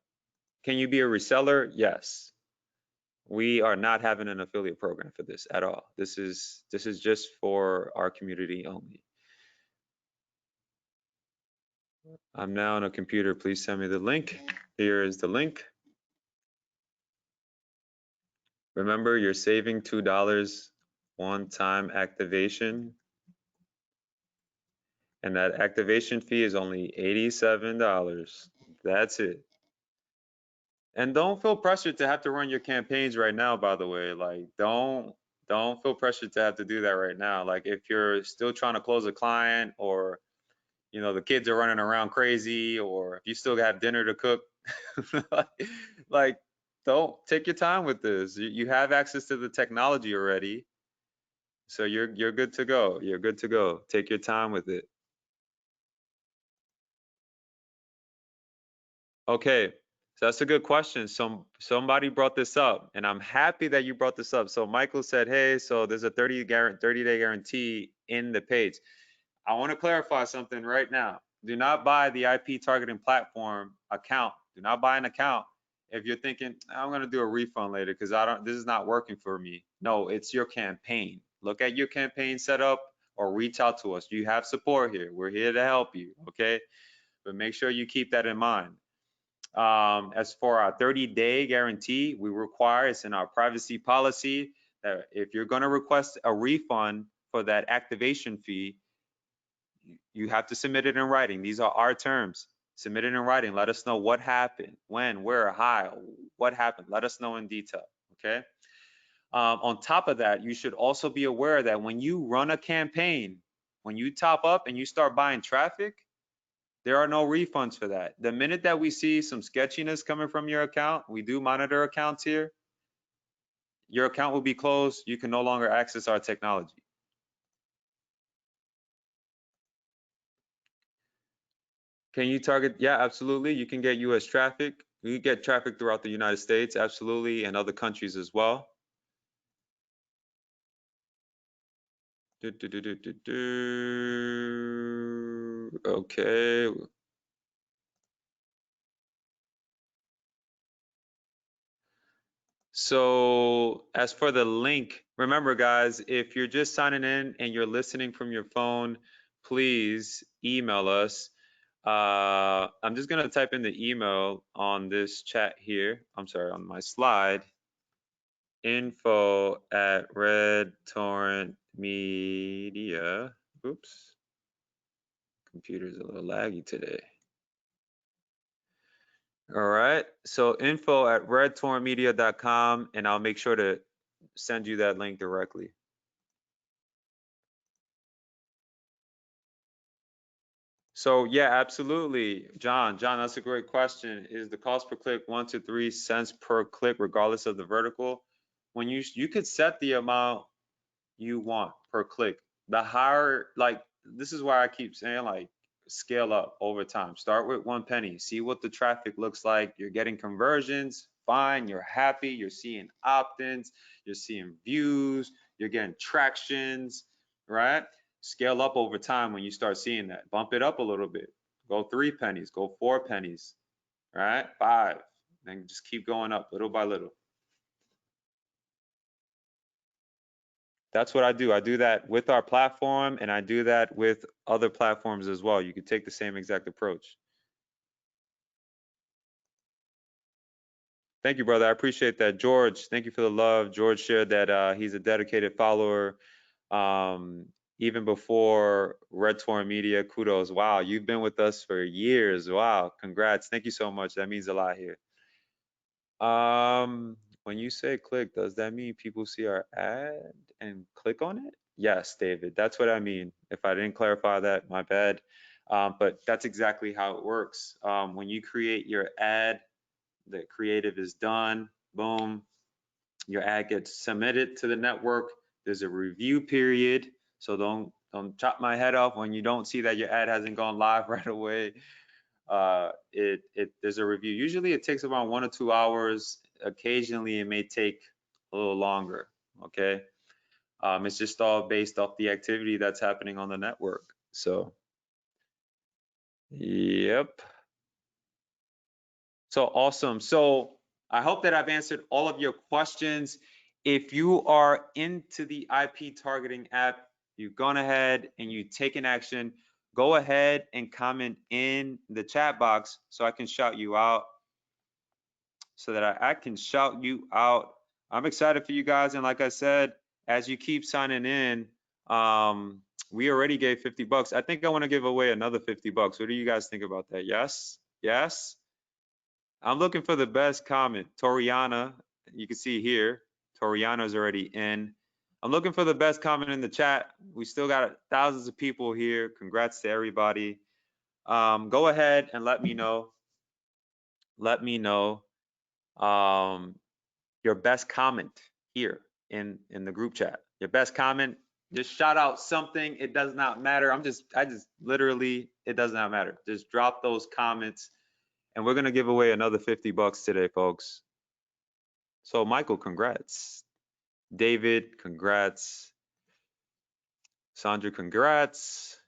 Can you be a reseller? Yes. We are not having an affiliate program for this at all. This is just for our community only. I'm now on a computer. Please send me the link. Here is the link. Remember, you're saving $2 one-time activation. And that activation fee is only $87. That's it. And don't feel pressured to have to run your campaigns right now, by the way. Like, don't feel pressured to have to do that right now. Like, if you're still trying to close a client, or the kids are running around crazy, or if you still have dinner to cook, like, don't take your time with this. You have access to the technology already, so you're good to go. You're good to go. Take your time with it. Okay, so that's a good question. Somebody brought this up, and I'm happy that you brought this up. So Michael said, hey, so there's a 30-day guarantee in the page. I want to clarify something right now. Do not buy the IP targeting platform account. Do not buy an account if you're thinking, I'm going to do a refund later because this is not working for me. No, it's your campaign. Look at your campaign setup or reach out to us. You have support here. We're here to help you, okay? But make sure you keep that in mind. As for our 30-day guarantee, we require, it's in our privacy policy, that if you're going to request a refund for that activation fee, you have to submit it in writing. These are our terms. Submit it in writing. Let us know what happened, when, where, how, what happened. Let us know in detail, okay? On top of that, you should also be aware that when you run a campaign, when you top up and you start buying traffic, there are no refunds for that. The minute that we see some sketchiness coming from your account, we do monitor accounts here, your account will be closed. You can no longer access our technology. Can you target? Yeah, absolutely. You can get US traffic. You can get traffic throughout the United States, absolutely, and other countries as well. Okay. So as for the link, remember guys, if you're just signing in and you're listening from your phone, please email us. I'm just gonna type in the email on this chat here. I'm sorry, on my slide. info@redtorrentmedia. Oops, computer's a little laggy today. All right, so info@redtorrentmedia.com, and I'll make sure to send you that link directly. So yeah, absolutely, John. John, that's a great question. Is the cost per click 1 to 3 cents per click, regardless of the vertical? When you could set the amount you want per click. The higher, like, this is why I keep saying, like, scale up over time. Start with 1 penny. See what the traffic looks like. You're getting conversions, fine. You're happy. You're seeing opt-ins. You're seeing views. You're getting tractions, right? Scale up over time when you start seeing that. Bump it up a little bit. Go 3 pennies. Go 4 pennies, right? 5. Then just keep going up little by little. That's what I do. I do that with our platform, and I do that with other platforms as well. You could take the same exact approach. Thank you, brother. I appreciate that. George, thank you for the love. George shared that he's a dedicated follower um, even before Red Torn Media. Kudos. Wow, you've been with us for years. Wow, congrats. Thank you so much. That means a lot here. When you say click, does that mean people see our ad and click on it? Yes, David, that's what I mean. If I didn't clarify that, my bad. But that's exactly how it works. When you create your ad, the creative is done, boom, your ad gets submitted to the network. There's a review period, so don't chop my head off when you don't see that your ad hasn't gone live right away. There's a review. Usually it takes around 1 or 2 hours. Occasionally it may take a little longer. Okay, it's just all based off the activity that's happening on the network. So, yep. So awesome. So I hope that I've answered all of your questions. If you are into the IP targeting app, you've gone ahead and you've taken action, go ahead and comment in the chat box so I can shout you out. So that I can shout you out. I'm excited for you guys. And like I said, as you keep signing in, we already gave 50 bucks. I think I want to give away another 50 bucks. What do you guys think about that? Yes? Yes? I'm looking for the best comment. Toriana, you can see here, Toriana's already in. I'm looking for the best comment in the chat. We still got thousands of people here. Congrats to everybody. Go ahead and let me know. Let me know your best comment here in the group chat. Your best comment. Just shout out something. It does not matter. I just literally, it does not matter. Just drop those comments. And we're going to give away another 50 bucks today, folks. So Michael, congrats. David, congrats. Sandra, congrats.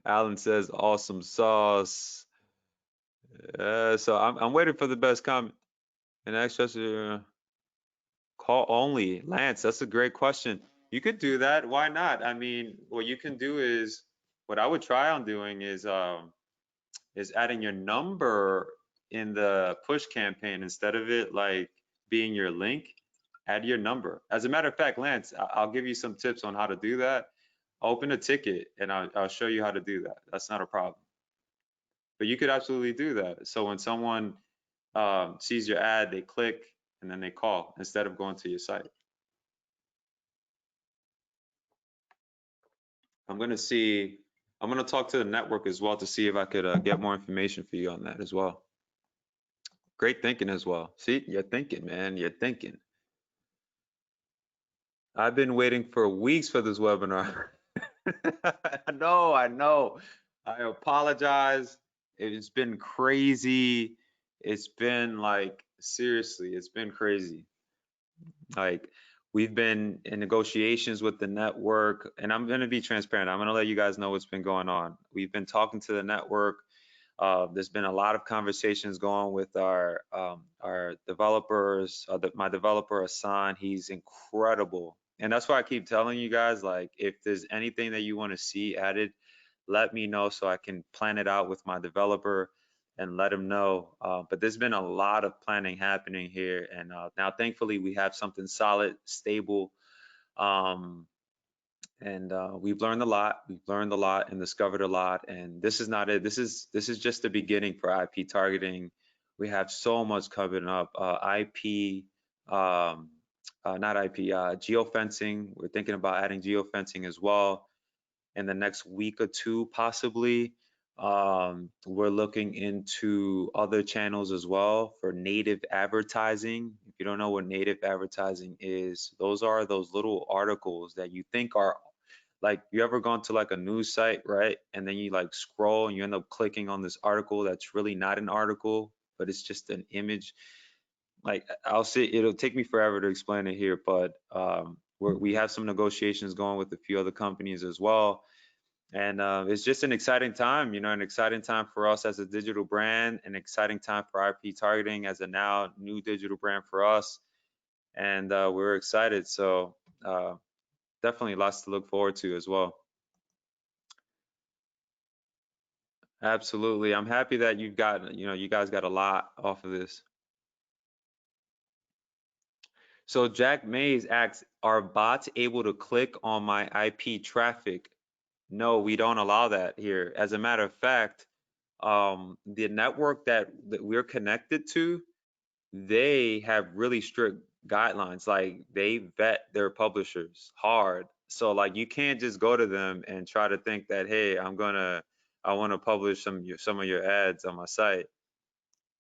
Alan says awesome sauce. So I'm waiting for the best comment. And actually, call only. Lance, that's a great question. You could do that. Why not? I mean, what you can do is, what I would try on doing is adding your number in the push campaign instead of it like being your link. Add your number. As a matter of fact, Lance, I'll give you some tips on how to do that. Open a ticket and I'll show you how to do that. That's not a problem. But you could absolutely do that. So when someone sees your ad, they click and then they call instead of going to your site. I'm going to talk to the network as well to see if I could get more information for you on that as well. Great thinking as well. See, you're thinking, man, you're thinking. I've been waiting for weeks for this webinar. I know. I apologize. It's been crazy. It's been like, seriously, it's been crazy. Like, we've been in negotiations with the network, and I'm going to be transparent. I'm going to let you guys know what's been going on. We've been talking to the network. There's been a lot of conversations going with our developers. My developer Hassan, he's incredible, and that's why I keep telling you guys, like, if there's anything that you want to see added, let me know so I can plan it out with my developer and let him know. But there's been a lot of planning happening here, and now thankfully we have something solid, stable. And we've learned a lot. We've learned a lot and discovered a lot. And this is not it. This is just the beginning for IP targeting. We have so much coming up. IP, not IP, geofencing. We're thinking about adding geofencing as well in the next week or two, possibly. We're looking into other channels as well for native advertising. If you don't know what native advertising is, those are those little articles that you think are like, you ever gone to like a news site, right? And then you like scroll and you end up clicking on this article that's really not an article, but it's just an image. Like, I'll say it'll take me forever to explain it here, but we have some negotiations going with a few other companies as well. And it's just an exciting time, an exciting time for us as a digital brand, an exciting time for IP targeting as a now new digital brand for us. and we're excited. So definitely lots to look forward to as well. Absolutely. I'm happy that you've got, you guys got a lot off of this. So Jack Mays asks, are bots able to click on my IP traffic? No, we don't allow that here. As a matter of fact, the network that we're connected to, they have really strict guidelines. Like they vet their publishers hard. So like you can't just go to them and try to think that, hey, I want to publish some of your ads on my site.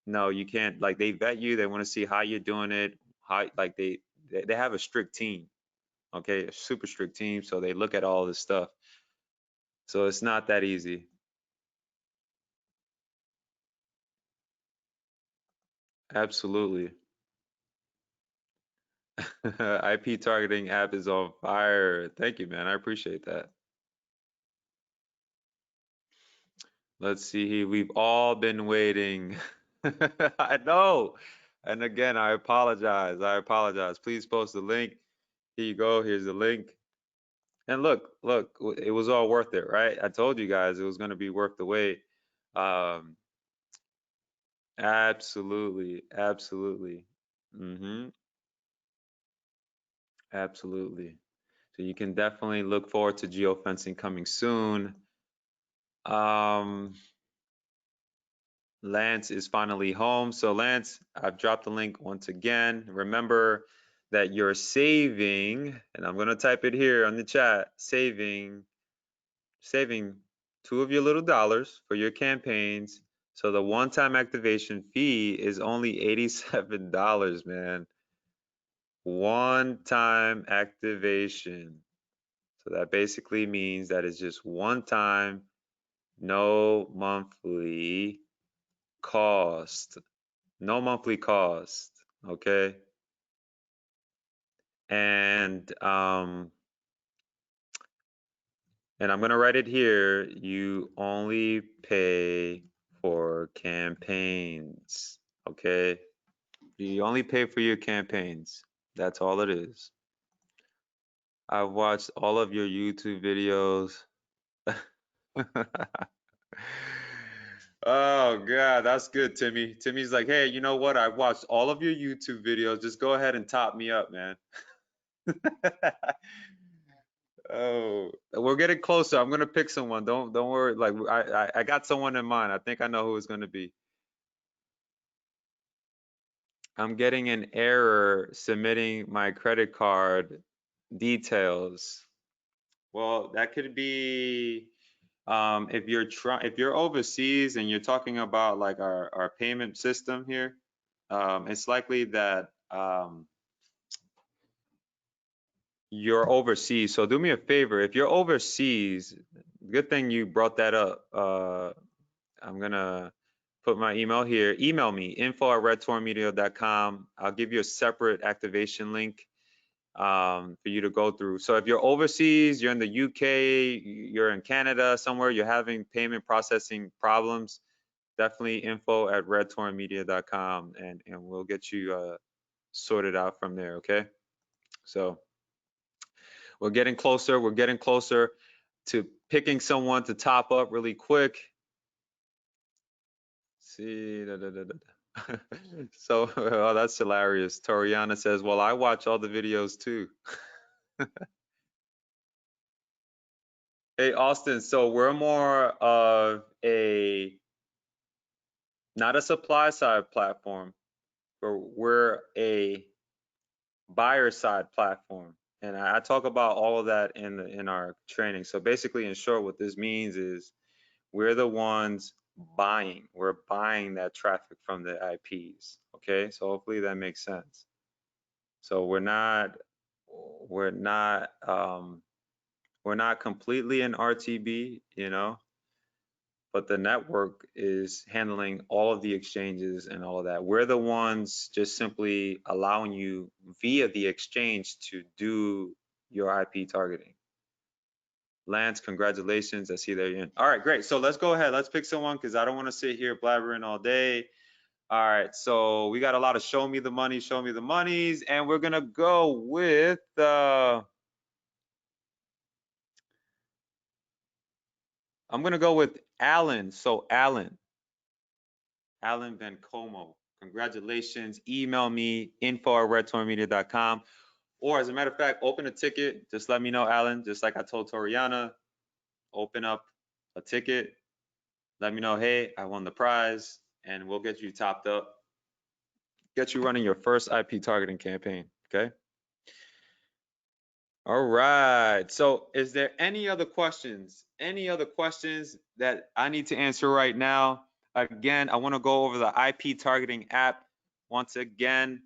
No, you can't. Like they vet you. They want to see how you're doing it. How like they have a strict team. Okay, a super strict team. So they look at all this stuff. So it's not that easy. Absolutely. IP targeting app is on fire. Thank you, man. I appreciate that. Let's see here. We've all been waiting. I know. And again, I apologize. I apologize. Please post the link. Here you go. Here's the link. And look, it was all worth it, right? I told you guys it was going to be worth the wait. Um, absolutely, absolutely. Mm-hmm. Absolutely. So you can definitely look forward to geofencing coming soon. Um, Lance is finally home. So Lance, I've dropped the link once again. Remember that you're saving, and I'm gonna type it here on the chat, saving two of your little dollars for your campaigns. So the one-time activation fee is only $87, man. One-time activation. So that basically means that it's just one time, no monthly cost. No monthly cost. Okay. And I'm gonna write it here. You only pay for campaigns. Okay. You only pay for your campaigns. That's all it is. I've watched all of your YouTube videos. Oh God, that's good, Timmy. Timmy's like, hey, you know what? I watched all of your YouTube videos. Just go ahead and top me up, man. Oh, we're getting closer. I'm gonna pick someone. Don't worry. Like I got someone in mind. I think I know who it's gonna be. I'm getting an error submitting my credit card details. Well, that could be if you're overseas and you're talking about like our payment system here, it's likely that you're overseas. So do me a favor, if you're overseas, good thing you brought that up. I'm gonna put my email here. Email me, info@redtornmedia.com. I'll give you a separate activation link for you to go through. So if you're overseas, you're in the UK, you're in Canada, somewhere you're having payment processing problems, definitely info@redtornmedia.com and we'll get you sorted out from there, okay? So we're getting closer. We're getting closer to picking someone to top up really quick. See, so oh, that's hilarious. Toriana says, "Well, I watch all the videos too." Hey, Austin. So we're more of a not a supply side platform, but we're a buyer side platform, and I talk about all of that in our training. So basically, in short, what this means is we're the ones buying. We're buying that traffic from the IPs. Okay, so hopefully that makes sense. So we're not we're not completely in RTB, but the network is handling all of the exchanges and all of that. We're the ones just simply allowing you via the exchange to do your IP targeting. Lance, congratulations. I see that you're in. All right, great. So let's go ahead. Let's pick someone because I don't want to sit here blabbering all day. All right, so we got a lot of show me the money, show me the monies, and we're gonna go with I'm gonna go with Alan. So Alan Van Como. Congratulations. Email me info@redtornmedia.com. Or as a matter of fact, open a ticket. Just let me know, Alan. Just like I told Toriana, open up a ticket. Let me know, hey, I won the prize, and we'll get you topped up. Get you running your first IP targeting campaign. Okay. All right. So is there any other questions? Any other questions that I need to answer right now? Again, I want to go over the IP targeting app once again,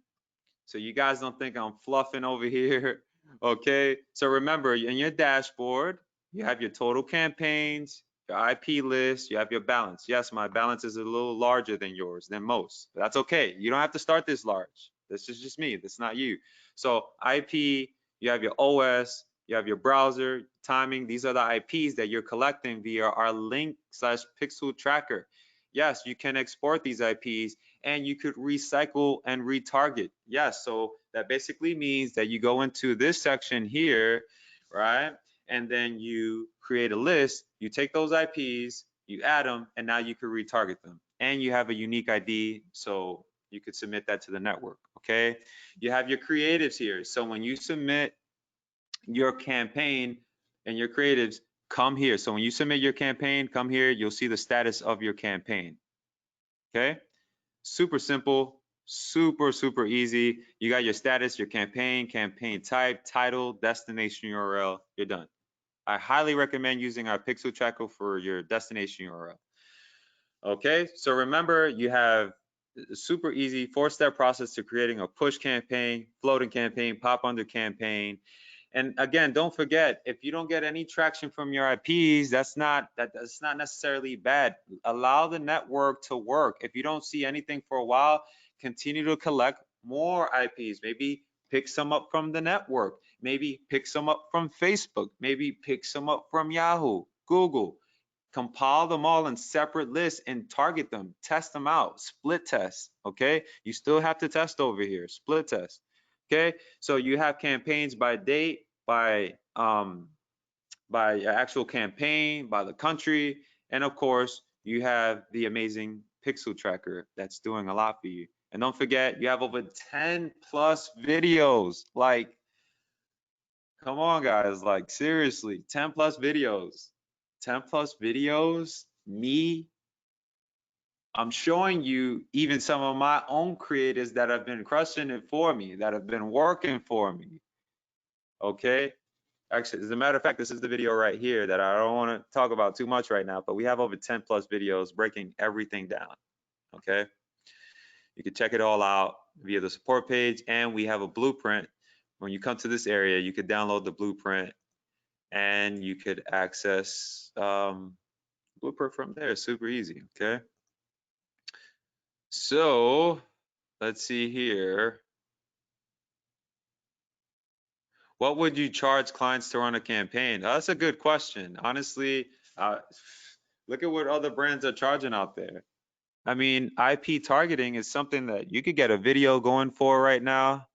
so you guys don't think I'm fluffing over here. Okay. So remember, in your dashboard, you have your total campaigns, your IP list, you have your balance. Yes, my balance is a little larger than yours, than most. But that's okay. You don't have to start this large. This is just me. That's not you. So IP, you have your OS, you have your browser, timing. These are the IPs that you're collecting via our link/pixel tracker. Yes, you can export these IPs and you could recycle and retarget. Yes, so that basically means that you go into this section here, right? And then you create a list, you take those IPs, you add them, and now you can retarget them. And you have a unique ID, so you could submit that to the network, okay? You have your creatives here. So when you submit your campaign and your creatives, come here. So when you submit your campaign, come here, you'll see the status of your campaign, okay? Super simple, super easy. You got your status, your campaign type, title, destination URL, you're done. I highly recommend using our pixel tracker for your destination URL. Okay, so remember, you have a super easy 4-step process to creating a push campaign, floating campaign, pop under campaign. And again, don't forget, if you don't get any traction from your IPs, that's not necessarily bad. Allow the network to work. If you don't see anything for a while, continue to collect more IPs. Maybe pick some up from the network. Maybe pick some up from Facebook. Maybe pick some up from Yahoo, Google. Compile them all in separate lists and target them, test them out, split test, okay? You still have to test over here, split test, okay? So you have campaigns by date, by actual campaign, by the country, and of course, you have the amazing pixel tracker that's doing a lot for you. And don't forget, you have over 10 plus videos. Like, come on, guys, like seriously, 10 plus videos. 10 plus videos, me, I'm showing you even some of my own creators that have been crushing it for me, that have been working for me. Okay. Actually, as a matter of fact, this is the video right here that I don't want to talk about too much right now, but we have over 10 plus videos breaking everything down. Okay. You can check it all out via the support page, and we have a blueprint. When you come to this area, you could download the blueprint and you could access blueprint from there. Super easy. Okay. So let's see here. What would you charge clients to run a campaign? That's a good question. Honestly, look at what other brands are charging out there. I mean, IP targeting is something that you could get a video going for right now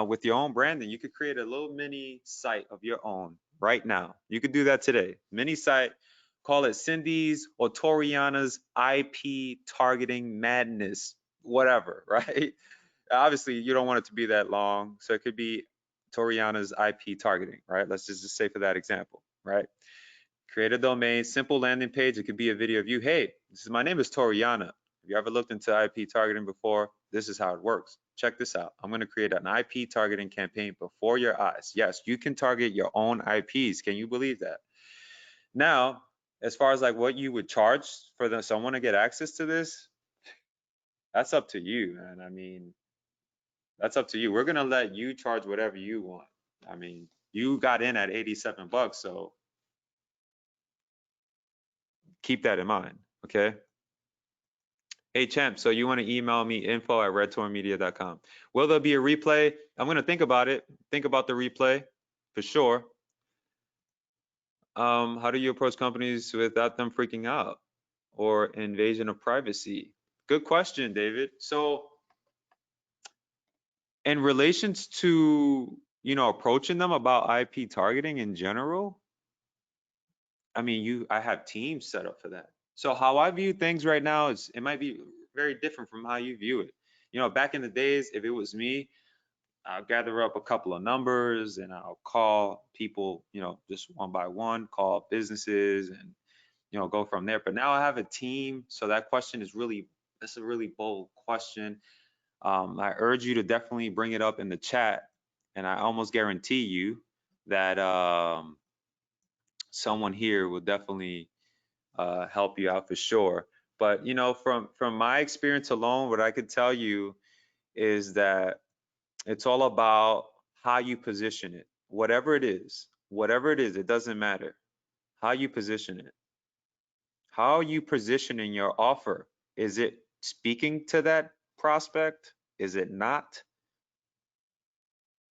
with your own branding. You could create a little mini site of your own right now. You could do that today. Mini site, call it Cindy's or Toriana's IP targeting madness, whatever, right? Obviously, you don't want it to be that long. So it could be Toriana's IP targeting, right? Let's just say for that example, right? Create a domain, simple landing page. It could be a video of you. Hey, my name is Toriana. Have you ever looked into IP targeting before? This is how it works. Check this out. I'm going to create an IP targeting campaign before your eyes. Yes, you can target your own IPs. Can you believe that? Now, as far as like what you would charge for someone to get access to this, that's up to you, man. I mean, that's up to you. We're gonna let you charge whatever you want. I mean, you got in at 87 bucks, so keep that in mind, okay? Hey champ, so you want to email me info@redtornmedia.com. Will there be a replay? I'm gonna think about it. Think about the replay for sure. How do you approach companies without them freaking out or invasion of privacy? Good question, David. So in relations to, approaching them about IP targeting in general, I mean, I have teams set up for that. So how I view things right now is it might be very different from how you view it. Back in the days, if it was me, I'll gather up a couple of numbers and I'll call people, just one by one, call businesses and, go from there. But now I have a team. So that's a really bold question. I urge you to definitely bring it up in the chat. And I almost guarantee you that someone here will definitely help you out for sure. But from my experience alone, what I could tell you is that it's all about how you position it. Whatever it is, it doesn't matter how you position it. How are you positioning your offer? Is it speaking to that prospect? Is it not?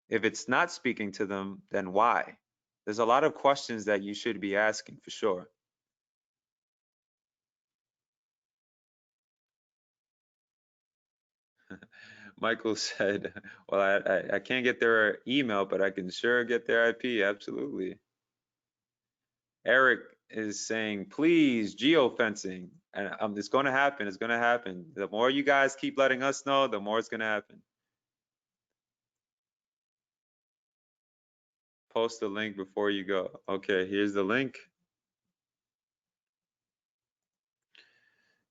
If it's not speaking to them, then why? There's a lot of questions that you should be asking for sure. Michael said, well, I can't get their email, but I can sure get their IP. Absolutely. Eric is saying, please, geofencing. And it's going to happen. It's going to happen. The more you guys keep letting us know, the more it's going to happen. Post the link before you go. Okay, here's the link.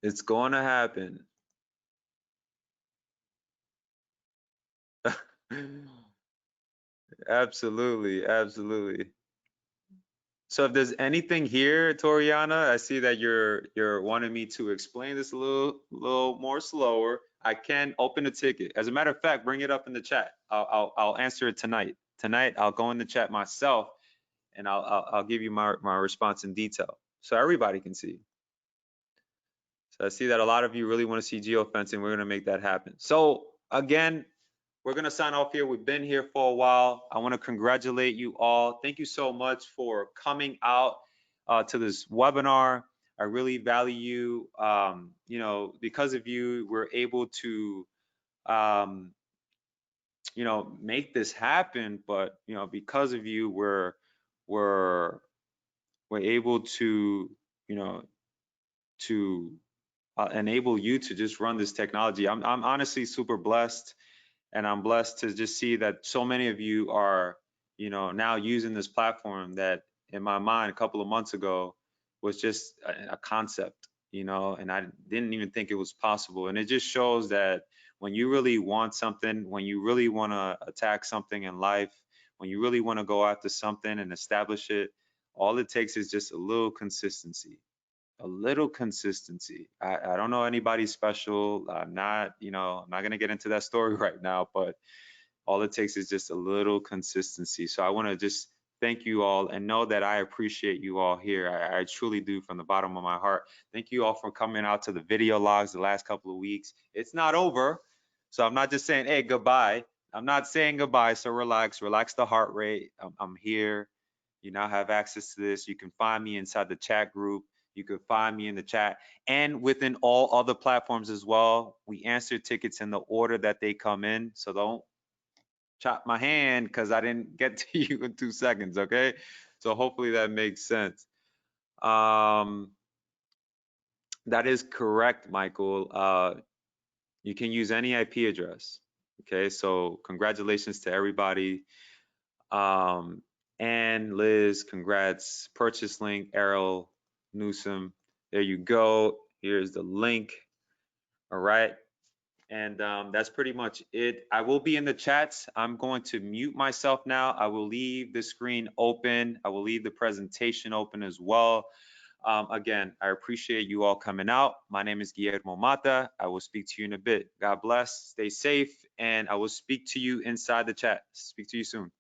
It's going to happen. Absolutely, absolutely. So if there's anything here, Toriana, I see that you're wanting me to explain this a little more slower. I can open a ticket. As a matter of fact, bring it up in the chat. I'll answer it tonight. Tonight I'll go in the chat myself and I'll give you my response in detail so everybody can see. So I see that a lot of you really want to see geofencing. We're gonna make that happen. So again, we're going to sign off here. We've been here for a while. I want to congratulate you all. Thank you so much for coming out to this webinar. I really value you. Because of you, we're able to, make this happen. But, because of you, we're able to, to enable you to just run this technology. I'm honestly super blessed. And I'm blessed to just see that so many of you are, now using this platform that in my mind a couple of months ago was just a concept, and I didn't even think it was possible. And it just shows that when you really want something, when you really want to attack something in life, when you really want to go after something and establish it, all it takes is just a little consistency. A little consistency. I don't know anybody special. I'm not, I'm not gonna get into that story right now, but all it takes is just a little consistency. So I want to just thank you all and know that I appreciate you all here. I truly do from the bottom of my heart. Thank you all for coming out to the video logs the last couple of weeks. It's not over. So I'm not just saying, hey, goodbye. I'm not saying goodbye. So relax the heart rate. I'm here. You now have access to this. You can find me inside the chat group. You could find me in the chat and within all other platforms as well. We answer tickets in the order that they come in. So don't chop my hand because I didn't get to you in 2 seconds, okay? So hopefully that makes sense. That is correct, Michael. You can use any IP address, okay? So congratulations to everybody. And Liz, congrats. Purchase link, Errol, Newsom. There you go. Here's the link. All right. And that's pretty much it. I will be in the chats. I'm going to mute myself now. I will leave the screen open. I will leave the presentation open as well. Again, I appreciate you all coming out. My name is Guillermo Mata. I will speak to you in a bit. God bless. Stay safe. And I will speak to you inside the chat. Speak to you soon.